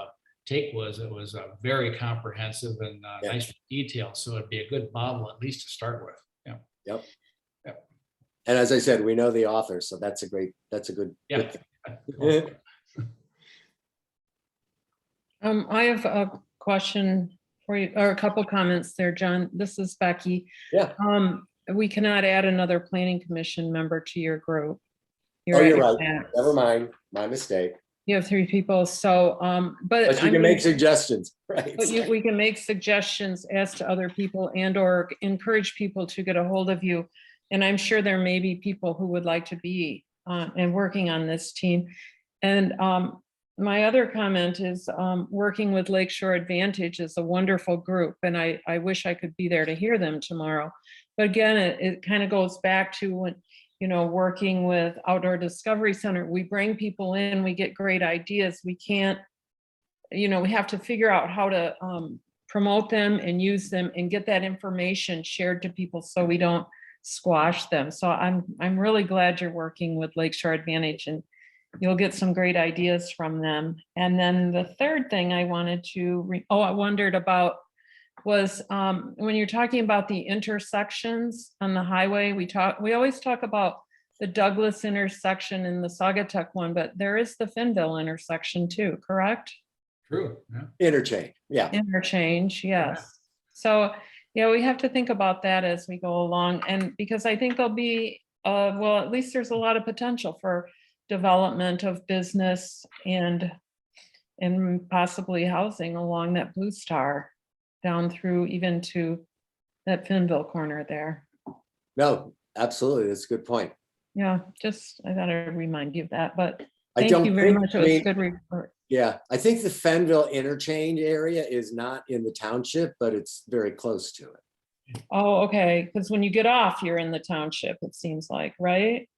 take was it was very comprehensive and nice detail. So it'd be a good model, at least to start with. Yeah. Yep. And as I said, we know the author, so that's a good Yeah. good I have a question for you, or a couple comments there, John. This is Becky. Yeah. We cannot add another planning commission member to your group. You're at your right. max. Never mind. My mistake. You have 3 people, so, But you can make suggestions, right? But we can make suggestions as to other people, and or encourage people to get a hold of you. And I'm sure there may be people who would like to be and working on this team. And my other comment is working with Lakeshore Advantage is a wonderful group, and I wish I could be there to hear them tomorrow. But again, it kind of goes back to when, working with Outdoor Discovery Center, we bring people in, we get great ideas. We can't, we have to figure out how to promote them and use them and get that information shared to people so we don't squash them. So I'm really glad you're working with Lakeshore Advantage, and you'll get some great ideas from them. And then the third thing I wanted to, I wondered about was when you're talking about the intersections on the highway, we always talk about the Douglas intersection and the Saugatuck one, but there is the Finville intersection too, correct? True. Yeah. Interchange. Yeah. Interchange, yes. So, yeah, we have to think about that as we go along, and because I think there'll be, well, at least there's a lot of potential for development of business and possibly housing along that Blue Star down through even to that Finville corner there. No, absolutely. That's a good point. Yeah, just, I thought I'd remind you of that, but I thank don't you very think- much. It I was a mean, good report. Yeah, I think the Fenville interchange area is not in the township, but it's very close to it. Oh, okay, because when you get off, you're in the township, it seems like, right?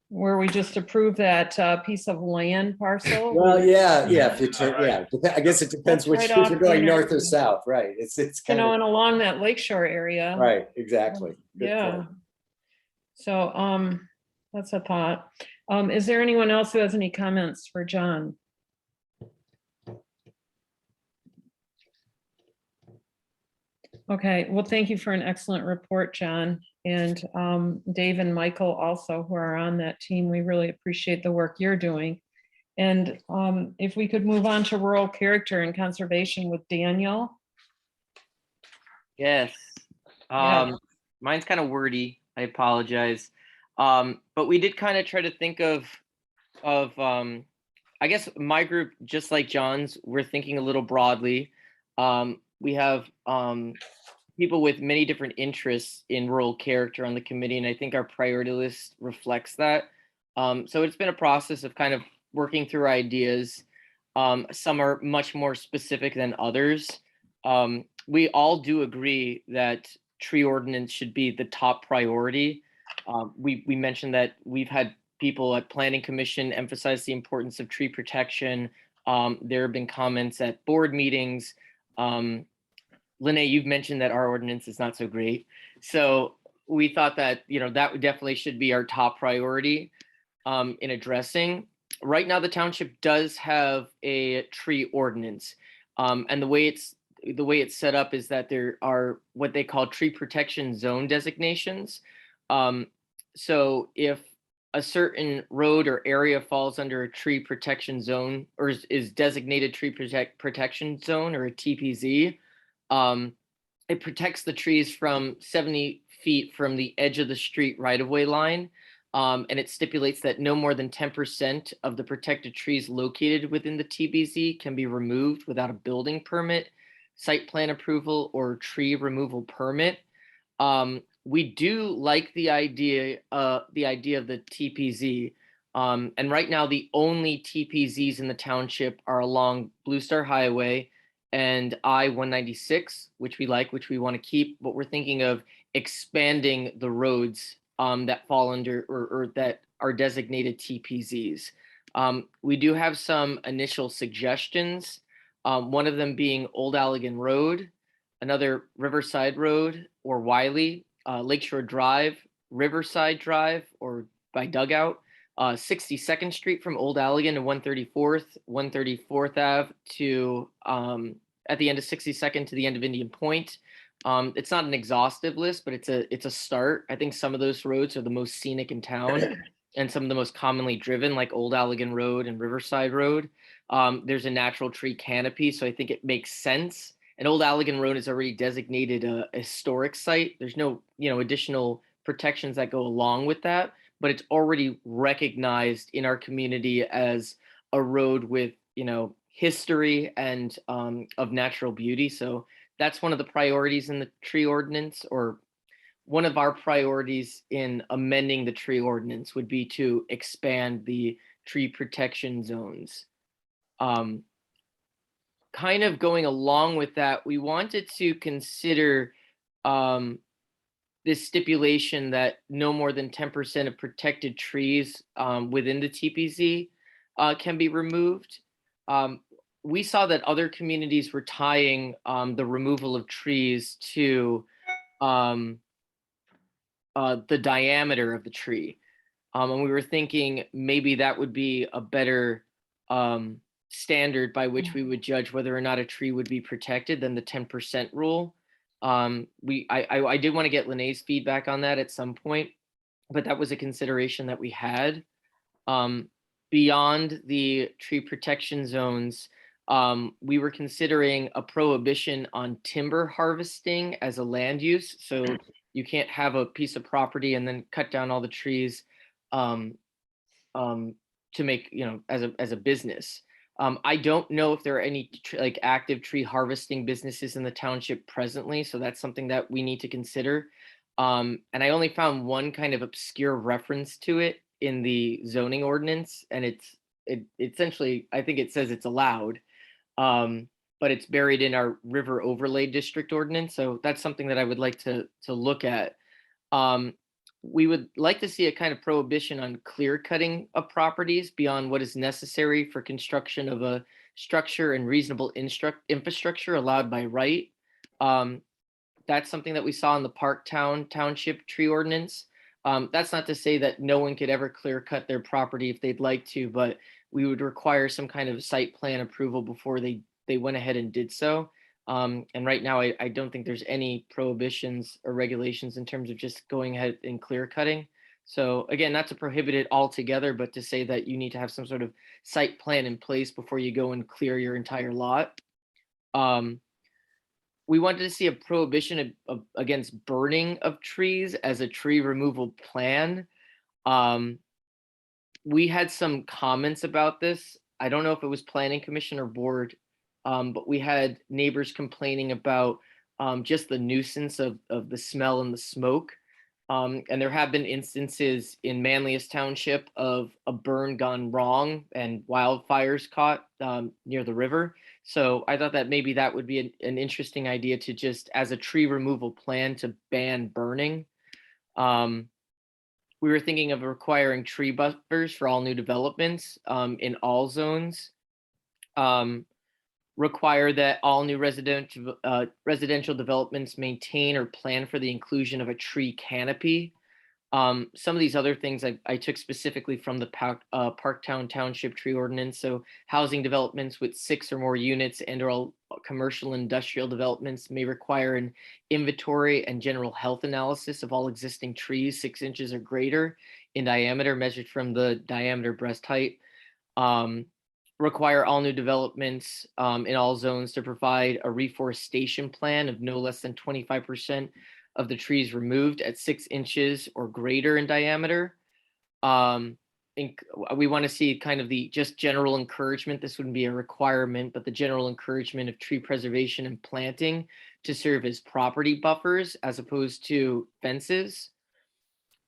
Where we just approved that piece of land parcel. Well, yeah, if you turn, Right. I guess it depends That's which, right if off you're going Green north or Avenue. south, right? It's You kind know, of, and along that lakeshore area. right, exactly. Good Yeah. point. So, that's a thought. Is there anyone else who has any comments for John? Okay, well, thank you for an excellent report, John. And Dave and Michael also, who are on that team, we really appreciate the work you're doing. And if we could move on to rural character and conservation with Daniel. Yes. Yeah. Mine's kind of wordy. I apologize. But we did kind of try to think of I guess my group, just like John's, we're thinking a little broadly. We have people with many different interests in rural character on the committee, and I think our priority list reflects that. So it's been a process of kind of working through ideas. Some are much more specific than others. We all do agree that tree ordinance should be the top priority. We mentioned that we've had people at Planning Commission emphasize the importance of tree protection. There have been comments at board meetings. Lene, you've mentioned that our ordinance is not so great. So we thought that, that definitely should be our top priority in addressing. Right now, the township does have a tree ordinance. And the way it's set up is that there are what they call tree protection zone designations. So if a certain road or area falls under a tree protection zone or is designated tree protection zone or a TPZ, it protects the trees from 70 feet from the edge of the street right-of-way line. And it stipulates that no more than 10% of the protected trees located within the TBZ can be removed without a building permit, site plan approval, or tree removal permit. We do like the idea of the TPZ. And right now, the only TPZs in the township are along Blue Star Highway and I-196, which we like, which we want to keep. But we're thinking of expanding the roads that fall under or that are designated TPZs. We do have some initial suggestions. One of them being Old Allegan Road, another Riverside Road or Wiley, Lakeshore Drive, Riverside Drive or by Dugout, 62nd Street from Old Allegan to 134th Ave to at the end of 62nd to the end of Indian Point. It's not an exhaustive list, but it's a start. I think some of those roads are the most scenic in town and some of the most commonly driven, like Old Allegan Road and Riverside Road. There's a natural tree canopy, so I think it makes sense. And Old Allegan Road is already designated a historic site. There's no, additional protections that go along with that, but it's already recognized in our community as a road with, history and of natural beauty. So that's one of the priorities in the tree ordinance, or one of our priorities in amending the tree ordinance would be to expand the tree protection zones. Kind of going along with that, we wanted to consider this stipulation that no more than 10% of protected trees within the TPZ can be removed. We saw that other communities were tying the removal of trees to the diameter of the tree. And we were thinking maybe that would be a better standard by which we would judge whether or not a tree would be protected than the 10% rule. I did want to get Lene's feedback on that at some point, but that was a consideration that we had. Beyond the tree protection zones, we were considering a prohibition on timber harvesting as a land use. So you can't have a piece of property and then cut down all the trees um, to make, as a business. I don't know if there are any like active tree harvesting businesses in the township presently, so that's something that we need to consider. And I only found one kind of obscure reference to it in the zoning ordinance, and it essentially, I think it says it's allowed, but it's buried in our river overlay district ordinance. So that's something that I would like to look at. We would like to see a kind of prohibition on clear cutting of properties beyond what is necessary for construction of a structure and reasonable infrastructure allowed by right. That's something that we saw in the Township tree ordinance. That's not to say that no one could ever clear cut their property if they'd like to, but we would require some kind of site plan approval before they went ahead and did so. And right now, I don't think there's any prohibitions or regulations in terms of just going ahead and clear cutting. So again, not to prohibit it altogether, but to say that you need to have some sort of site plan in place before you go and clear your entire lot. We wanted to see a prohibition against burning of trees as a tree removal plan. We had some comments about this. I don't know if it was planning commission or board, but we had neighbors complaining about just the nuisance of the smell and the smoke. And there have been instances in Manlius Township of a burn gone wrong and wildfires caught near the river. So I thought that maybe that would be an interesting idea to just, as a tree removal plan, to ban burning. We were thinking of requiring tree buffers for all new developments in all zones. Require that all new residential developments maintain or plan for the inclusion of a tree canopy. Some of these other things I took specifically from the Parktown Township tree ordinance. So housing developments with 6 or more units and or commercial industrial developments may require an inventory and general health analysis of all existing trees 6 inches or greater in diameter, measured from the diameter breast height. Require all new developments in all zones to provide a reforestation plan of no less than 25% of the trees removed at 6 inches or greater in diameter. We want to see kind of the just general encouragement. This wouldn't be a requirement, but the general encouragement of tree preservation and planting to serve as property buffers as opposed to fences.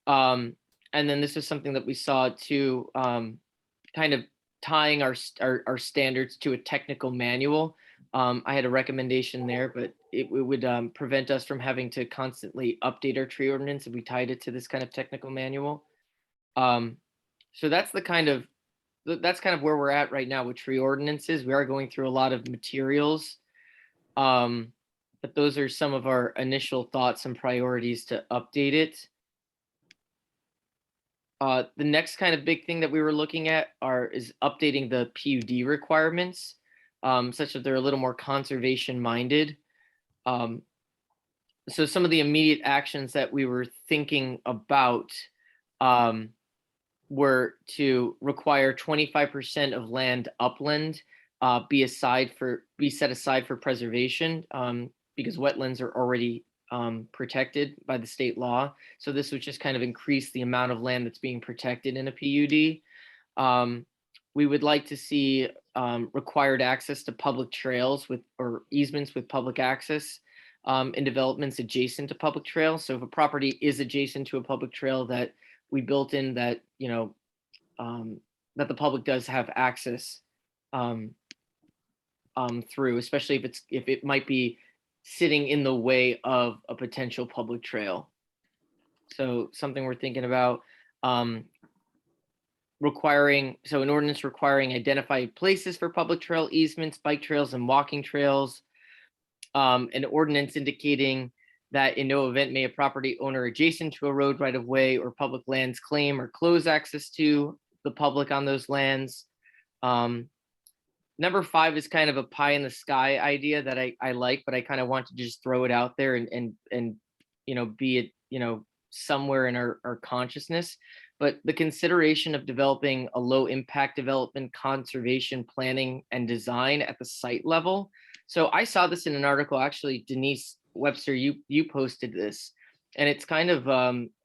And then this is something that we saw too, kind of tying our standards to a technical manual. I had a recommendation there, but it would prevent us from having to constantly update our tree ordinance if we tied it to this kind of technical manual. So that's kind of where we're at right now with tree ordinances. We are going through a lot of materials, but those are some of our initial thoughts and priorities to update it. The next kind of big thing that we were looking at is updating the PUD requirements, such that they're a little more conservation minded. So some of the immediate actions that we were thinking about were to require 25% of land upland be set aside for preservation, because wetlands are already protected by the state law. So this would just kind of increase the amount of land that's being protected in a PUD. We would like to see required access to public trails or easements with public access in developments adjacent to public trails. So if a property is adjacent to a public trail that we built in that, that the public does have access through, especially if it might be sitting in the way of a potential public trail. So something we're thinking about, an ordinance requiring identified places for public trail easements, bike trails, and walking trails. An ordinance indicating that in no event may a property owner adjacent to a road, right of way, or public lands claim or close access to the public on those lands. Number 5 is kind of a pie in the sky idea that I like, but I kind of want to just throw it out there and be it, somewhere in our consciousness. but the consideration of developing a low impact development, conservation, planning, and design at the site level. So I saw this in an article, actually, Denise Webster, you posted this, and it's kind of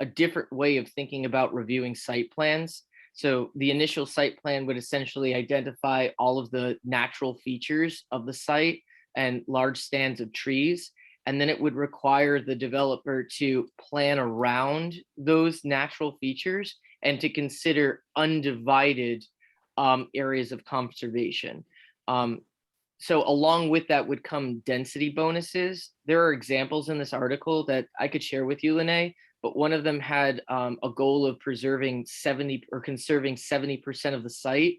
a different way of thinking about reviewing site plans. So the initial site plan would essentially identify all of the natural features of the site and large stands of trees. And then it would require the developer to plan around those natural features and to consider undivided areas of conservation. So along with that would come density bonuses. There are examples in this article that I could share with you, Lene, but one of them had a goal of preserving 70 or conserving 70% of the site,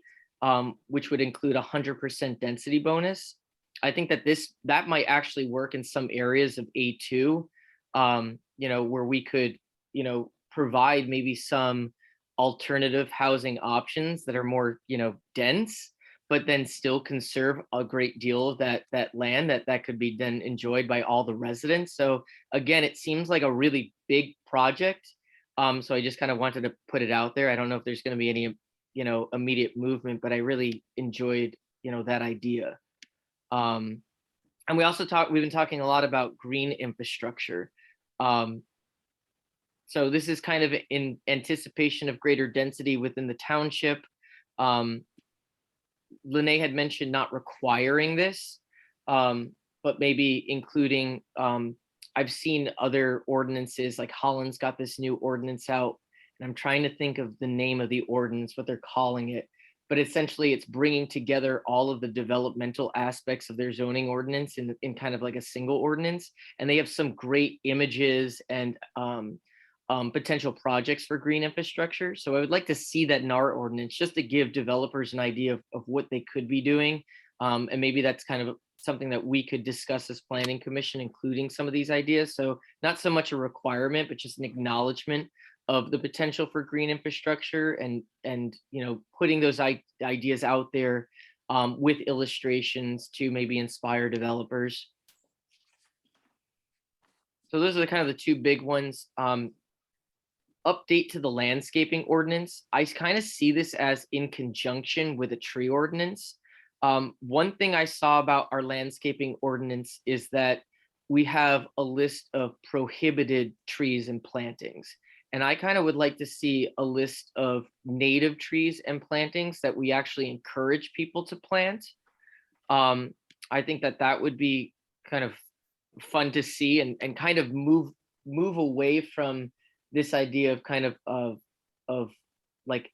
which would include 100% density bonus. I think that that might actually work in some areas of A2, where we could, provide maybe some alternative housing options that are more, dense, but then still conserve a great deal of that land that could be then enjoyed by all the residents. So again, it seems like a really big project. So I just kind of wanted to put it out there. I don't know if there's going to be any, immediate movement, but I really enjoyed, that idea. And we've been talking a lot about green infrastructure. So this is kind of in anticipation of greater density within the township. Lene had mentioned not requiring this, but maybe including, I've seen other ordinances, like Holland's got this new ordinance out, and I'm trying to think of the name of the ordinance, what they're calling it. But essentially it's bringing together all of the developmental aspects of their zoning ordinance in kind of like a single ordinance. And they have some great images and potential projects for green infrastructure. So I would like to see that in our ordinance, just to give developers an idea of what they could be doing. And maybe that's kind of something that we could discuss as planning commission, including some of these ideas. So not so much a requirement, but just an acknowledgement of the potential for green infrastructure and putting those ideas out there with illustrations to maybe inspire developers. So those are kind of the two big ones. Update to the landscaping ordinance. I kind of see this as in conjunction with a tree ordinance. One thing I saw about our landscaping ordinance is that we have a list of prohibited trees and plantings. And I kind of would like to see a list of native trees and plantings that we actually encourage people to plant. I think that would be kind of fun to see and kind of move away from this idea of kind of like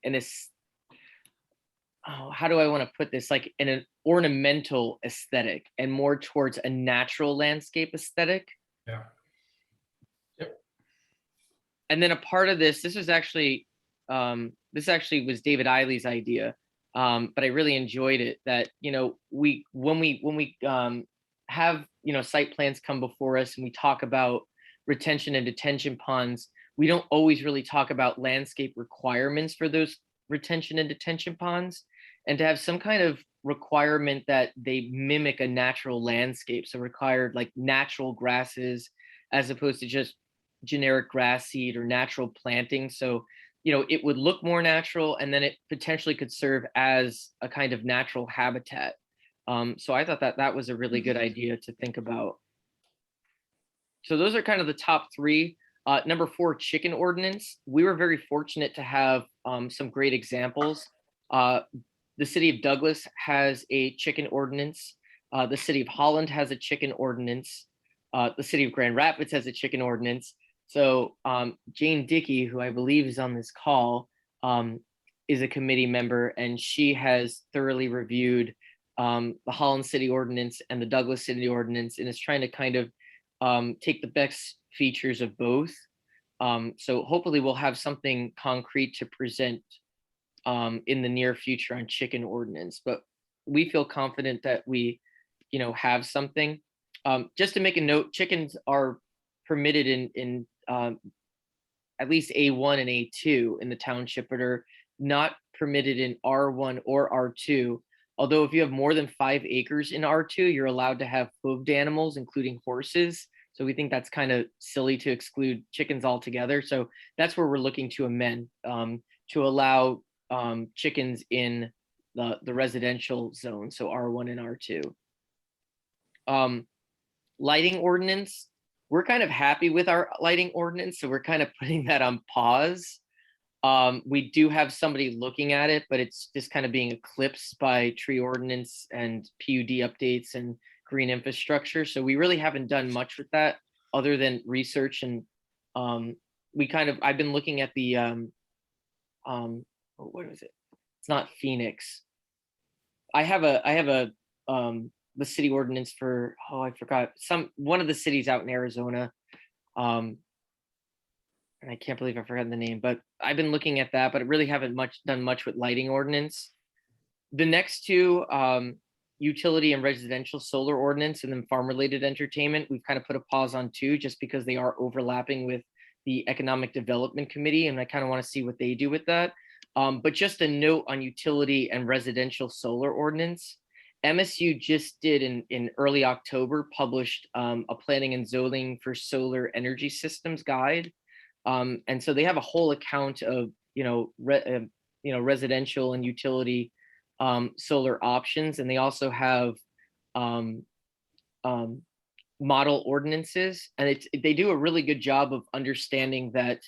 how do I want to put this, like in an ornamental aesthetic and more towards a natural landscape aesthetic. Yeah. And then a part of this was actually was David Eiley's idea, but I really enjoyed it. That when we have site plans come before us and we talk about retention and detention ponds, we don't always really talk about landscape requirements for those retention and detention ponds, and to have some kind of requirement that they mimic a natural landscape, so required like natural grasses as opposed to just generic grass seed or natural planting. So it would look more natural, and then it potentially could serve as a kind of natural habitat. So I thought that was a really good idea to think about. So those are kind of the top three. Number 4, chicken ordinance. We were very fortunate to have some great examples. The city of Douglas has a chicken ordinance. The city of Holland has a chicken ordinance. The city of Grand Rapids has a chicken ordinance. So Jane Dickey, who I believe is on this call, is a committee member, and she has thoroughly reviewed the Holland City Ordinance and the Douglas City Ordinance, and is trying to kind of take the best features of both. So hopefully we'll have something concrete to present in the near future on chicken ordinance, but we feel confident that we, have something. Just to make a note, chickens are permitted in at least A1 and A2 in the township, but are not permitted in R1 or R2. Although if you have more than 5 acres in R2, you're allowed to have hooved animals, including horses. So we think that's kind of silly to exclude chickens altogether. So that's where we're looking to amend to allow chickens in the residential zone, so R1 and R2. Lighting ordinance, we're kind of happy with our lighting ordinance, so we're kind of putting that on pause. We do have somebody looking at it, but it's just kind of being eclipsed by tree ordinance and PUD updates and green infrastructure. So we really haven't done much with that other than research. And I've been looking at the what was it? It's not Phoenix. I have the city ordinance for, oh, I forgot, one of the cities out in Arizona. And I can't believe I forgot the name, but I've been looking at that, but I really haven't done much with lighting ordinance. The next two, utility and residential solar ordinance, and then farm related entertainment, we've kind of put a pause on too, just because they are overlapping with the Economic Development Committee, and I kind of want to see what they do with that. But just a note on utility and residential solar ordinance. MSU just did in early October published a planning and zoning for solar energy systems guide. And so they have a whole account of, residential and utility solar options. And they also have model ordinances. And they do a really good job of understanding that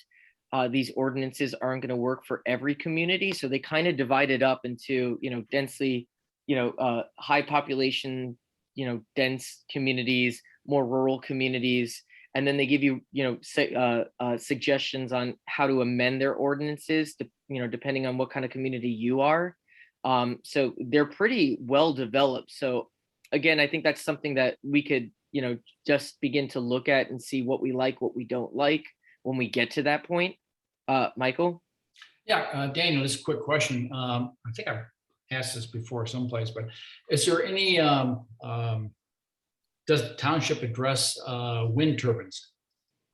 these ordinances aren't going to work for every community. So they kind of divide it up into, densely, high population, dense communities, more rural communities. And then they give you, suggestions on how to amend their ordinances, depending on what kind of community you are. So they're pretty well developed. So again, I think that's something that we could, just begin to look at and see what we like, what we don't like when we get to that point. Michael? Yeah, Daniel, just a quick question. I think I've asked this before someplace, but is there any, does the township address wind turbines?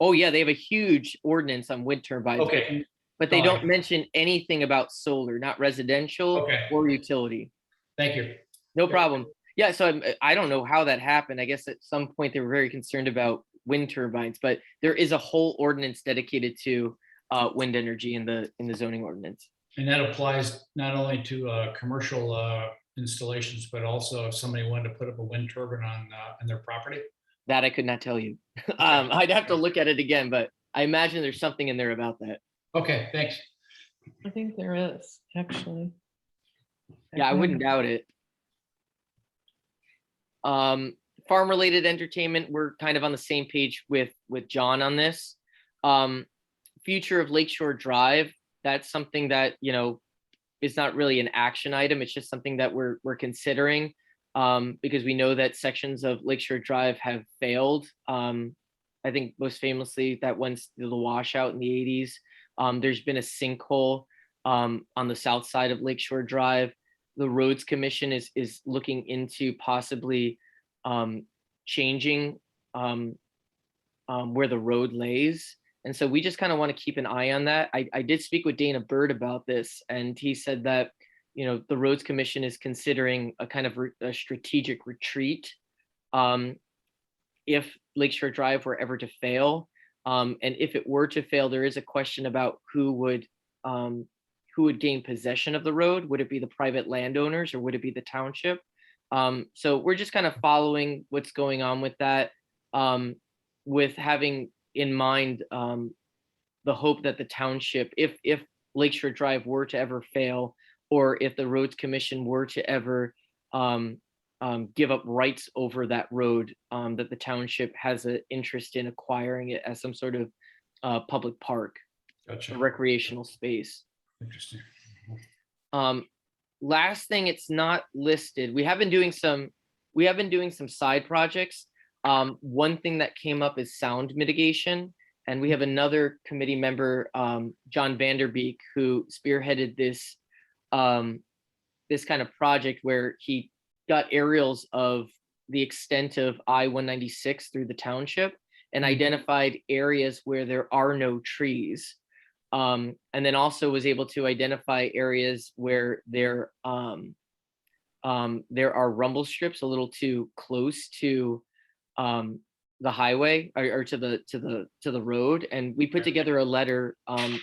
Oh yeah, they have a huge ordinance on wind turbines. Okay. But they All don't right. mention anything about solar, not residential Okay. or utility. Thank you. No problem. Yeah, so I don't know how that happened. I guess at some point they were very concerned about wind turbines, but there is a whole ordinance dedicated to wind energy in the zoning ordinance. And that applies not only to commercial installations, but also if somebody wanted to put up a wind turbine on their property? That I could not tell you. I'd have to look at it again, but I imagine there's something in there about that. Okay, thanks. I think there is, actually. Yeah, I wouldn't doubt it. Farm related entertainment, we're kind of on the same page with John on this. Future of Lakeshore Drive, that's something that, is not really an action item. It's just something that we're considering because we know that sections of Lakeshore Drive have failed. I think most famously that one's the washout in the 80s. There's been a sinkhole on the south side of Lakeshore Drive. The Roads Commission is looking into possibly changing where the road lays. And so we just kind of want to keep an eye on that. I did speak with Dana Bird about this, and he said that, the Roads Commission is considering a kind of a strategic retreat if Lakeshore Drive were ever to fail. And if it were to fail, there is a question about who would gain possession of the road. Would it be the private landowners or would it be the township? So we're just kind of following what's going on with that, with having in mind the hope that the township, if Lakeshore Drive were to ever fail, or if the Roads Commission were to ever give up rights over that road, that the township has an interest in acquiring it as some sort of public park, Gotcha. a recreational space. Interesting. Last thing, it's not listed. We have been doing some side projects. One thing that came up is sound mitigation, and we have another committee member, John Vanderbeek, who spearheaded this this kind of project where he got aerials of the extent of I-196 through the township and identified areas where there are no trees. And then also was able to identify areas where there are rumble strips a little too close to the highway or to the road. And we put together a letter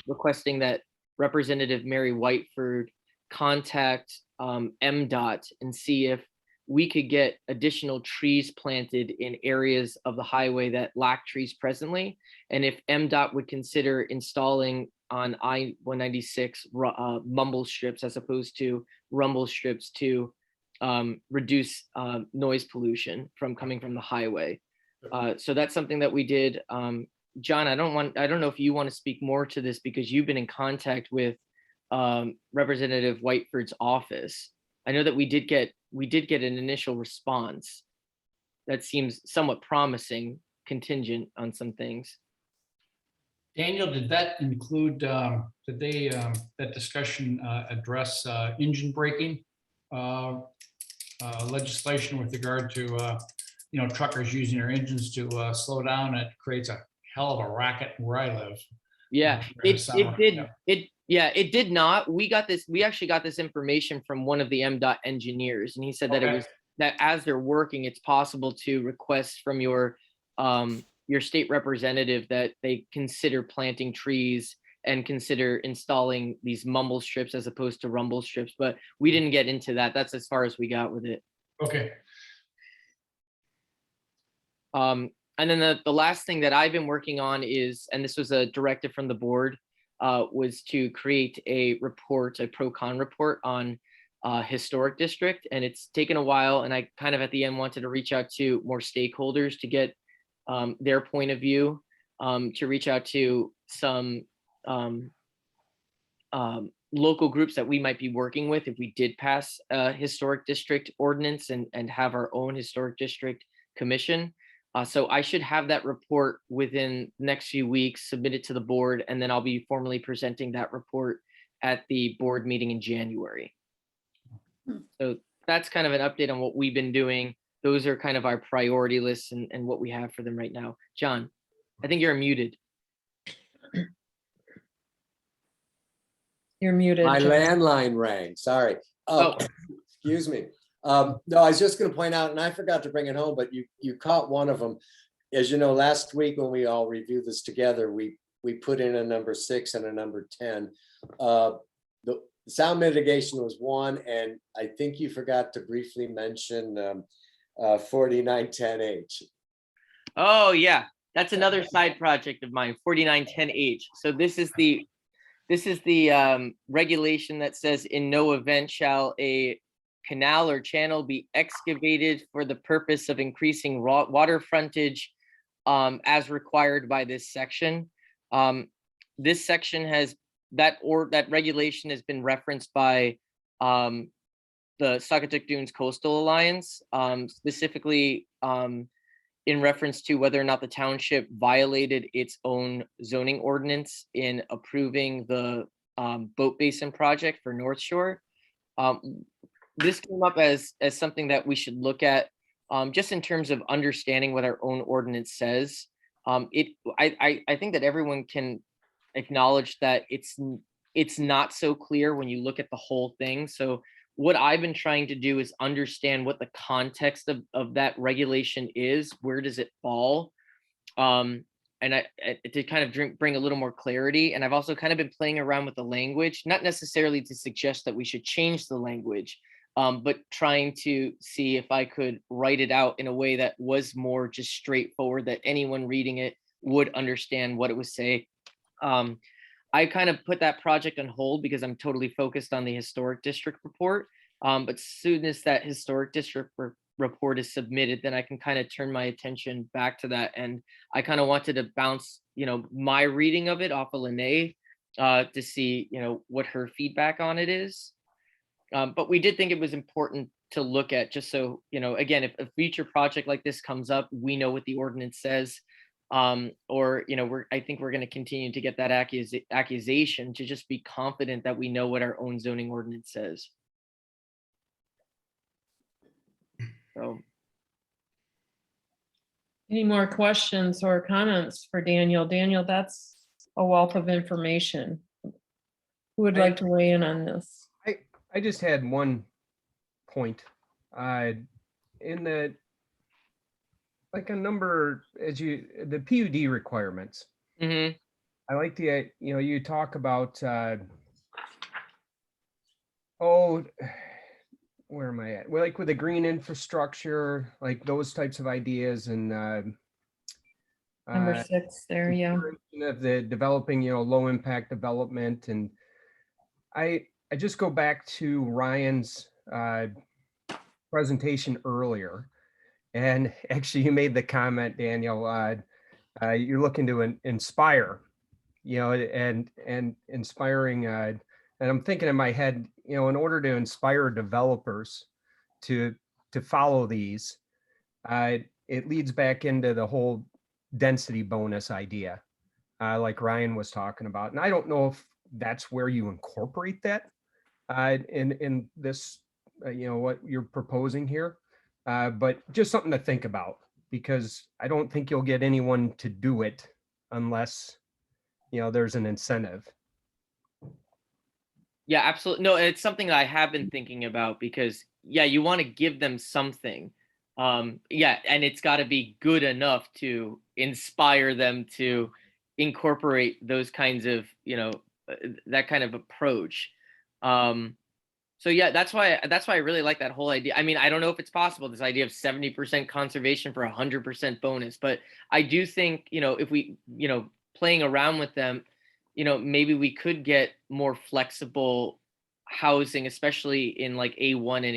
requesting that Representative Mary Whiteford contact MDOT and see if we could get additional trees planted in areas of the highway that lack trees presently. And if MDOT would consider installing on I-196 mumble strips as opposed to rumble strips to reduce noise pollution from coming from the highway. So that's something that we did. John, I don't know if you want to speak more to this because you've been in contact with Representative Whiteford's office. I know that we did get an initial response that seems somewhat promising, contingent on some things. Daniel, did that include, that discussion address engine braking legislation with regard to, truckers using their engines to slow down? It creates a hell of a racket where I live. Yeah, during the summer. it did not. We actually got this information from one of the MDOT engineers, and he said that it was that as they're working, it's possible to request from your state representative that they consider planting trees and consider installing these mumble strips as opposed to rumble strips. But we didn't get into that. That's as far as we got with it. Okay. And then the last thing that I've been working on is, and this was a directive from the board, was to create a report, a pro-con report on historic district. And it's taken a while. And I kind of at the end wanted to reach out to more stakeholders to get their point of view, to reach out to some local groups that we might be working with if we did pass a historic district ordinance and have our own historic district commission. So I should have that report within the next few weeks, submit it to the board, and then I'll be formally presenting that report at the board meeting in January. So that's kind of an update on what we've been doing. Those are kind of our priority lists and what we have for them right now. John, I think you're muted. You're muted. My John. landline rang, sorry. Oh. Excuse me. No, I was just gonna point out, and I forgot to bring it home, but you caught one of them. As you know, last week when we all reviewed this together, we put in a number 6 and a number 10. The sound mitigation was one, and I think you forgot to briefly mention 4910H. Oh yeah, that's another side project of mine, 4910H. So this is the regulation that says in no event shall a canal or channel be excavated for the purpose of increasing water frontage as required by this section. This section has that regulation has been referenced by the Saugatuck Dunes Coastal Alliance, specifically in reference to whether or not the township violated its own zoning ordinance in approving the boat basin project for North Shore. This came up as something that we should look at just in terms of understanding what our own ordinance says. I think that everyone can acknowledge that it's not so clear when you look at the whole thing. So what I've been trying to do is understand what the context of that regulation is. Where does it fall? And to kind of bring a little more clarity. And I've also kind of been playing around with the language, not necessarily to suggest that we should change the language, but trying to see if I could write it out in a way that was more just straightforward, that anyone reading it would understand what it was saying. I kind of put that project on hold because I'm totally focused on the historic district report. But soon as that historic district report is submitted, then I can kind of turn my attention back to that. And I kind of wanted to bounce, my reading of it off of Lene to see, what her feedback on it is. But we did think it was important to look at, just so, again, if a future project like this comes up, we know what the ordinance says. Or, I think we're going to continue to get that accusation to just be confident that we know what our own zoning ordinance says. So. Any more questions or comments for Daniel? Daniel, that's a wealth of information. Who would like to weigh in on this? I just had one point. In the like a number, the PUD requirements. Mhm. I like you talk about, where am I at? Well, like with the green infrastructure, like those types of ideas and, Number 6 there, yeah. consideration of the developing, low impact development. And I just go back to Ryan's, presentation earlier. And actually you made the comment, Daniel, you're looking to inspire, and inspiring, and I'm thinking in my head, in order to inspire developers to follow these, it leads back into the whole density bonus idea, like Ryan was talking about. And I don't know if that's where you incorporate that in this, what you're proposing here, but just something to think about, because I don't think you'll get anyone to do it unless there's an incentive. Yeah, absolutely. No, it's something that I have been thinking about because yeah, you want to give them something. Yeah, and it's got to be good enough to inspire them to incorporate those kinds of, that kind of approach. So yeah, that's why I really like that whole idea. I mean, I don't know if it's possible, this idea of 70% conservation for 100% bonus, but I do think, if we, playing around with them, maybe we could get more flexible housing, especially in like A1 and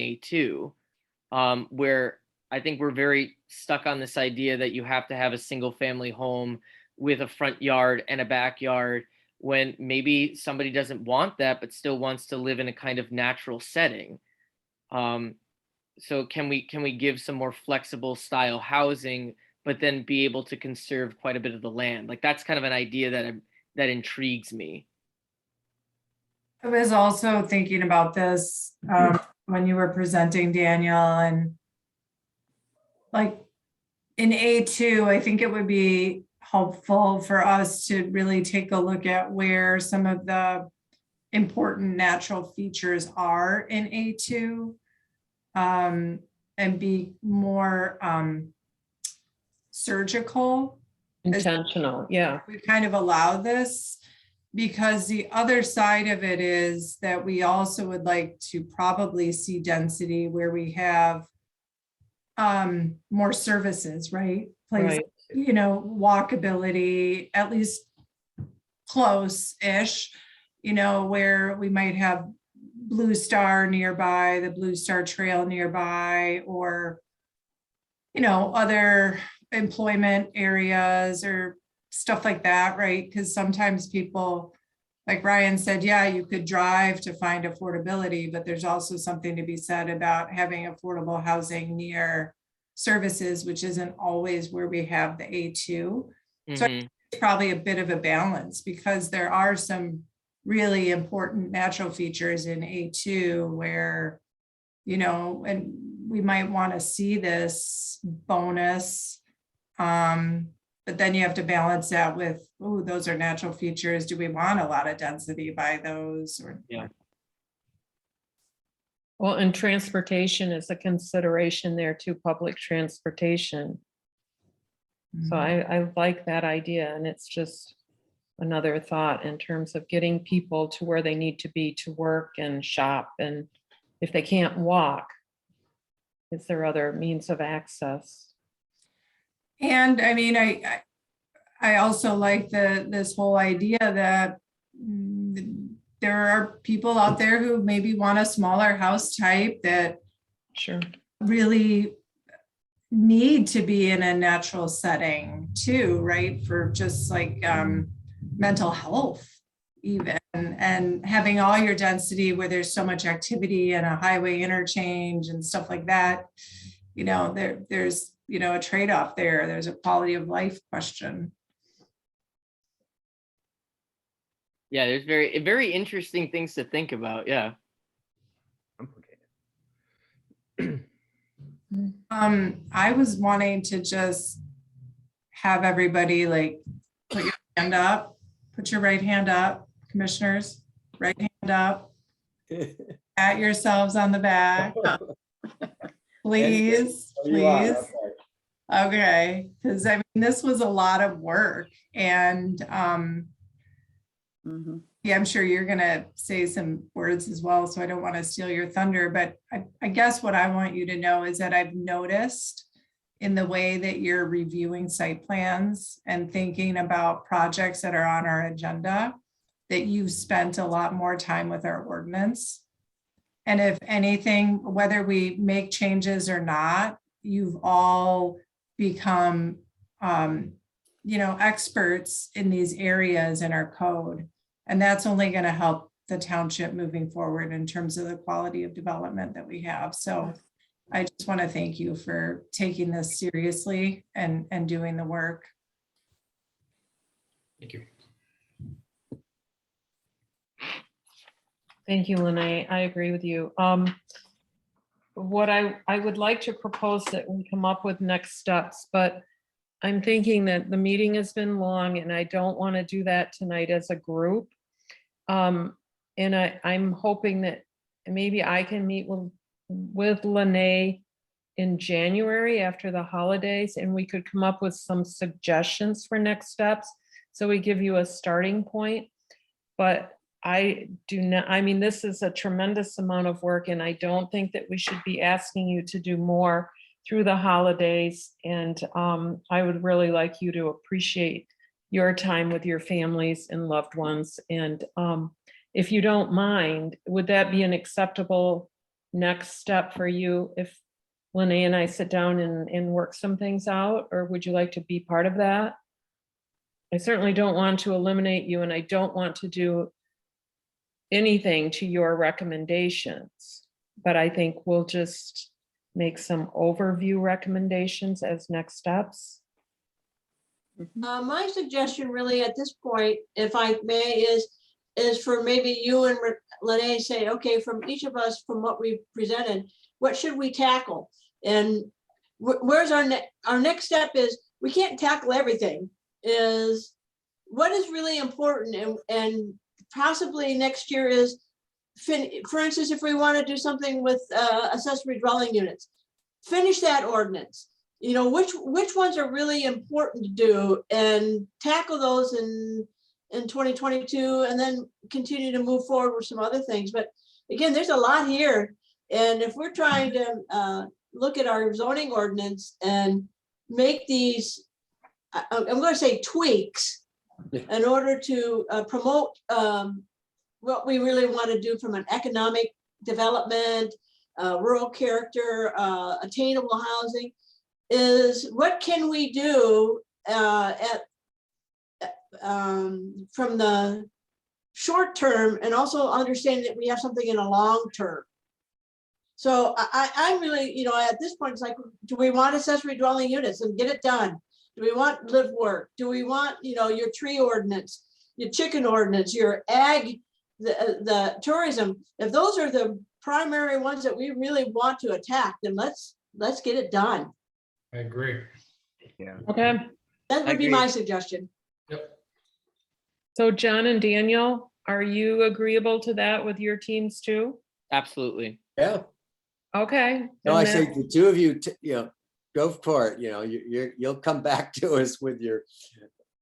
A2, where I think we're very stuck on this idea that you have to have a single family home with a front yard and a backyard, when maybe somebody doesn't want that, but still wants to live in a kind of natural setting. So can we give some more flexible style housing, but then be able to conserve quite a bit of the land? Like that's kind of an idea that intrigues me. I was also thinking about this when you were presenting, Daniel, and like in A2, I think it would be helpful for us to really take a look at where some of the important natural features are in A2, and be more surgical. Intentional, yeah. We kind of allow this, because the other side of it is that we also would like to probably see density where we have more services, right? Places, Right. Walkability, at least close-ish, where we might have Blue Star nearby, the Blue Star Trail nearby, or, other employment areas or stuff like that, right? Because sometimes people, like Ryan said, yeah, you could drive to find affordability, but there's also something to be said about having affordable housing near services, which isn't always where we have the A2. So it's probably a bit of a balance, because there are some really important natural features in A2 where, and we might want to see this bonus. But then you have to balance that with, oh, those are natural features. Do we want a lot of density by those? Or Yeah. Well, and transportation is a consideration there too, public transportation. So I like that idea, and it's just another thought in terms of getting people to where they need to be to work and shop. And if they can't walk, is there other means of access? And I mean, I also like this whole idea that there are people out there who maybe want a smaller house type that Sure. really need to be in a natural setting too, right? For just like mental health even, and having all your density where there's so much activity and a highway interchange and stuff like that. There's a trade-off there. There's a quality of life question. Yeah, there's very interesting things to think about. Yeah. I was wanting to just have everybody like put your hand up, put your right hand up, commissioners, right hand up, pat yourselves on the back. Please, please. Okay, because I mean, this was a lot of work and Mhm. yeah, I'm sure you're gonna say some words as well, so I don't want to steal your thunder, but I guess what I want you to know is that I've noticed in the way that you're reviewing site plans and thinking about projects that are on our agenda, that you've spent a lot more time with our ordinance. And if anything, whether we make changes or not, you've all become, experts in these areas in our code. And that's only going to help the township moving forward in terms of the quality of development that we have. So I just want to thank you for taking this seriously and doing the work. Thank you. Thank you, Lene. I agree with you. What I would like to propose that we come up with next steps, but I'm thinking that the meeting has been long and I don't want to do that tonight as a group. And I'm hoping that maybe I can meet with Lene in January after the holidays, and we could come up with some suggestions for next steps. So we give you a starting point, but I mean, this is a tremendous amount of work and I don't think that we should be asking you to do more through the holidays. And I would really like you to appreciate your time with your families and loved ones. And if you don't mind, would that be an acceptable next step for you if Lene and I sit down and work some things out, or would you like to be part of that? I certainly don't want to eliminate you and I don't want to do anything to your recommendations, but I think we'll just make some overview recommendations as next steps. My suggestion really at this point, if I may, is for maybe you and Lene say, okay, from each of us, from what we presented, what should we tackle? And where's our next step is, we can't tackle everything, is what is really important, and possibly next year is, for instance, if we want to do something with accessory dwelling units, finish that ordinance. You know, which ones are really important to do and tackle those in 2022, and then continue to move forward with some other things. But again, there's a lot here. And if we're trying to look at our zoning ordinance and make these, I'm going to say tweaks, in order to promote what we really want to do from an economic development, rural character, attainable housing, is what can we do from the short term, and also understanding that we have something in a long term. So I'm really, at this point, it's like, do we want accessory dwelling units and get it done? Do we want live work? Do we want, your tree ordinance, your chicken ordinance, your ag, the tourism? If those are the primary ones that we really want to attack, then let's get it done. I agree. Yeah. Okay, That would be agree. my suggestion. Yep. so John and Daniel, are you agreeable to that with your teams too? Absolutely. Yeah. Okay. No, I then say that- the two of you, go for it. You'll come back to us with your,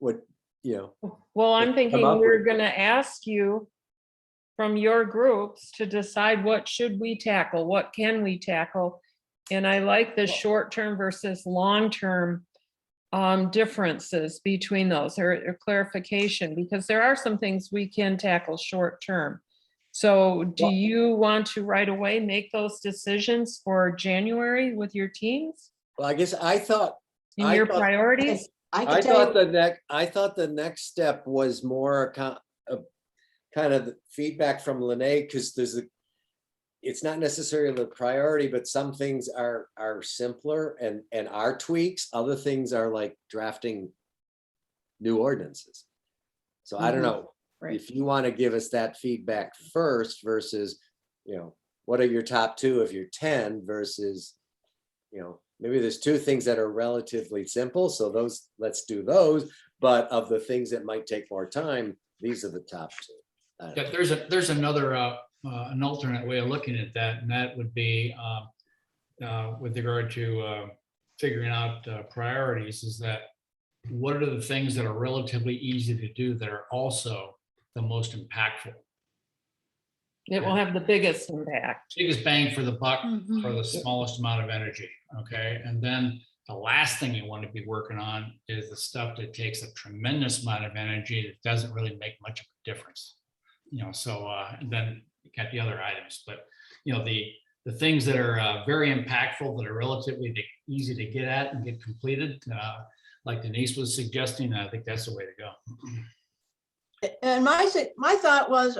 Well, come I'm thinking up we're with. gonna ask you from your groups to decide what should we tackle, what can we tackle? And I like the short-term versus long-term differences between those, or clarification, because there are some things we can tackle short-term. So do you want to right away make those decisions for January with your teams Well, I guess I thought and I your thought- priorities? I I can tell thought you, I thought the next step was more kind of the feedback from Lene, because it's not necessarily the priority, but some things are simpler and are tweaks. Other things are like drafting new ordinances. So I don't know Right. if you want to give us that feedback first versus, what are your top 2 of your 10 versus, maybe there's 2 things that are relatively simple. So let's do those. But of the things that might take more time, these are the top 2. Yeah, there's another an alternate way of looking at that, and that would be with regard to figuring out priorities is that what are the things that are relatively easy to do that are also the most impactful? It will have the biggest impact. Biggest bang for the buck Mhm. for the smallest amount of energy, okay? And then the last thing you want to be working on is the stuff that takes a tremendous amount of energy that doesn't really make much of a difference. So and then you got the other items, but the things that are very impactful, that are relatively easy to get at and get completed, like Denise was suggesting, I think that's the way to go. And my thought was,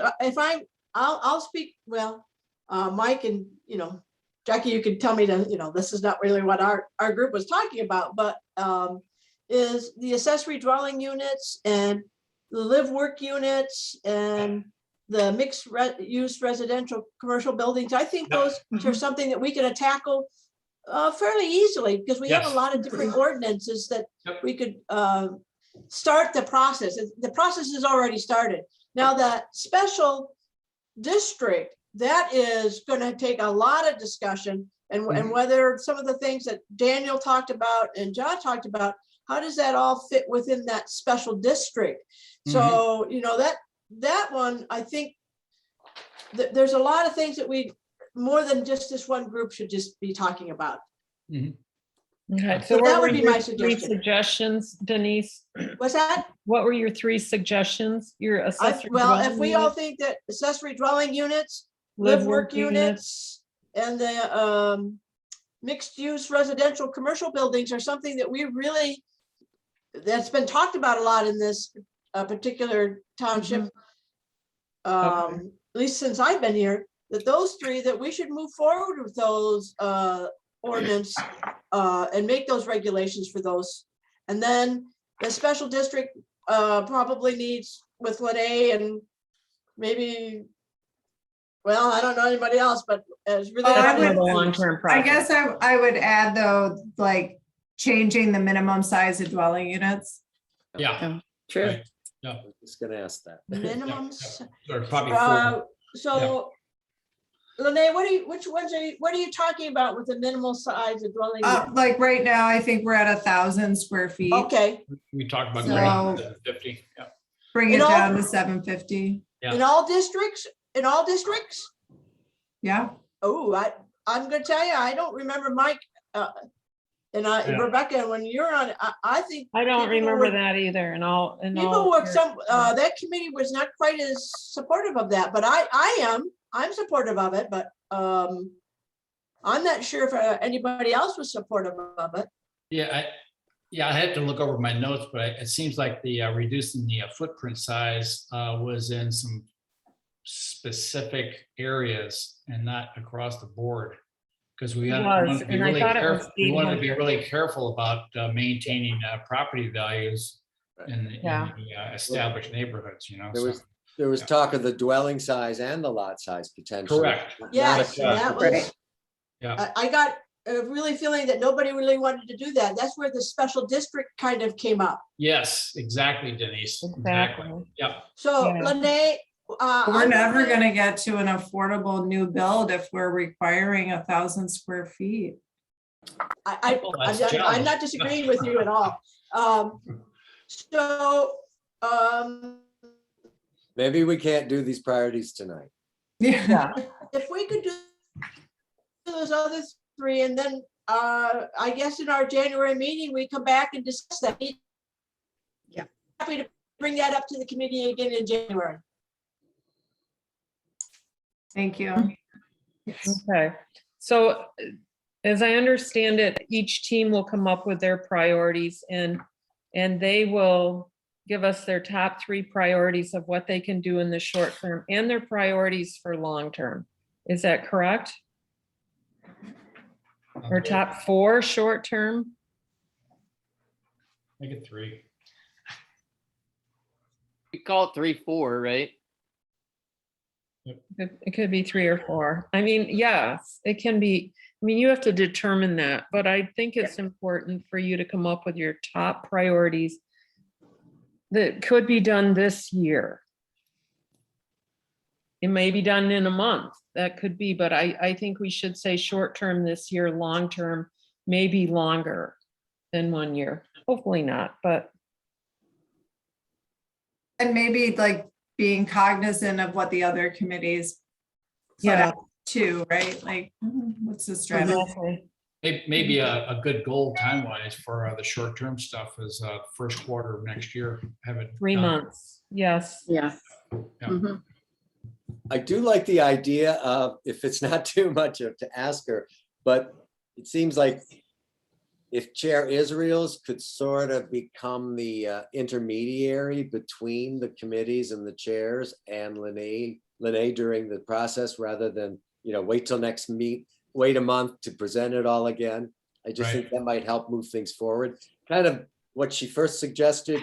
I'll speak, well, Mike and, Jackie, you can tell me to, this is not really what our group was talking about, but is the accessory dwelling units and the live work units and the mixed use residential commercial buildings. I think those are something that we can tackle fairly easily, because we have Yes. a lot of different ordinances that Yep. we could start the process. The process has already started. Now that special district, that is going to take a lot of discussion, and whether some of the things that Daniel talked about and John talked about, how does that all fit within that special district? So, that one, I think there's a lot of things that we, more than just this one group, should just be talking about. Okay, So what that were would be your my three suggestion. suggestions, Denise? What's that? What were your three suggestions? Your accessory Well, if dwelling we all units, think that accessory dwelling units, live work units, and the mixed use residential commercial buildings are something that that's been talked about a lot in this particular township. At least since I've been here, that those three, that we should move forward with those ordinance and make those regulations for those. And then the special district probably needs, with Lene and maybe, well, I don't know anybody else, but as really. I That's would- for the long-term I project. guess I would add though, like changing the minimum size of dwelling units. Yeah. True. Right. I was just gonna ask that. Minimums. Or probably four. So, Lene, what are you talking about with the minimal size of dwelling? unit? Like right now, I think we're at 1,000 square feet. Okay, We talked about So- greater than 50. Yeah. Bring In it all- down to 750. Yeah. in all districts? Yeah. Oh, I'm gonna tell you, I don't remember Mike, Yeah. Rebecca, when you're on, I think. I don't people remember would- that either, People were that committee was not quite as supportive of that, but I'm supportive of it, but I'm not sure if anybody else was supportive of it. I had to look over my notes, but it seems like the reducing the footprint size was in some specific areas and not across the board. Because we It want was, to be and I really thought it was careful. We want to be 800. really careful about maintaining property values in Yeah. the established neighborhoods. There was Yeah. talk of the dwelling size and the lot size potentially. Correct. Not Yes, across that the was, board. Yeah. I got a really feeling that nobody really wanted to do that. That's where the special district kind of came up. Yes, exactly, Denise. Exactly. Yeah. So Yeah. Lene. We're never gonna get to an affordable new build if we're requiring 1,000 square feet. Well, that's a I'm challenge. not disagreeing with you at all. So, Maybe we can't do these priorities tonight. Yeah. if we could do those other three, and then I guess in our January meeting, we come back and discuss that. Yeah. Happy to bring that up to the committee again in January. Thank you. Okay, so as I understand it, each team will come up with their priorities and they will give us their top three priorities of what they can do in the short term and their priorities for long term. Is that correct? Or top four short term? Make it 3. We call it 3, 4, right? It could be 3 or 4. I mean, yes, it can be. I mean, you have to determine that, but I think it's important for you to come up with your top priorities that could be done this year. It may be done in a month. That could be, but I think we should say short term this year, long term maybe longer than 1 year. Hopefully not, but And maybe like being cognizant of what the other committees put yeah, out too, right? Like, what's the strategy? exactly. Maybe a good goal time-wise for the short-term stuff is first quarter of next year. Have it 3 done. months. Yes. Yeah. Yeah. Mhm. I do like the idea of, if it's not too much to ask her, but it seems like if Chair Israel's could sort of become the intermediary between the committees and the chairs and Lene during the process, rather than, wait till next wait a month to present it all again. I just think that might help move things forward. Kind of what she first suggested,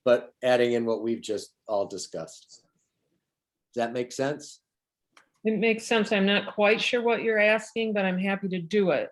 but adding in what we've just all discussed. Does that make sense? It makes sense. I'm not quite sure what you're asking, but I'm happy to do it.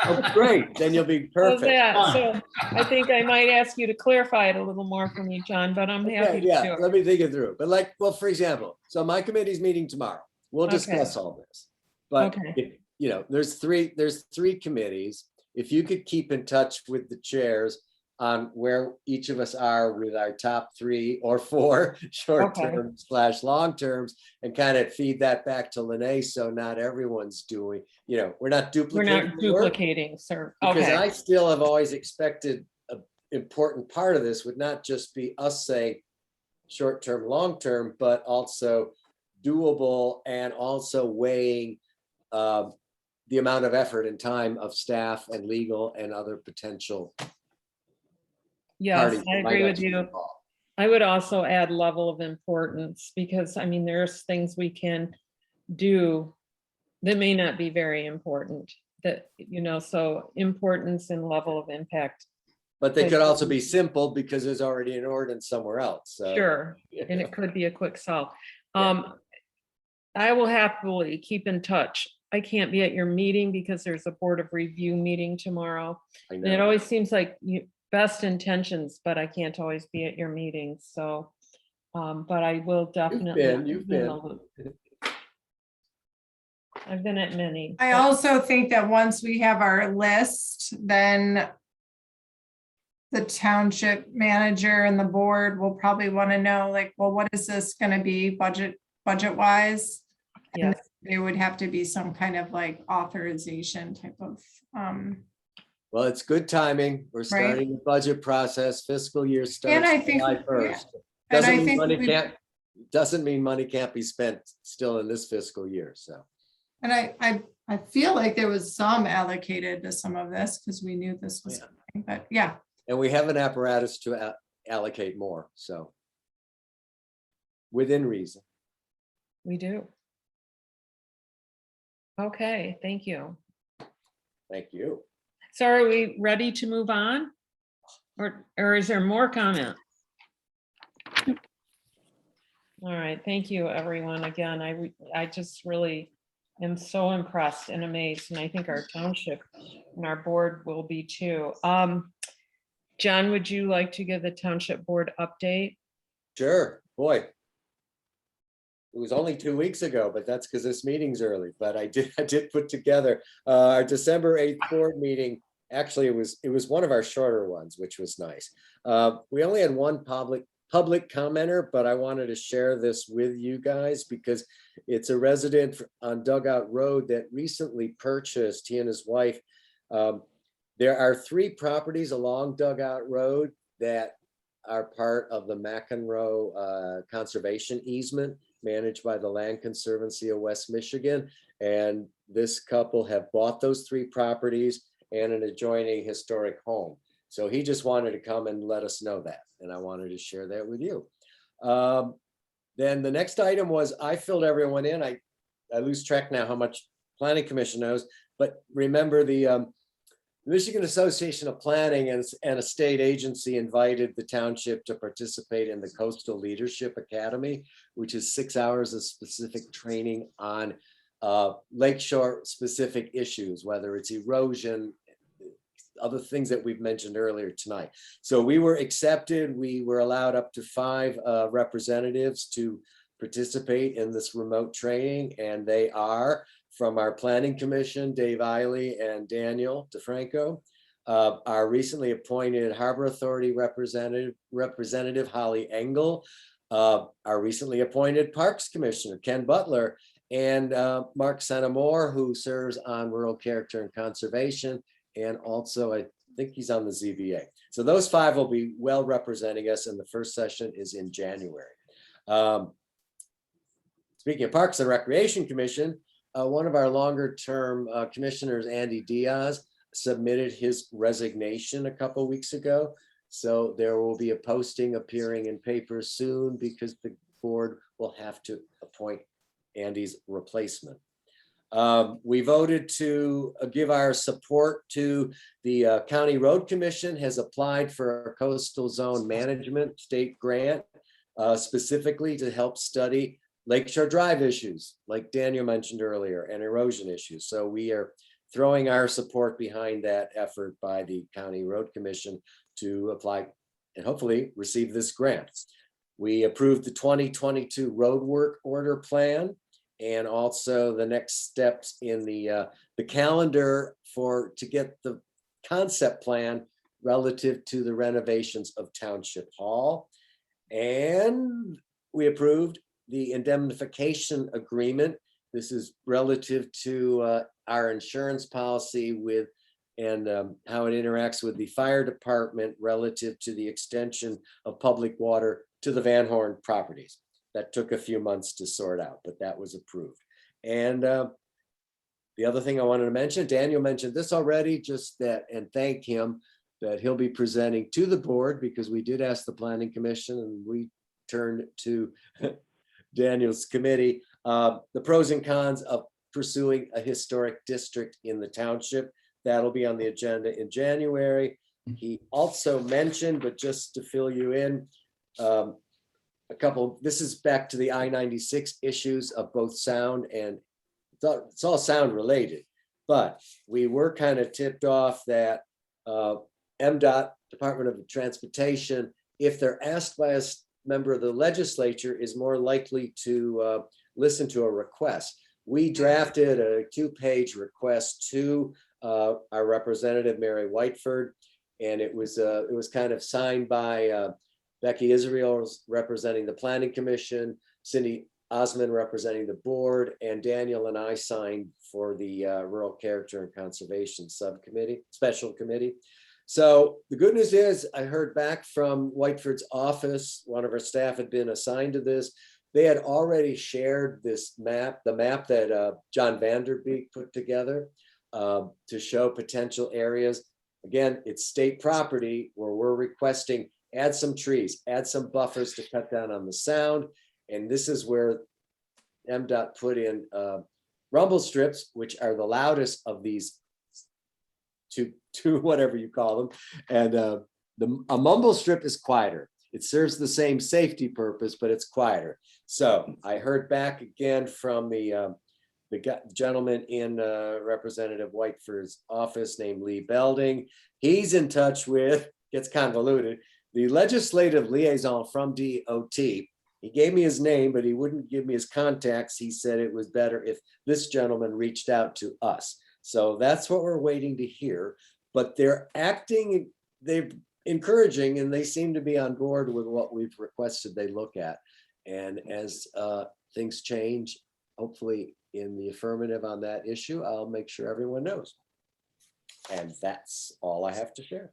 Oh, great. Then you'll be How's perfect. that? So I think I might ask you to clarify it a little more for me, John, but I'm happy to do Yeah, it. let me think it through. But like, well, for example, so my committee's meeting tomorrow. We'll discuss all this. But Okay. there's three committees. If you could keep in touch with the chairs on where each of us are with our top 3 or 4 short-term / long terms, and kind of feed that back to Lene, so not everyone's doing, we're not We're duplicating not the work. duplicating, sir. Because Okay. I still have always expected an important part of this would not just be us saying short-term, long-term, but also doable, and also weighing the amount of effort and time of staff and legal and other potential Yes, parties I that might agree have with to be you. involved. I would also add level of importance, because I mean, there's things we can do that may not be very important, that, so importance and level of impact. But they could also be simple because there's already an ordinance somewhere else. So, Sure, and it could be a quick solve. I will happily keep in touch. I can't be at your meeting because there's a Board of Review meeting tomorrow. I And it know. always seems like best intentions, but I can't always be at your meetings, so. But I will definitely. You've been. I've been at many. I also think that once we have our list, then the township manager and the board will probably want to know, like, well, what is this going to be budget wise? And Yes, there would have to be some kind of like authorization type of, Well, it's good timing. We're starting the budget process. Fiscal year starts I think- July yeah. 1st. And I Doesn't mean think money we- can't be spent still in this fiscal year. So and I feel like there was some allocated to some of this because we knew this was, coming, but yeah. and we have an apparatus to allocate more. So within reason. we do. Okay, thank you. Thank you. So are we ready to move on? Or is there more comment? All right, thank you, everyone. Again, I just really am so impressed and amazed, and I think our township and our board will be too. John, would you like to give the township board update? Sure, boy. It was only 2 weeks ago, but that's because this meeting's early. But I did put together our December 8th board meeting. Actually, it was one of our shorter ones, which was nice. We only had one public commenter, but I wanted to share this with you guys because it's a resident on Dugout Road that recently purchased, he and his wife. There are 3 properties along Dugout Road that are part of the McEnroe conservation easement managed by the Land Conservancy of West Michigan. And this couple have bought those 3 properties and an adjoining historic home. So he just wanted to come and let us know that. And I wanted to share that with you. Then the next item was I filled everyone in. I lose track now how much Planning Commission knows, but remember the Michigan Association of Planning and a state agency invited the township to participate in the Coastal Leadership Academy, which is 6 hours of specific training on lakeshore specific issues, whether it's erosion, other things that we've mentioned earlier tonight. So we were accepted. We were allowed up to 5 representatives to participate in this remote training, and they are from our Planning Commission, Dave Eiley and Daniel DeFranco, our recently appointed Harbor Authority Representative Holly Engel, our recently appointed Parks Commissioner Ken Butler, and Mark Senamore, who serves on Rural Character and Conservation, and also I think he's on the ZBA. So those 5 will be well representing us, and the first session is in January. Speaking of Parks and Recreation Commission, one of our longer term commissioners, Andy Diaz, submitted his resignation a couple weeks ago. So there will be a posting appearing in papers soon because the board will have to appoint Andy's replacement. We voted to give our support to the County Road Commission has applied for a coastal zone management state grant, specifically to help study Lakeshore Drive issues, like Daniel mentioned earlier, and erosion issues. So we are throwing our support behind that effort by the County Road Commission to apply and hopefully receive this grant. We approved the 2022 road work order plan, and also the next steps in the calendar to get the concept plan relative to the renovations of Township Hall. And we approved the indemnification agreement. This is relative to our insurance policy with and how it interacts with the fire department relative to the extension of public water to the Van Horn properties. That took a few months to sort out, but that was approved. And the other thing I wanted to mention, Daniel mentioned this already, just that, and thank him, that he'll be presenting to the board, because we did ask the Planning Commission and we turned to Daniel's committee, the pros and cons of pursuing a historic district in the township. That'll be on the agenda in January. He also mentioned, but just to fill you in, this is back to the I-96 issues of both sound and it's all sound related, but we were kind of tipped off that MDOT, Department of Transportation, if they're asked by a member of the legislature, is more likely to listen to a request. We drafted a 2-page request to our representative, Mary Whiteford, and it was kind of signed by Becky Israel representing the Planning Commission, Cindy Osmond representing the board, and Daniel and I signed for the Rural Character and Conservation Subcommittee, Special Committee. So the good news is I heard back from Whiteford's office. One of our staff had been assigned to this. They had already shared this map, the map that John Vanderbeek put together to show potential areas. Again, it's state property where we're requesting add some trees, add some buffers to cut down on the sound. And this is where MDOT put in rumble strips, which are the loudest of these two whatever you call them. And a mumble strip is quieter. It serves the same safety purpose, but it's quieter. So I heard back again from the gentleman in Representative Whiteford's office named Lee Belding. He's in touch with, gets convoluted, the legislative liaison from DOT. He gave me his name, but he wouldn't give me his contacts. He said it was better if this gentleman reached out to us. So that's what we're waiting to hear. But they're acting, they're encouraging, and they seem to be on board with what we've requested they look at. And as things change, hopefully in the affirmative on that issue, I'll make sure everyone knows. And that's all I have to share.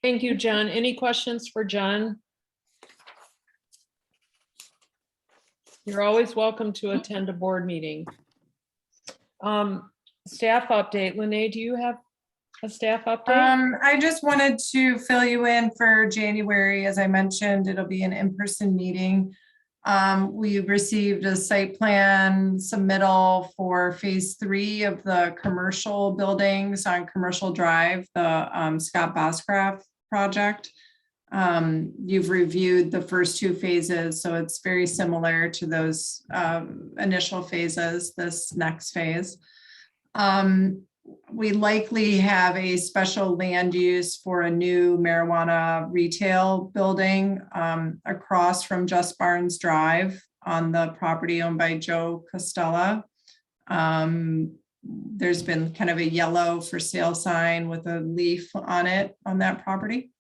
Thank you, John. Any questions for John? You're always welcome to attend a board meeting. Staff update. Lene, do you have a staff update? I just wanted to fill you in for January. As I mentioned, it'll be an in-person meeting. We received a site plan submittal for phase 3 of the commercial buildings on Commercial Drive, the Scott Boscraft project. You've reviewed the first 2 phases, so it's very similar to those initial phases, this next phase. we likely have a special land use for a new marijuana retail building across from Just Barnes Drive on the property owned by Joe Costella. There's been kind of a yellow for sale sign with a leaf on it on that property.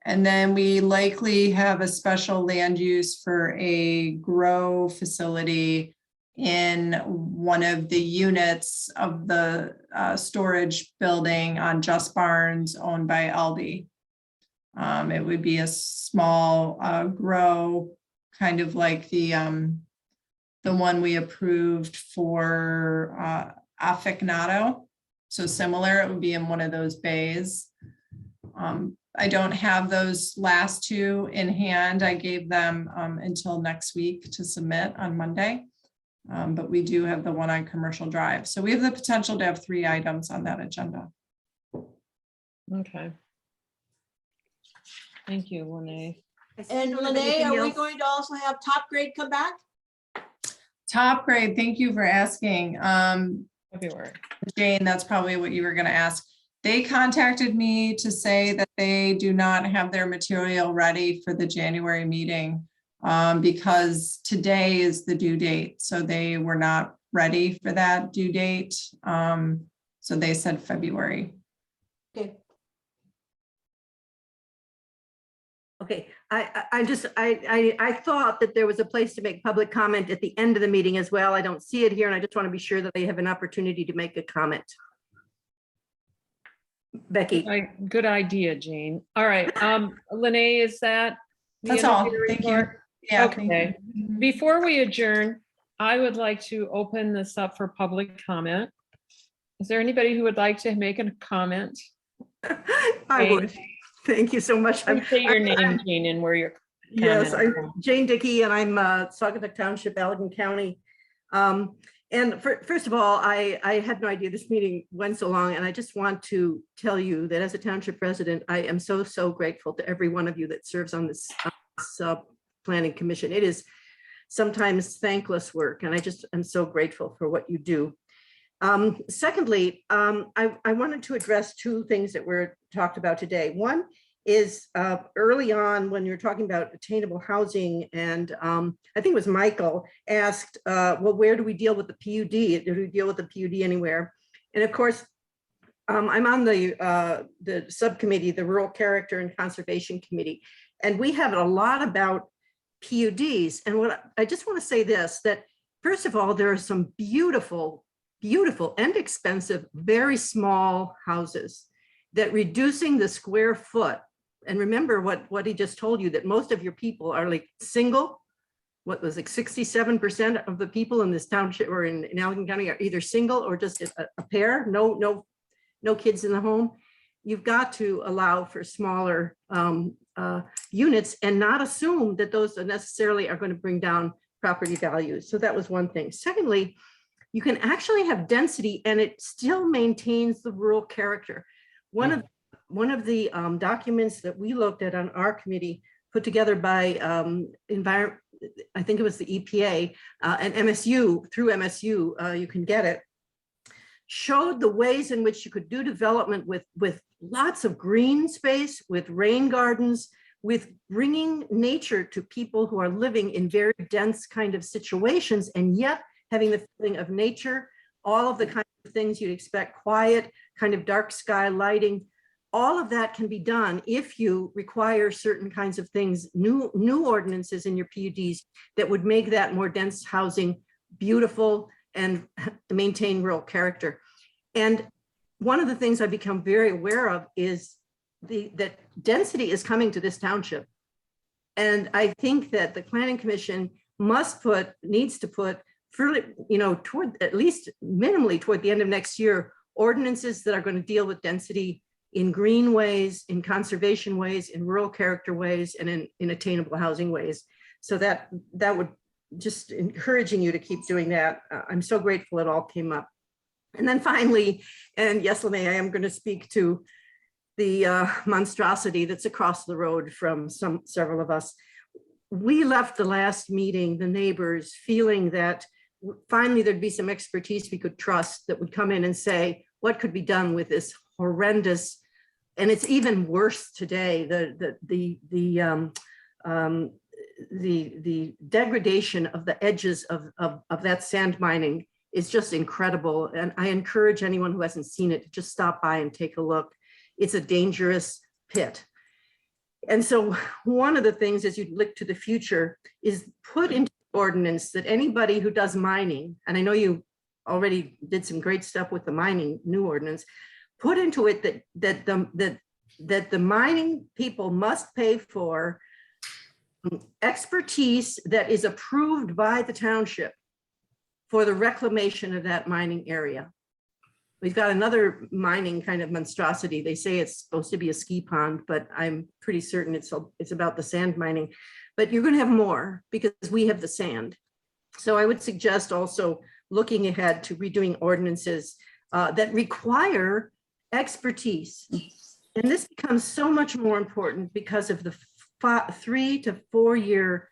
And then we likely have a special land use for a grow facility in one of the units of the storage building on Just Barnes owned by Aldi. It would be a small grow, kind of like the one we approved for Afficnato. So similar, it would be in one of those bays. I don't have those last two in hand. I gave them until next week to submit on Monday. But we do have the one on Commercial Drive. So we have the potential to have 3 items on that agenda. Okay. Thank you, Lene. And Lene, are we going to also have Top Grade come back? Top Grade, thank you for asking. February. Jane, that's probably what you were going to ask. They contacted me to say that they do not have their material ready for the January meeting because today is the due date. So they were not ready for that due date. So they said February. Okay. Okay, I thought that there was a place to make public comment at the end of the meeting as well. I don't see it here, and I just want to be sure that they have an opportunity to make a comment. Becky. Good idea, Jane. All right, Lene, is that? the That's all. end of your Thank you. report? Yeah. thank Okay. you. Before we adjourn, I would like to open this up for public comment. Is there anybody who would like to make a comment? I would. Thank you so much. Say your name, Jane, and where you're. Yes, I'm commenting from. Jane Dickey, and I'm Saugatuck Township, Allegan County. And first of all, I had no idea this meeting went so long, and I just want to tell you that as a township resident, I am so grateful to every one of you that serves on this planning commission. It is sometimes thankless work, and I just am so grateful for what you do. Secondly, I wanted to address 2 things that were talked about today. One is early on when you're talking about attainable housing, and I think it was Michael asked, well, where do we deal with the PUD? Do we deal with the PUD anywhere? And of course, I'm on the subcommittee, the Rural Character and Conservation Committee, and we have a lot about PUDs. And what I just want to say this, that first of all, there are some beautiful and expensive, very small houses that reducing the square foot. And remember what he just told you, that most of your people are like single. What was it, 67% of the people in this township or in Allegan County are either single or just a pair, no kids in the home. You've got to allow for smaller units and not assume that those necessarily are going to bring down property values. So that was one thing. Secondly, you can actually have density and it still maintains the rural character. One of the documents that we looked at on our committee, put together by I think it was the EPA and MSU, through MSU, you can get it, showed the ways in which you could do development with lots of green space, with rain gardens, with bringing nature to people who are living in very dense kind of situations, and yet having the feeling of nature, all of the kinds of things you'd expect, quiet, kind of dark sky lighting. All of that can be done if you require certain kinds of things, new ordinances in your PUDs that would make that more dense housing beautiful and maintain rural character. And one of the things I've become very aware of is that density is coming to this township. And I think that the Planning Commission needs to put fairly, toward at least minimally toward the end of next year, ordinances that are going to deal with density in green ways, in conservation ways, in rural character ways, and in attainable housing ways. So that would just encouraging you to keep doing that. I'm so grateful it all came up. And then finally, and yes, Lene, I am going to speak to the monstrosity that's across the road from several of us. We left the last meeting, the neighbors, feeling that finally there'd be some expertise we could trust that would come in and say, what could be done with this horrendous, and it's even worse today, the degradation of the edges of that sand mining is just incredible. And I encourage anyone who hasn't seen it to just stop by and take a look. It's a dangerous pit. And so one of the things as you look to the future is put into ordinance that anybody who does mining, and I know you already did some great stuff with the mining new ordinance, put into it that the mining people must pay for expertise that is approved by the township for the reclamation of that mining area. We've got another mining kind of monstrosity. They say it's supposed to be a ski pond, but I'm pretty certain it's about the sand mining. But you're going to have more because we have the sand. So I would suggest also looking ahead to redoing ordinances that require expertise. And this becomes so much more important because of the 3 to 4 year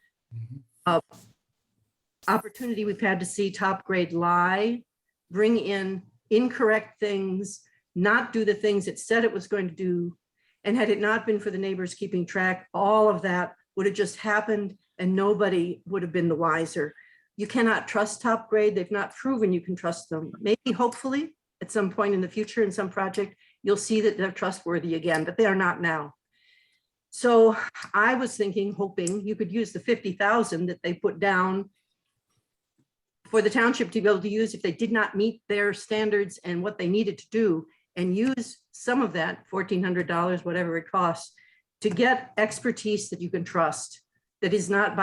opportunity we've had to see top grade lie, bring in incorrect things, not do the things it said it was going to do. And had it not been for the neighbors keeping track, all of that would have just happened and nobody would have been the wiser. You cannot trust top grade. They've not proven you can trust them. Maybe hopefully at some point in the future in some project, you'll see that they're trustworthy again, but they are not now. So I was thinking, hoping you could use the 50,000 that they put down for the township to be able to use if they did not meet their standards and what they needed to do, and use some of that $1,400, whatever it costs, to get expertise that you can trust, that is not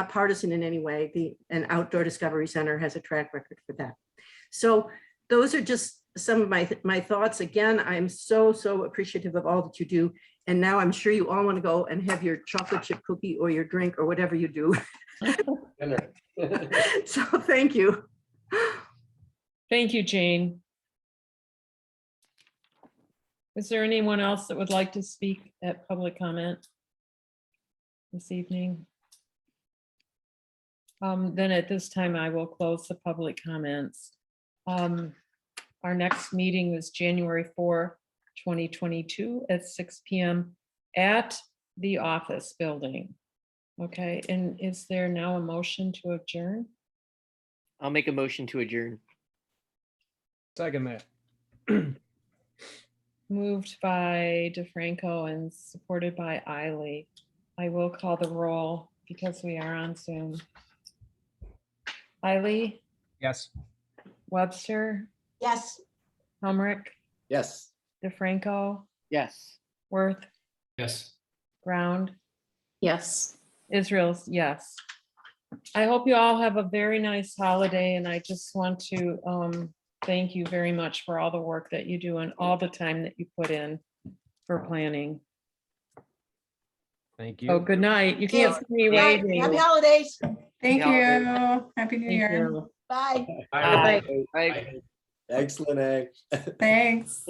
partisan in any way. An Outdoor Discovery Center has a track record for that. So those are just some of my thoughts. Again, I'm so appreciative of all that you do. And now I'm sure you all want to go and have your chocolate chip cookie or your drink or whatever you do. So thank you. Thank you, Jane. Is there anyone else that would like to speak at public comment this evening? Then at this time, I will close the public comments. Our next meeting is January 4, 2022 at 6 p.m. at the office building. Okay, and is there now a motion to adjourn? I'll make a motion to adjourn. Second that. Moved by DeFranco and supported by Eiley. I will call the roll because we are on Zoom. Eiley, Yes. Webster, Yes. Helmrich, Yes. DeFranco, Yes. Worth, Yes. Ground, Yes. Israel's yes. I hope you all have a very nice holiday, and I just want to thank you very much for all the work that you do and all the time that you put in for planning. Thank you. Oh, good night. You can't see me Right. waving. Happy holidays. Thank Yeah. you. Happy New Thank Year. you. Bye. Bye. Bye. Excellent, eh? Thanks.